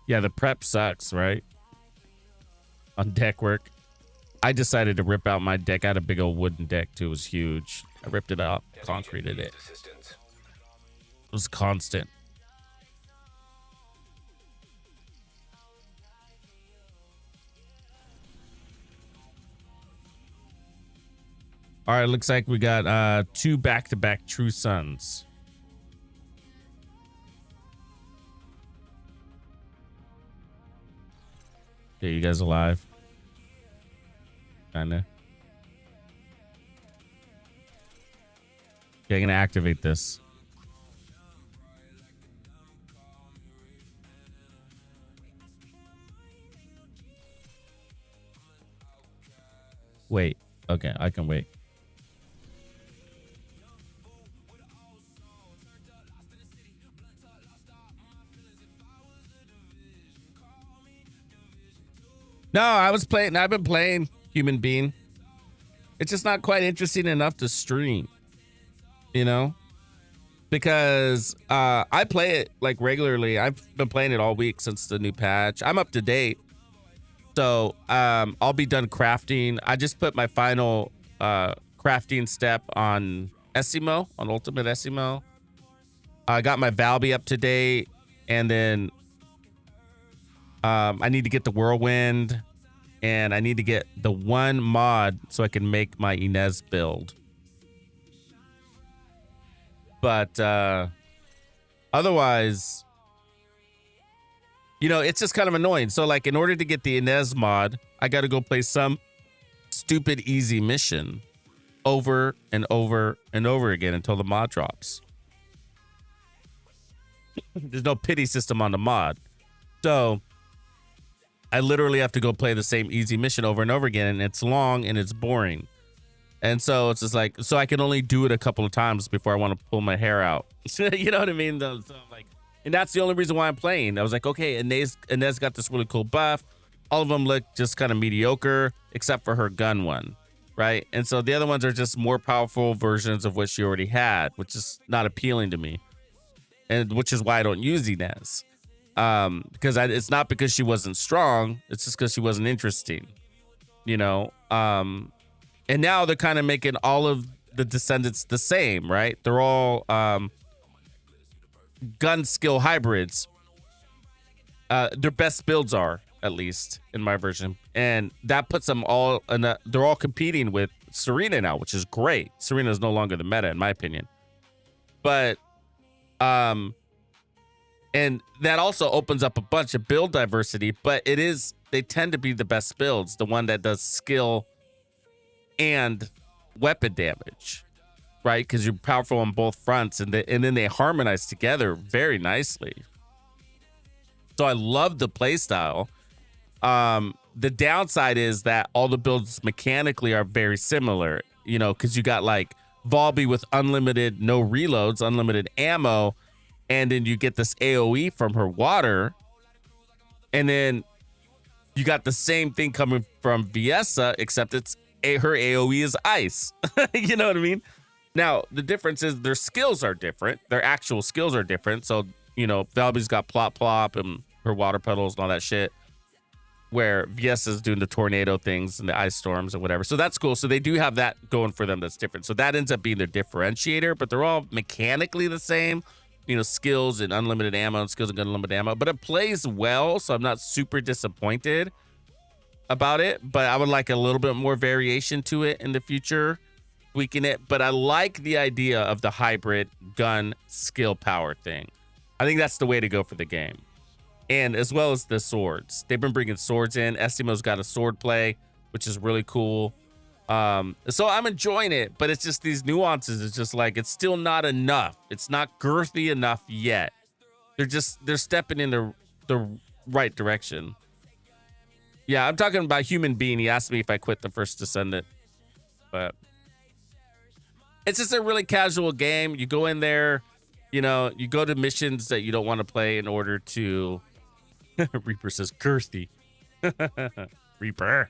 Yeah, the prep sucks, right? On deck work. I decided to rip out my deck. I had a big old wooden deck too. It was huge. I ripped it out, concreted it. Assistance. It was constant. All right, looks like we got 2 back-to-back True Sons. Okay, you guys alive? Kinda. Okay, I'm gonna activate this. Wait. Okay, I can wait. No, I've been playing Human Being. It's just not quite interesting enough to stream, you know? Because I play it like regularly. I've been playing it all week since the new patch. I'm up to date. So I'll be done crafting. I just put my final crafting step on Essimo, on Ultimate Essimo. I got my Valby up to date, and then I need to get the Whirlwind, and I need to get the one mod so I can make my Inez build. But otherwise, you know, it's just kind of annoying. So like in order to get the Inez mod, I got to go play some stupid easy mission over and over and over again until the mod drops. There's no pity system on the mod. So I literally have to go play the same easy mission over and over again, and it's long and it's boring. And so it's just like, so I can only do it a couple of times before I want to pull my hair out. You know what I mean? So I'm like, and that's the only reason why I'm playing. I was like, okay, Inez got this really cool buff. All of them look just kind of mediocre, except for her gun one, right? And so the other ones are just more powerful versions of what she already had, which is not appealing to me. And which is why I don't use Inez. Because it's not because she wasn't strong. It's just because she wasn't interesting, you know? And now they're kind of making all of the descendants the same, right? They're all gun skill hybrids. Their best builds are, at least in my version. And that puts them all, they're all competing with Serena now, which is great. Serena is no longer the meta, in my opinion. But, and that also opens up a bunch of build diversity, but they tend to be the best builds, the one that does skill and weapon damage, right? Because you're powerful on both fronts, and then they harmonize together very nicely. So I love the playstyle. The downside is that all the builds mechanically are very similar, you know, because you got like Volby with unlimited, no reloads, unlimited ammo, and then you get this AoE from her water, and then you got the same thing coming from Viessa, except her AoE is ice. You know what I mean? Now, the difference is their skills are different. Their actual skills are different. So, you know, Valby's got Plop Plop and her water pedals and all that shit, where Viessa's doing the tornado things and the ice storms and whatever. So that's cool. So they do have that going for them that's different. So that ends up being their differentiator, but they're all mechanically the same. You know, skills and unlimited ammo and skills and unlimited ammo. But it plays well, so I'm not super disappointed about it. But I would like a little bit more variation to it in the future, tweaking it. But I like the idea of the hybrid gun skill power thing. I think that's the way to go for the game. And as well as the swords. They've been bringing swords in. Estimo's got a sword play, which is really cool. So I'm enjoying it, but it's just these nuances. It's just like, it's still not enough. It's not girthy enough yet. They're stepping in the right direction. Yeah, I'm talking about Human Being. He asked me if I quit the first Descendant, but it's just a really casual game. You go in there, you know, you go to missions that you don't want to play in order to Reaper says girthy. Reaper.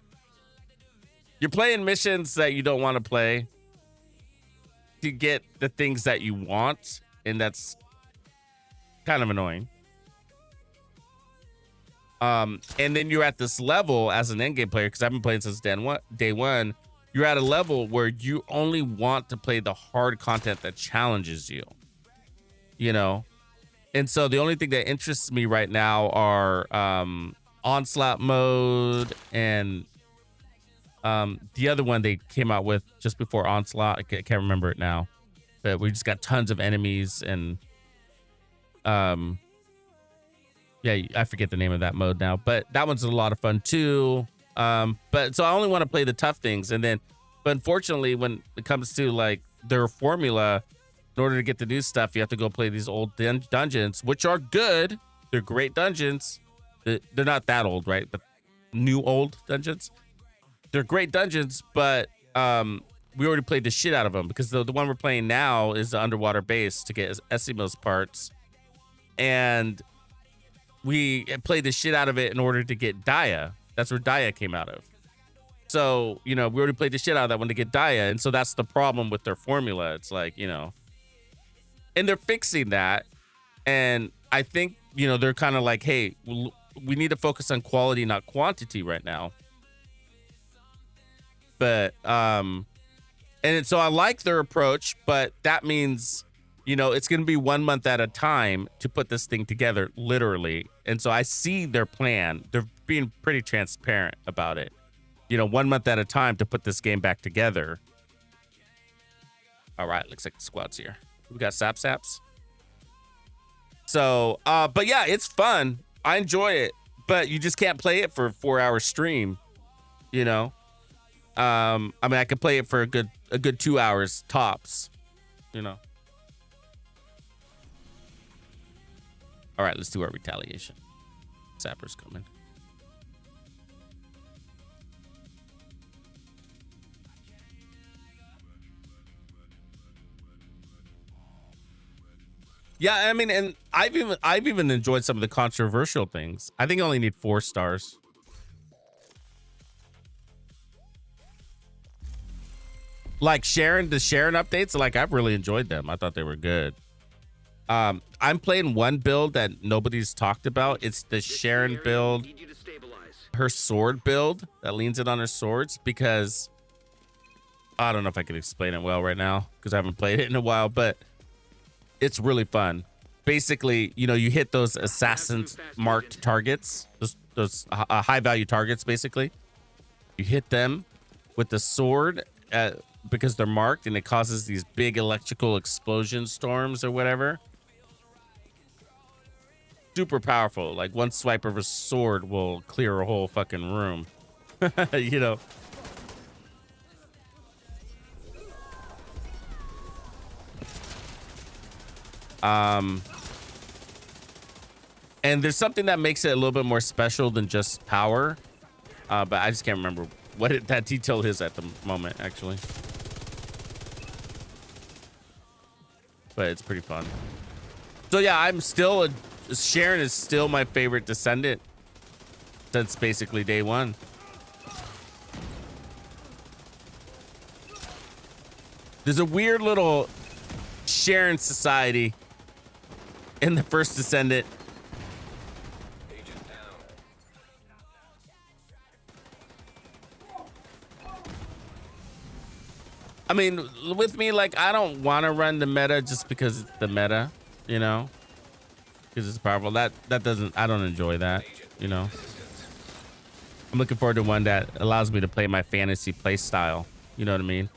You're playing missions that you don't want to play to get the things that you want, and that's kind of annoying. And then you're at this level as an endgame player, because I've been playing since day one. You're at a level where you only want to play the hard content that challenges you, you know? And so the only thing that interests me right now are onslaught mode and the other one they came out with just before onslaught. I can't remember it now, but we just got tons of enemies and yeah, I forget the name of that mode now, but that one's a lot of fun too. But so I only want to play the tough things, and then, but unfortunately, when it comes to like their formula, in order to get the new stuff, you have to go play these old dungeons, which are good. They're great dungeons. They're not that old, right? But new old dungeons. They're great dungeons, but we already played the shit out of them, because the one we're playing now is the underwater base to get Esimo's parts, and we played the shit out of it in order to get Daya. That's where Daya came out of. So, you know, we already played the shit out of that one to get Daya. And so that's the problem with their formula. It's like, you know, and they're fixing that. And I think, you know, they're kind of like, hey, we need to focus on quality, not quantity right now. But, and so I like their approach, but that means, you know, it's going to be 1 month at a time to put this thing together, literally. And so I see their plan. They're being pretty transparent about it. You know, 1 month at a time to put this game back together. All right, looks like the squad's here. We got Saps. So, but yeah, it's fun. I enjoy it, but you just can't play it for a 4-hour stream, you know? I mean, I could play it for a good 2 hours tops, you know? All right, let's do our retaliation. Sapper's coming. Yeah, I mean, and I've even enjoyed some of the controversial things. I think I only need 4 stars. Like the Sharon updates, like I've really enjoyed them. I thought they were good. I'm playing one build that nobody's talked about. It's the Sharon build, her sword build that leans it on her swords, because I don't know if I can explain it well right now because I haven't played it in a while, but it's really fun. Basically, you know, you hit those assassin marked targets, those high value targets. Basically, you hit them with the sword because they're marked, and it causes these big electrical explosion storms or whatever. Super powerful. Like one swipe of a sword will clear a whole fucking room. You know. And there's something that makes it a little bit more special than just power. But I just can't remember what that detail is at the moment, actually. But it's pretty fun. So yeah, I'm still Sharon is still my favorite descendant since basically day one. There's a weird little Sharon society in the first descendant. Agent down. I mean, with me, like, I don't want to run the meta just because it's the meta, you know, because it's powerful. That doesn't, I don't enjoy that, you know. I'm looking forward to one that allows me to play my fantasy play style. You know what I mean?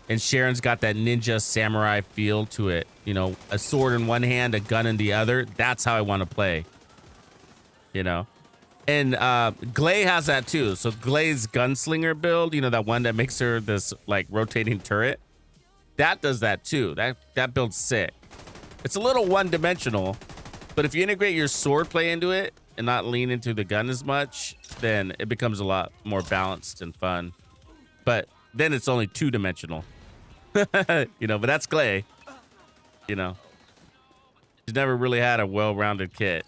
And Sharon's got that ninja samurai feel to it. You know, a sword in one hand, a gun in the other. That's how I want to play. You know? And Glay has that too. So Glay's gunslinger build, you know, that one that makes her this like rotating turret. That does that too. That build's sick. It's a little one-dimensional, but if you integrate your sword play into it and not lean into the gun as much, then it becomes a lot more balanced and fun. But then it's only two-dimensional. You know, but that's Glay. You know, she's never really had a well-rounded kit.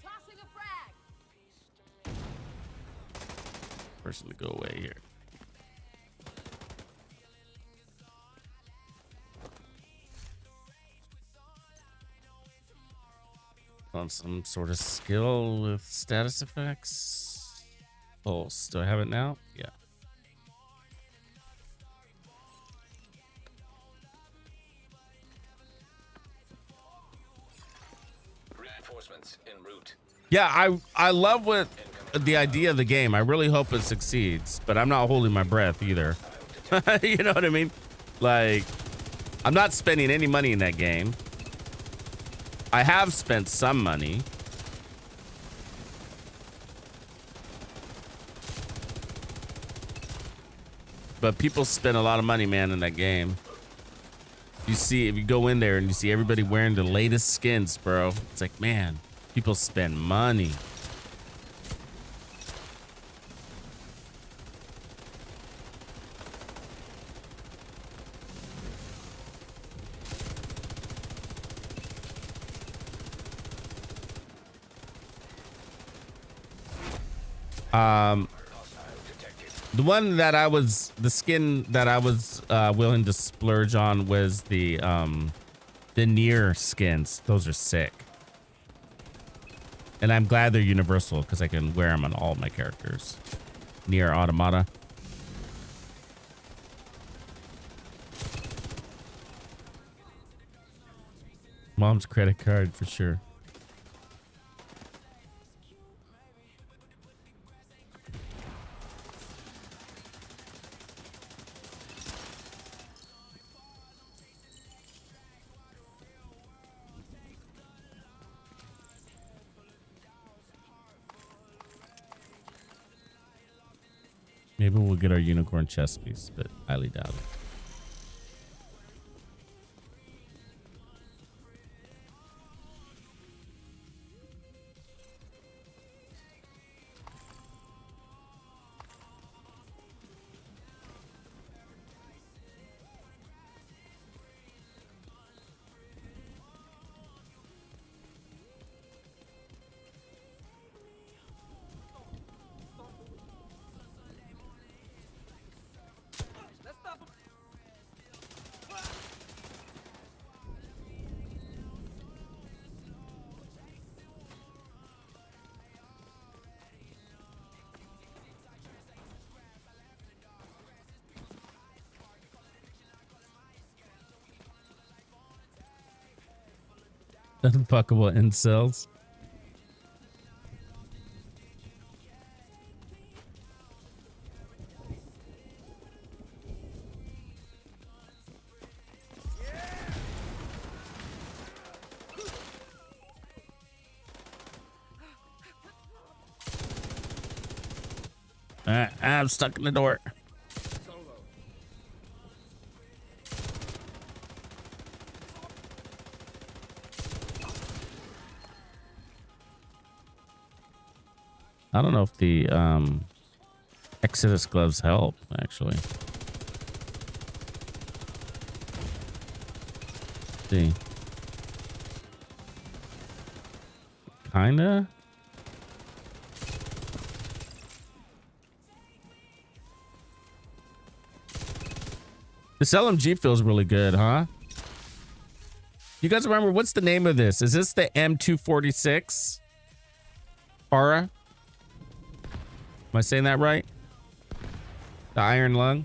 Tossing a frag. Personally, go away here. On some sort of skill with status effects. Pulse. Do I have it now? Yeah. Reinforcements en route. Yeah, I love what the idea of the game. I really hope it succeeds, but I'm not holding my breath either. You know what I mean? Like, I'm not spending any money in that game. I have spent some money. But people spend a lot of money, man, in that game. You see, if you go in there and you see everybody wearing the latest skins, bro, it's like, man, people spend money. The skin that I was willing to splurge on was the Nier skins. Those are sick. And I'm glad they're universal because I can wear them on all my characters. Nier Automata. Mom's credit card for sure. Maybe we'll get our unicorn chest piece, but highly doubt it. Unfuckable incels. I'm stuck in the door. I don't know if the Exodus gloves help, actually. Let's see. Kinda. This LMG feels really good, huh? You guys remember, what's the name of this? Is this the M246? Aura? Am I saying that right? The Iron Lung?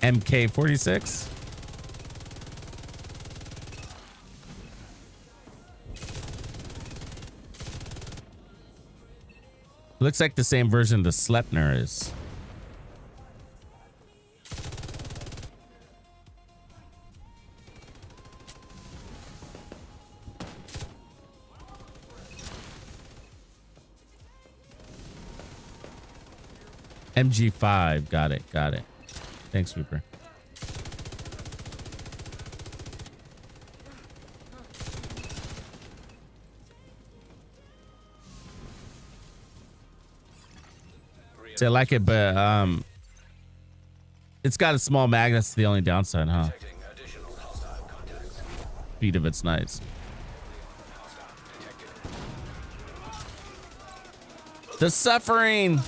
MK46? Looks like the same version the Sleipner is. MG5, got it. Thanks, Reaper. So I like it, but it's got a small mag. That's the only downside, huh? Speed of it's nice. The suffering.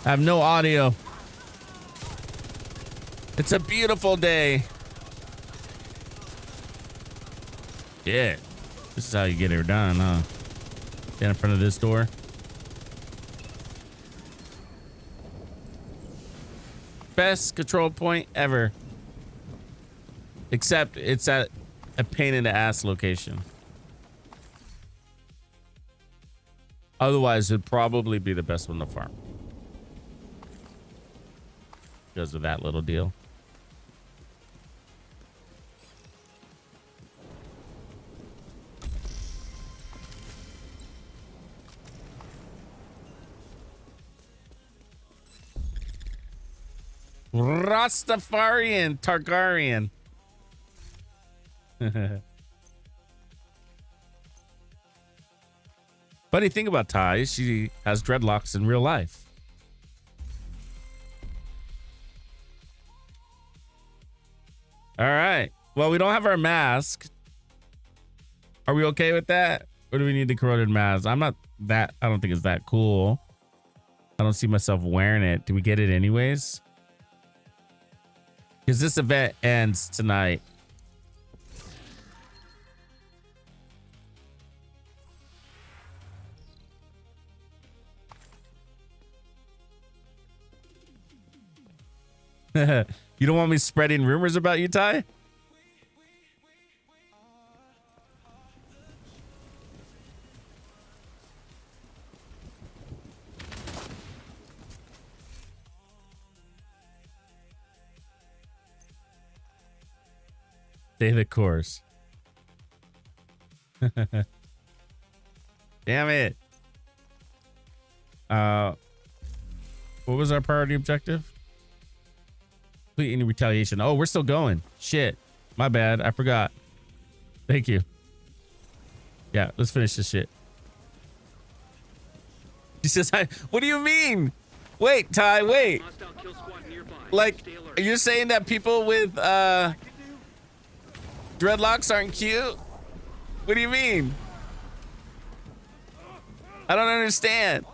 I have no audio. It's a beautiful day. Yeah. This is how you get her done, huh? Stand in front of this door. Best control point ever. Except it's at a pain in the ass location. Otherwise, it'd probably be the best one to farm. Because of that little deal. Rastafarian Targaryen. Funny thing about Ty, she has dreadlocks in real life. All right. Well, we don't have our mask. Are we okay with that? Or do we need the corroded mask? I don't think it's that cool. I don't see myself wearing it. Do we get it anyways? Because this event ends tonight. You don't want me spreading rumors about you, Ty? Stay the course. Damn it. What was our priority objective? Complete any retaliation. Oh, we're still going. Shit. My bad. I forgot. Thank you. Yeah, let's finish this shit. He says, what do you mean? Wait, Ty, wait. Like, you're saying that people with dreadlocks aren't cute? What do you mean? I don't understand.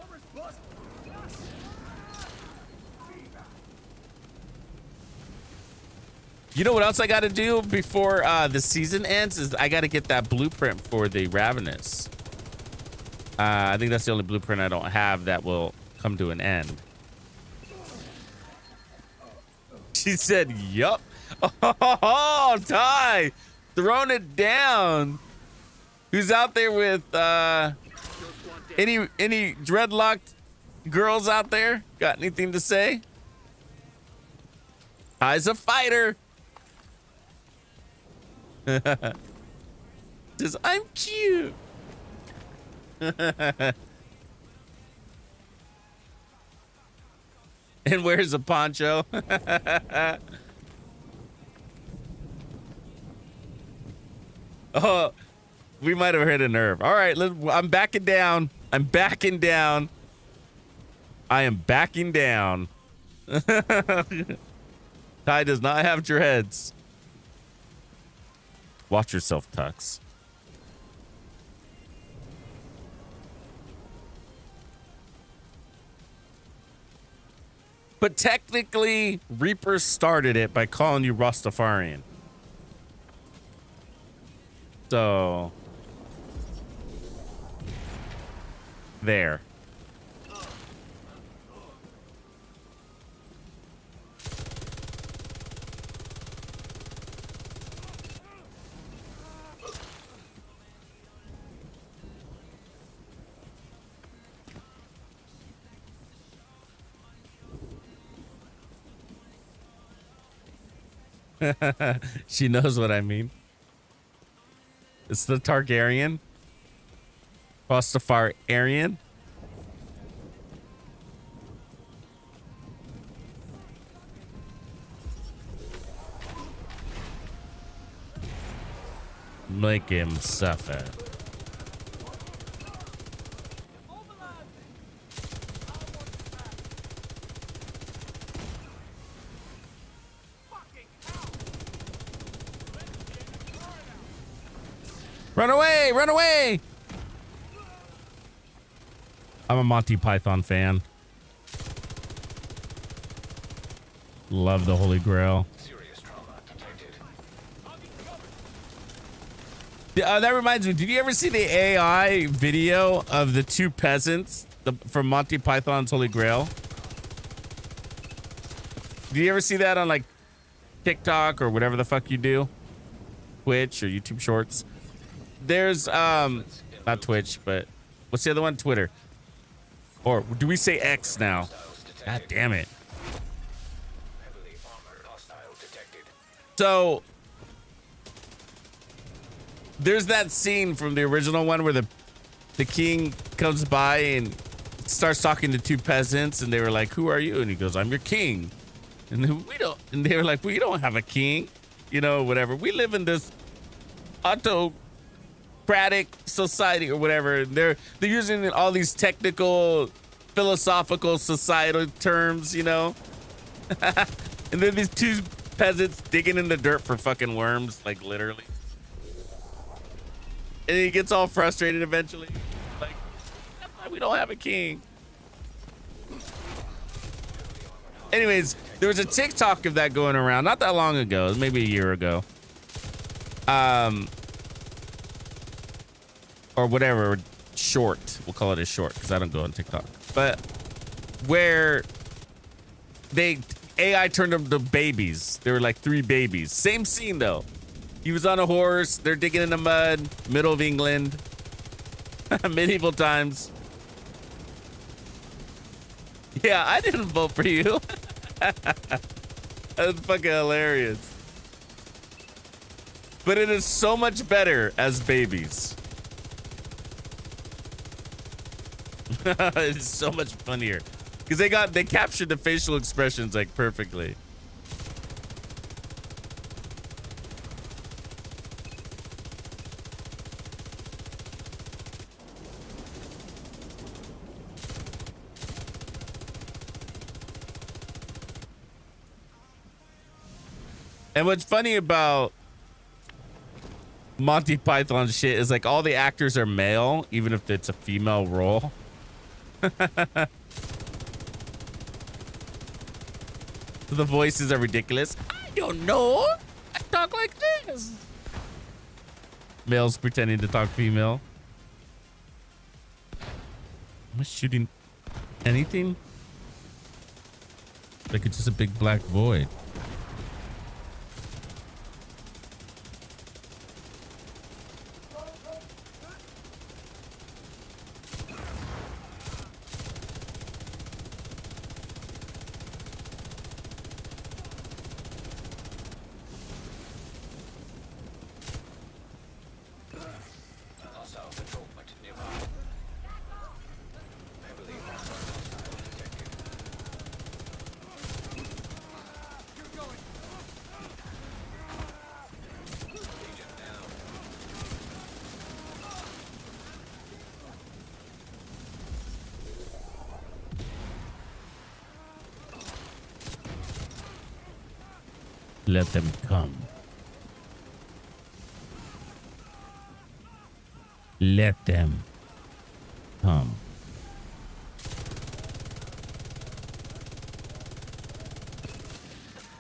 You know what else I got to do before the season ends is I got to get that blueprint for the Ravenous. I think that's the only blueprint I don't have that will come to an end. She said, yup. Oh, Ty, throwing it down. Who's out there with any dreadlocked girls out there? Got anything to say? Ty's a fighter. Says, I'm cute. And where's the poncho? Oh, we might have hit a nerve. All right, I'm backing down. I'm backing down. I am backing down. Ty does not have dreads. Watch yourself, Tux. But technically, Reaper started it by calling you Rastafarian. So, there. She knows what I mean. It's the Targaryen. Rastafarian. Make him suffer. Run away! Run away! I'm a Monty Python fan. Love the Holy Grail. Serious trauma detected. That reminds me, did you ever see the AI video of the two peasants from Monty Python's Holy Grail? Did you ever see that on like TikTok or whatever the fuck you do? Twitch or YouTube Shorts? There's, not Twitch, but what's the other one? Twitter. Or do we say X now? God damn it. Heavily armored hostile detected. So there's that scene from the original one where the king comes by and starts talking to two peasants, and they were like, "Who are you?" And he goes, "I'm your king." And they were like, "We don't have a king, you know, whatever. We live in this autocratic society or whatever." And they're using all these technical, philosophical, societal terms, you know. And then these two peasants digging in the dirt for fucking worms, like literally. And he gets all frustrated eventually. Like, we don't have a king. Anyways, there was a TikTok of that going around not that long ago, maybe a year ago. Or whatever, short. We'll call it a short because I don't go on TikTok. But where AI turned them to babies. There were like 3 babies. Same scene though. He was on a horse. They're digging in the mud, middle of England, medieval times. Yeah, I didn't vote for you. That's fucking hilarious. But it is so much better as babies. It's so much funnier because they captured the facial expressions like perfectly. And what's funny about Monty Python shit is like all the actors are male, even if it's a female role. The voices are ridiculous. I don't know. I talk like this. Males pretending to talk female. Am I shooting anything? Like it's just a big black void. Hostile control point nearby. Heavily armored hostile detected. Agent down. Let them come. Let them come.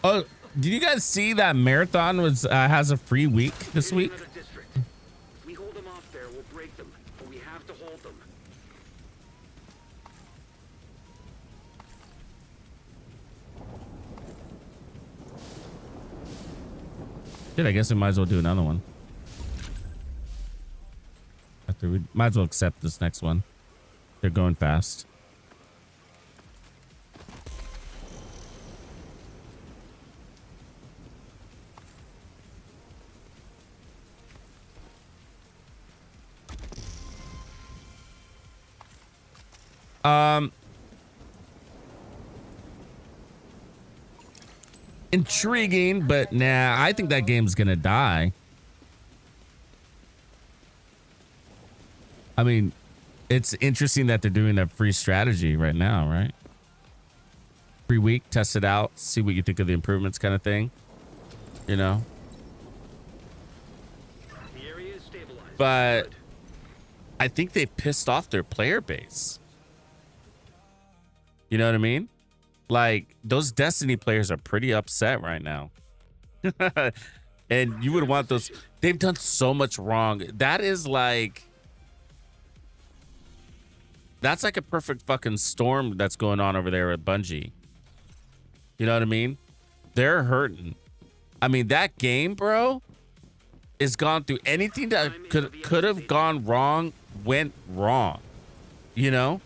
Oh, did you guys see that Marathon was has a free week this week? Another district. If we hold them off there, we'll break them. But we have to hold them. Shit, I guess we might as well do another one. After we might as well accept this next one. They're going fast. Intriguing, but nah, I think that game's gonna die. I mean, it's interesting that they're doing a free strategy right now, right? Free week, test it out, see what you think of the improvements kind of thing, you know? The area is stabilized. But Good. I think they pissed off their player base. You know what I mean? Like, those Destiny players are pretty upset right now. And you would want those. They've done so much wrong. That is like, that's like a perfect fucking storm that's going on over there at Bungie. You know what I mean? They're hurting. I mean, that game, bro, is gone through anything that could have gone wrong, went wrong. You know?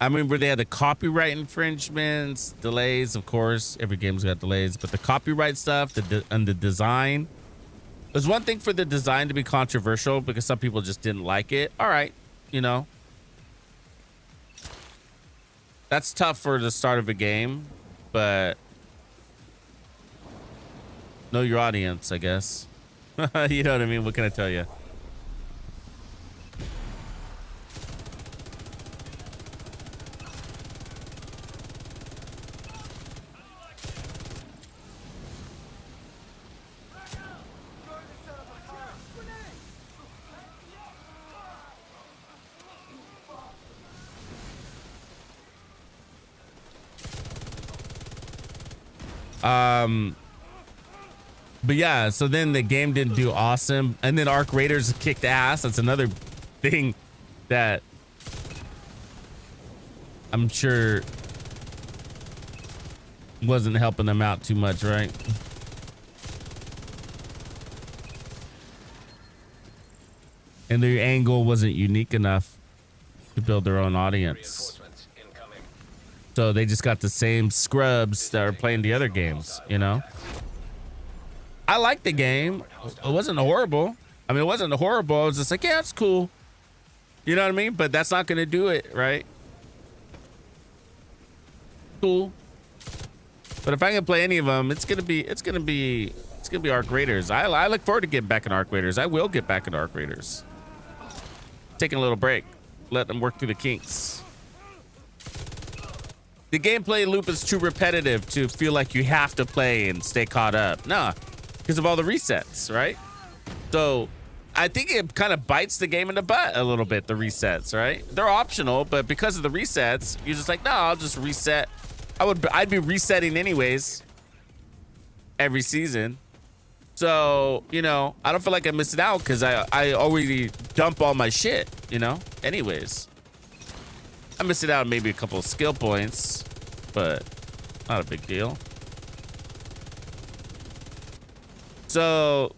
I mean, where they had the copyright infringements, delays, of course. Every game's got delays, but the copyright stuff, and the design. There's one thing for the design to be controversial because some people just didn't like it. All right, you know. That's tough for the start of a game, but know your audience, I guess. You know what I mean? What can I tell you? But yeah, so then the game didn't do awesome, and then Arc Raiders kicked ass. That's another thing that I'm sure wasn't helping them out too much, right? And their angle wasn't unique enough to build their own audience. So they just got the same scrubs that are playing the other games, you know? I liked the game. It wasn't horrible. I mean, it wasn't horrible. I was just like, yeah, it's cool. You know what I mean? But that's not going to do it, right? Cool. But if I can play any of them, it's gonna be Arc Raiders. I look forward to getting back in Arc Raiders. I will get back in Arc Raiders. Taking a little break. Let them work through the kinks. The gameplay loop is too repetitive to feel like you have to play and stay caught up. Nah, because of all the resets, right? So I think it kind of bites the game in the butt a little bit, the resets, right? They're optional, but because of the resets, you're just like, no, I'll just reset. I'd be resetting anyways every season. So, you know, I don't feel like I'm missing out because I already dump all my shit, you know, anyways. I'm missing out on maybe a couple of skill points, but not a big deal. So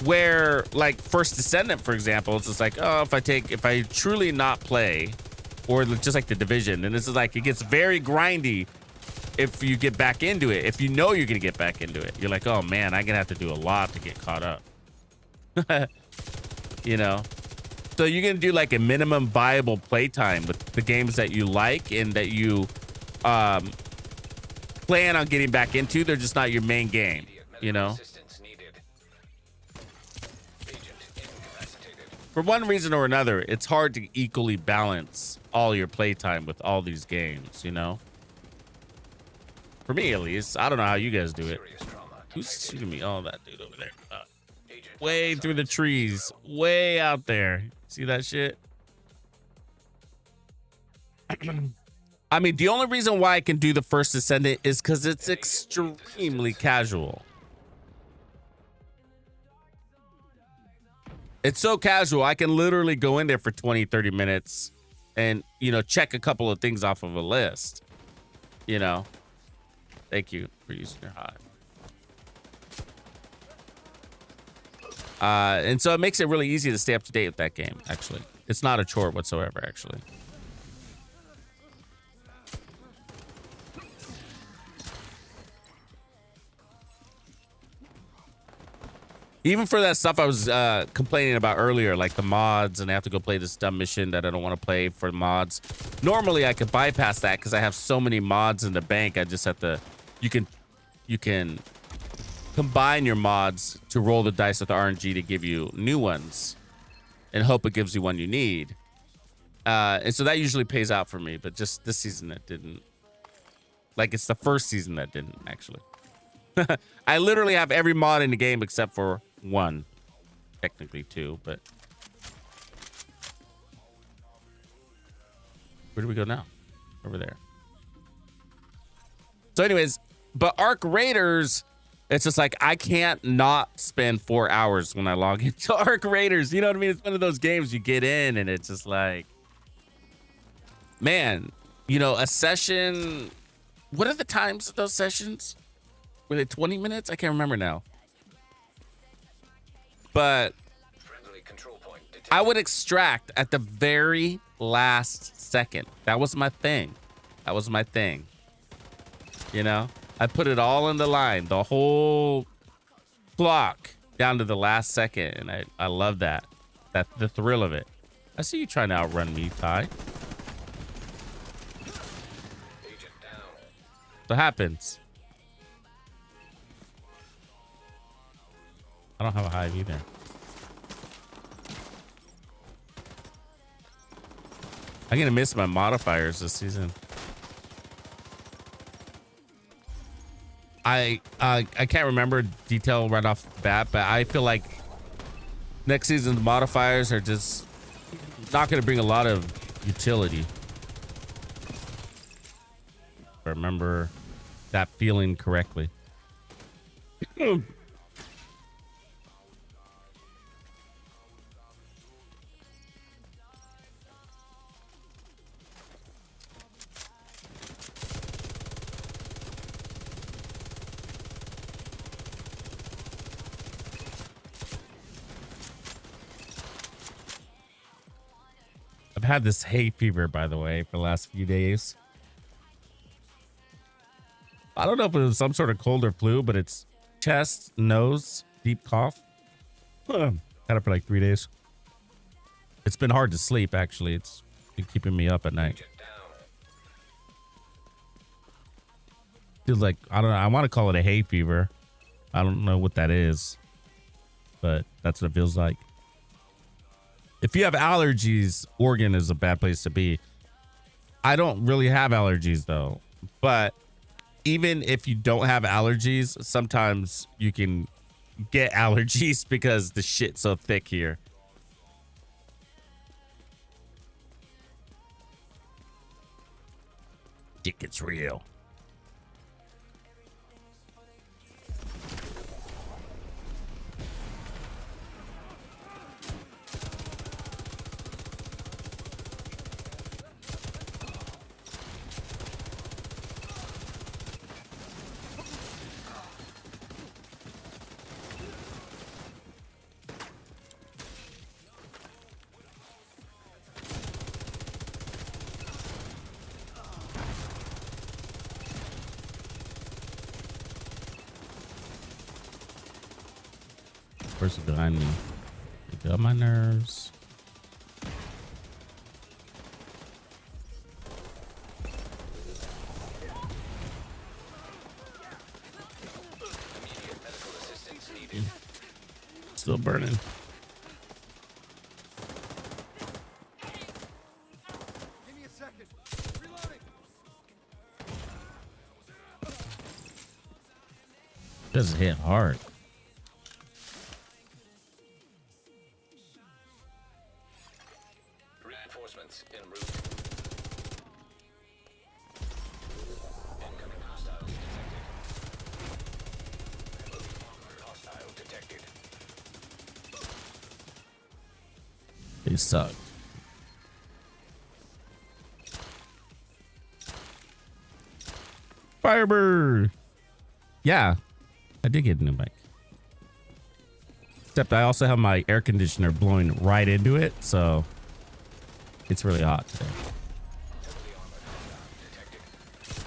where like First Descendant, for example, it's just like, oh, if I truly not play, or just like the Division, and this is like, it gets very grindy if you get back into it. If you know you're gonna get back into it, you're like, oh man, I'm gonna have to do a lot to get caught up. You know, so you're gonna do like a minimum viable playtime with the games that you like and that you plan on getting back into. They're just not your main game, you know. For one reason or another, it's hard to equally balance all your playtime with all these games, you know? For me, at least. I don't know how you guys do it. Who's shooting me? Oh, that dude over there. Way through the trees. Way out there. See that shit? I mean, the only reason why I can do the First Descendant is because it's extremely casual. It's so casual. I can literally go in there for 20, 30 minutes and, you know, check a couple of things off of a list. You know, thank you for using your hive. And so it makes it really easy to stay up to date with that game, actually. It's not a chore whatsoever, actually. Even for that stuff I was complaining about earlier, like the mods, and I have to go play this dumb mission that I don't want to play for mods. Normally, I could bypass that because I have so many mods in the bank. I just have to. You can combine your mods to roll the dice with the RNG to give you new ones, and hope it gives you one you need. And so that usually pays out for me. But just this season, it didn't. Like, it's the first season that didn't actually. I literally have every mod in the game except for one, technically two, but Where do we go now? Over there. So anyways, but Arc Raiders, it's just like I can't not spend 4 hours when I log into Arc Raiders. You know what I mean? It's one of those games you get in and it's just like, man, you know, a session. What are the times of those sessions? Were they 20 minutes? I can't remember now. But Friendly control point detected. I would extract at the very last second. That was my thing. That was my thing. You know, I put it all in the line, the whole clock down to the last second. And I love that. The thrill of it. I see you trying to outrun me, Ty. Agent down. What happens? I don't have a hive either. I'm gonna miss my modifiers this season. I can't remember detail right off the bat, but I feel like next season's modifiers are just not gonna bring a lot of utility. If I remember that feeling correctly. I've had this hay fever, by the way, for the last few days. I don't know if it was some sort of cold or flu, but it's chest, nose, deep cough. Had it for like 3 days. It's been hard to sleep, actually. It's been keeping me up at night. Agent down. Feels like, I don't know, I want to call it a hay fever. I don't know what that is, but that's what it feels like. If you have allergies, Oregon is a bad place to be. I don't really have allergies though, but even if you don't have allergies, sometimes you can get allergies because the shit's so thick here. Dick, it's real. Person behind me. It got my nerves. Immediate medical assistance needed. Still burning. Give me a second. Reloading. Does hit hard. Reinforcements en route. Incoming hostiles detected. Heavily armored hostile detected. They suck. Firebird. Yeah, I did get a new mic. Except I also have my air conditioner blowing right into it, so it's really hot today. Heavily armored hostile detected.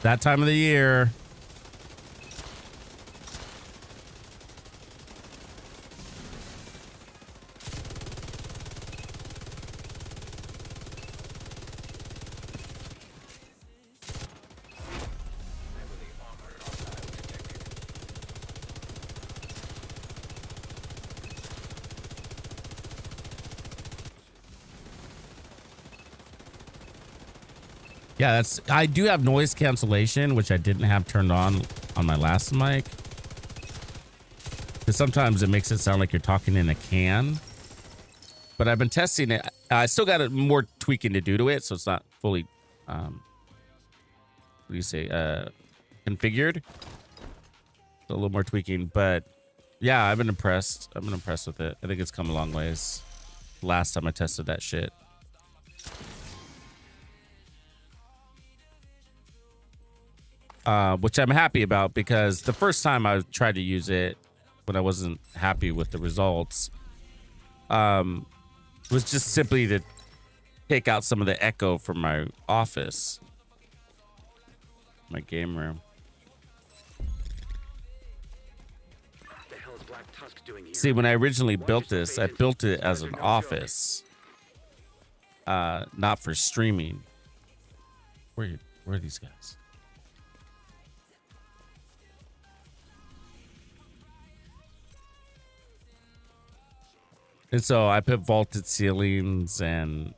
That time of the year. Heavily armored hostile detected. Yeah, I do have noise cancellation, which I didn't have turned on my last mic. Because sometimes it makes it sound like you're talking in a can. But I've been testing it. I still got more tweaking to do to it, so it's not fully What do you say? Configured. So a little more tweaking, but yeah, I've been impressed. I've been impressed with it. I think it's come a long ways. Last time I tested that shit. Which I'm happy about, because the first time I tried to use it when I wasn't happy with the results, was just simply to take out some of the echo from my office, my game room. The hell is Black Tusk doing here? See, when I originally built this, I built it as an office, not for streaming. Where are these guys? And so I put vaulted ceilings and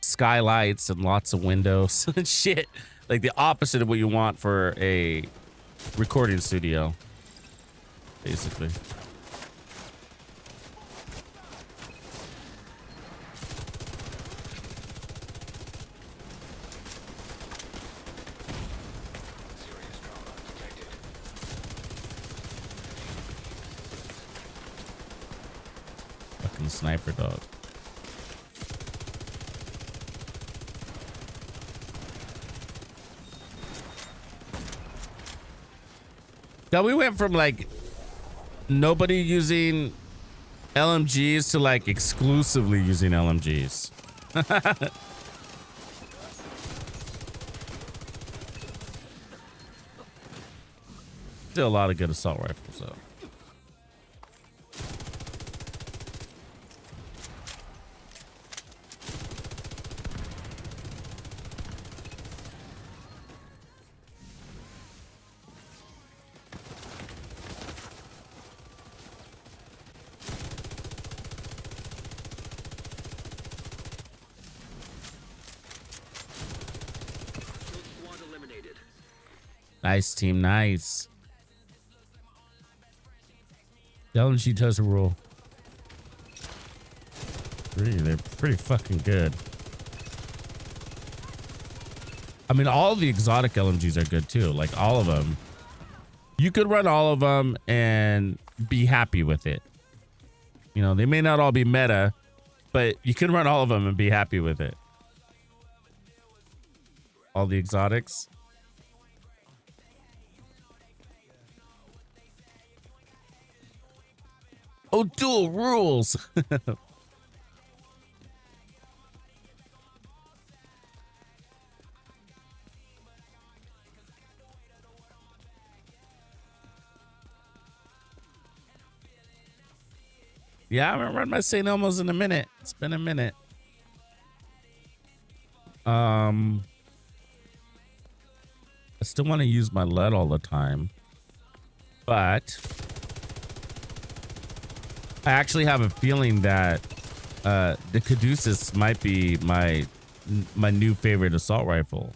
skylights and lots of windows and shit. Like the opposite of what you want for a recording studio, basically. Serious trauma detected. Fucking sniper dog. Now we went from like nobody using LMGs to like exclusively using LMGs. Still a lot of good assault rifles though. Squad eliminated. Nice team, nice. LMG does a rule. They're pretty fucking good. I mean, all the exotic LMGs are good too. Like all of them. You could run all of them and be happy with it. You know, they may not all be meta, but you can run all of them and be happy with it. All the exotics. Oh, dual rules. Yeah, I haven't run my St. Elmo's in a minute. It's been a minute. I still want to use my lead all the time, but I actually have a feeling that the Caduceus might be my new favorite assault rifle.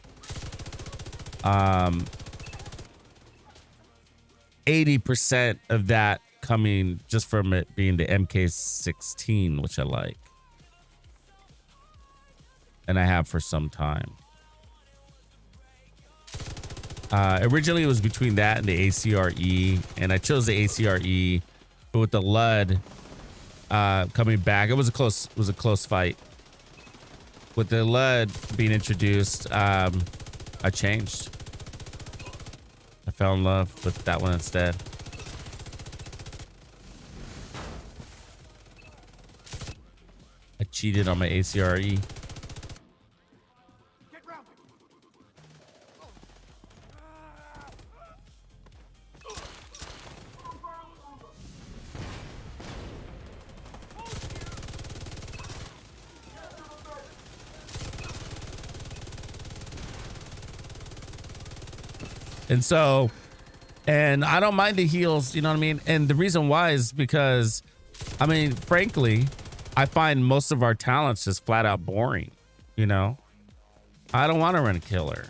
80% of that coming just from it being the MK16, which I like, and I have for some time. Originally it was between that and the ACRE, and I chose the ACRE, but with the LUD coming back, it was a close fight. With the LUD being introduced, I changed. I fell in love with that one instead. I cheated on my ACRE. Get round me. And so, and I don't mind the heals, you know what I mean? And the reason why is because, I mean, frankly, I find most of our talents just flat out boring, you know? I don't want to run killer.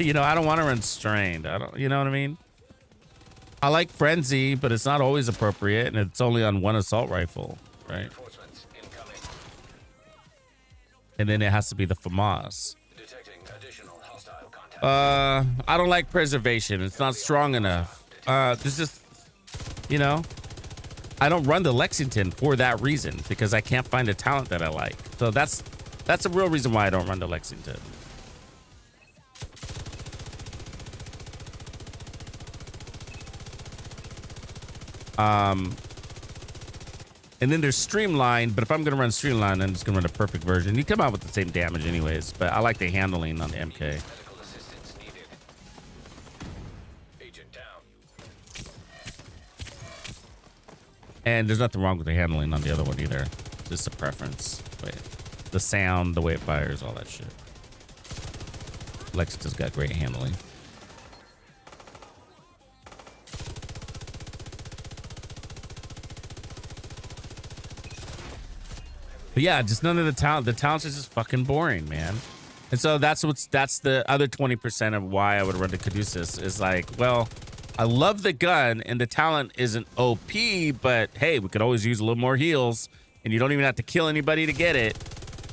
You know, I don't want to run strained. I don't, you know what I mean? I like frenzy, but it's not always appropriate, and it's only on one assault rifle, right? Reinforcements incoming. And then it has to be the FAMAS. Detecting additional hostile contact. I don't like preservation. It's not strong enough. There's just, you know, I don't run the Lexington for that reason, because I can't find a talent that I like. So that's a real reason why I don't run the Lexington. And then there's Streamline, but if I'm gonna run Streamline, I'm just gonna run a perfect version. You come out with the same damage anyways, but I like the handling on the MK. Medical assistance needed. Agent down. And there's nothing wrong with the handling on the other one either. Just a preference. Wait, the sound, the way it fires, all that shit. Lexington's got great handling. But yeah, just none of the talent. The talents are just fucking boring, man. And so that's the other 20% of why I would run the Caduceus is like, well, I love the gun and the talent isn't OP, but hey, we could always use a little more heals and you don't even have to kill anybody to get it.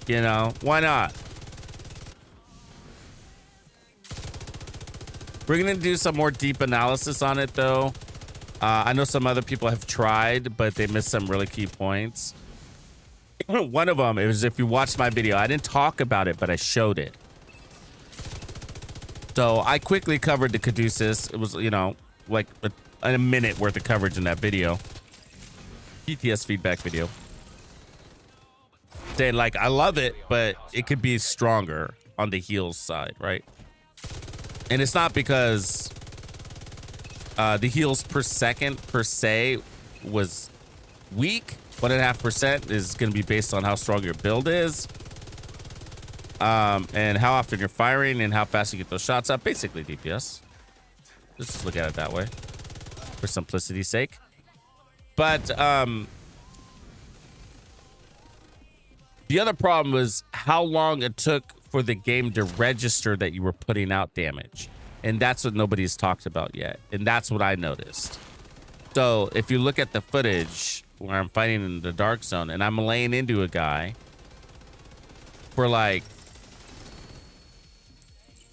You know, why not? We're going to do some more deep analysis on it though. I know some other people have tried, but they missed some really key points. One of them is, if you watched my video, I didn't talk about it, but I showed it. So I quickly covered the Caduceus. It was, you know, like a minute worth of coverage in that video. PTS feedback video. Saying like, I love it, but it could be stronger on the heals side, right? And it's not because the heals per second per se was weak. 1.5% is going to be based on how strong your build is, and how often you're firing and how fast you get those shots up. Basically DPS. Let's just look at it that way for simplicity's sake. But the other problem was how long it took for the game to register that you were putting out damage. And that's what nobody's talked about yet. And that's what I noticed. So if you look at the footage where I'm fighting in the dark zone and I'm laying into a guy for like,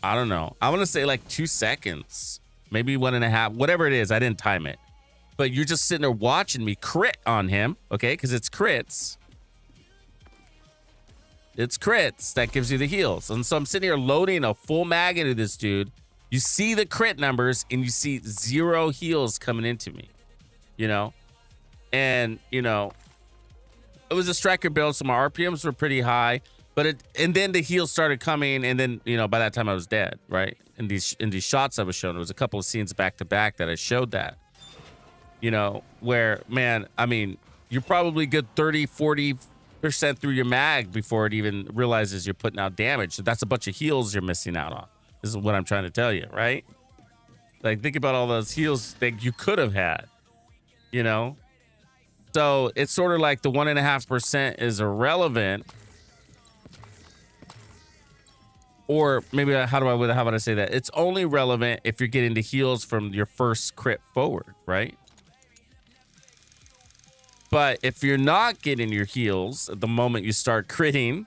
I don't know, I want to say like 2 seconds, maybe 1.5, whatever it is. I didn't time it, but you're just sitting there watching me crit on him. Okay. Cause it's crits. It's crits that gives you the heals. And so I'm sitting here loading a full mag into this dude. You see the crit numbers and you see 0 heals coming into me, you know? And, you know, it was a striker build, so my RPMs were pretty high, but and then the heals started coming, and then, you know, by that time I was dead, right? In these shots I was showing, there was a couple of scenes back to back that I showed that, you know, where, man, I mean, you're probably good 30-40% through your mag before it even realizes you're putting out damage. So that's a bunch of heals you're missing out on. This is what I'm trying to tell you, right? Like, think about all those heals that you could have had, you know? So it's sort of like the 1.5% is irrelevant, or maybe how would I say that? It's only relevant if you're getting the heals from your first crit forward, right? But if you're not getting your heals at the moment you start critting,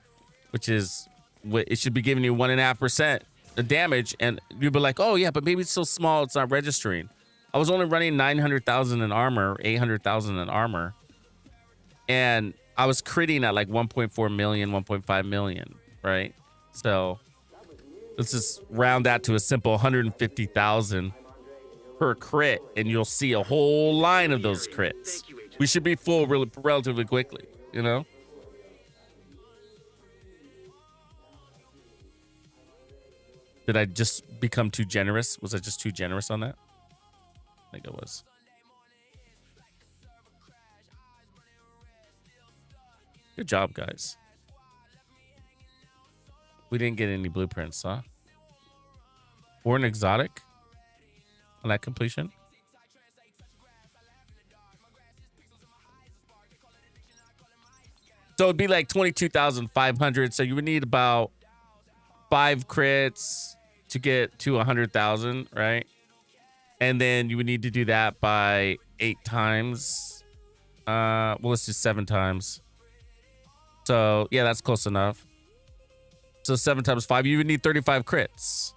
which is what it should be giving you 1.5% of damage, and you'd be like, oh yeah, but maybe it's so small it's not registering. I was only running 900,000 in armor, 800,000 in armor, and I was critting at like 1.4 million, 1.5 million, right? So let's just round that to a simple 150,000 per crit, and you'll see a whole line of those crits. We should be full relatively quickly, you know? Did I just become too generous? Was I just too generous on that? I think I was. Good job, guys. We didn't get any blueprints, huh? Or an exotic on that completion. So it'd be like 22,500. So you would need about 5 crits to get to 100,000, right? And then you would need to do that by 8 times. Well, let's do 7 times. So yeah, that's close enough. So 7 times 5, you would need 35 crits.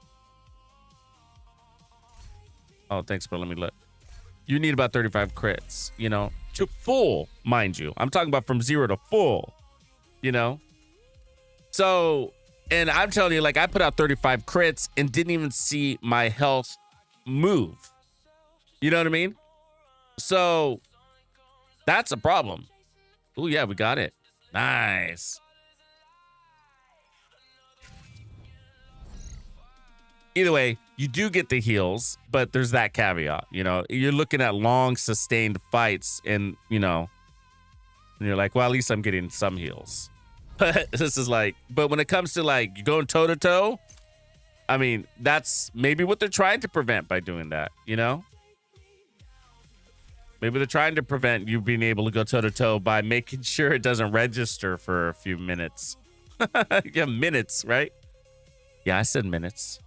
Oh, thanks, bro. Let me look. You need about 35 crits, you know, to full, mind you. I'm talking about from 0 to full, you know? So, and I'm telling you, like, I put out 35 crits and didn't even see my health move. You know what I mean? So, that's a problem. Oh, yeah, we got it. Nice. Either way, you do get the heals, but there's that caveat, you know, you're looking at long sustained fights and, you know, and you're like, well, at least I'm getting some heals. But this is like, but when it comes to like going toe to toe, I mean, that's maybe what they're trying to prevent by doing that, you know? Maybe they're trying to prevent you being able to go toe to toe by making sure it doesn't register for a few minutes. Yeah, minutes, right? Yeah, I said minutes.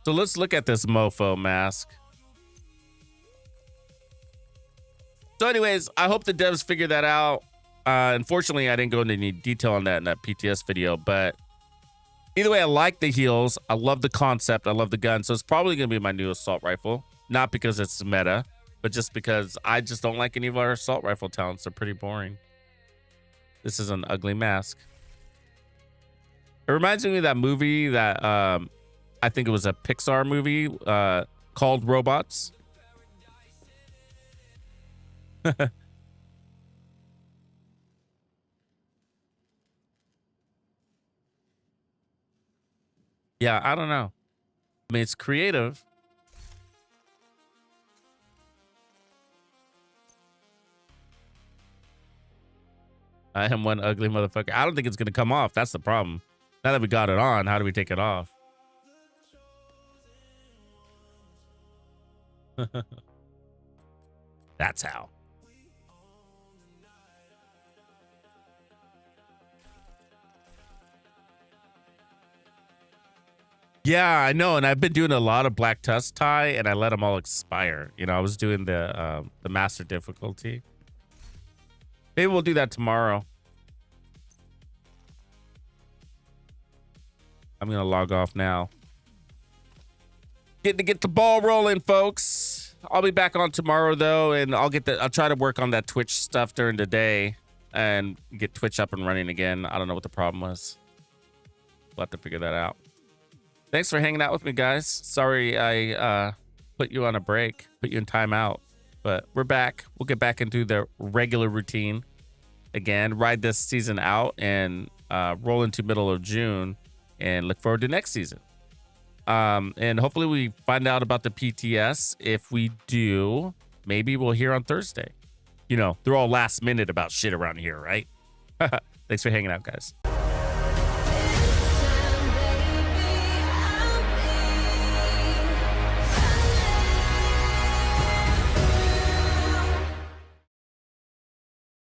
So let's look at this mofo mask. So anyways, I hope the devs figure that out. Unfortunately, I didn't go into any detail on that in that PTS video, but either way, I like the heals. I love the concept. I love the gun. So it's probably going to be my new assault rifle. Not because it's meta, but just because I just don't like any of our assault rifle talents. They're pretty boring. This is an ugly mask. It reminds me of that movie that I think it was a Pixar movie called Robots. Yeah, I don't know. I mean, it's creative. I am one ugly motherfucker. I don't think it's going to come off. That's the problem. Now that we got it on, how do we take it off? That's how. Yeah, I know, and I've been doing a lot of Black Tusk tie, and I let them all expire. You know, I was doing the master difficulty. Maybe we'll do that tomorrow. I'm gonna log off now. Getting to get the ball rolling, folks. I'll be back on tomorrow though, and I'll try to work on that Twitch stuff during the day and get Twitch up and running again. I don't know what the problem was. We'll have to figure that out. Thanks for hanging out with me, guys. Sorry I put you on a break, put you in timeout, but we're back. We'll get back into the regular routine again, ride this season out and roll into middle of June and look forward to next season. And hopefully we find out about the PTS. If we do, maybe we'll hear on Thursday. You know, they're all last minute about shit around here, right? Thanks for hanging out, guys.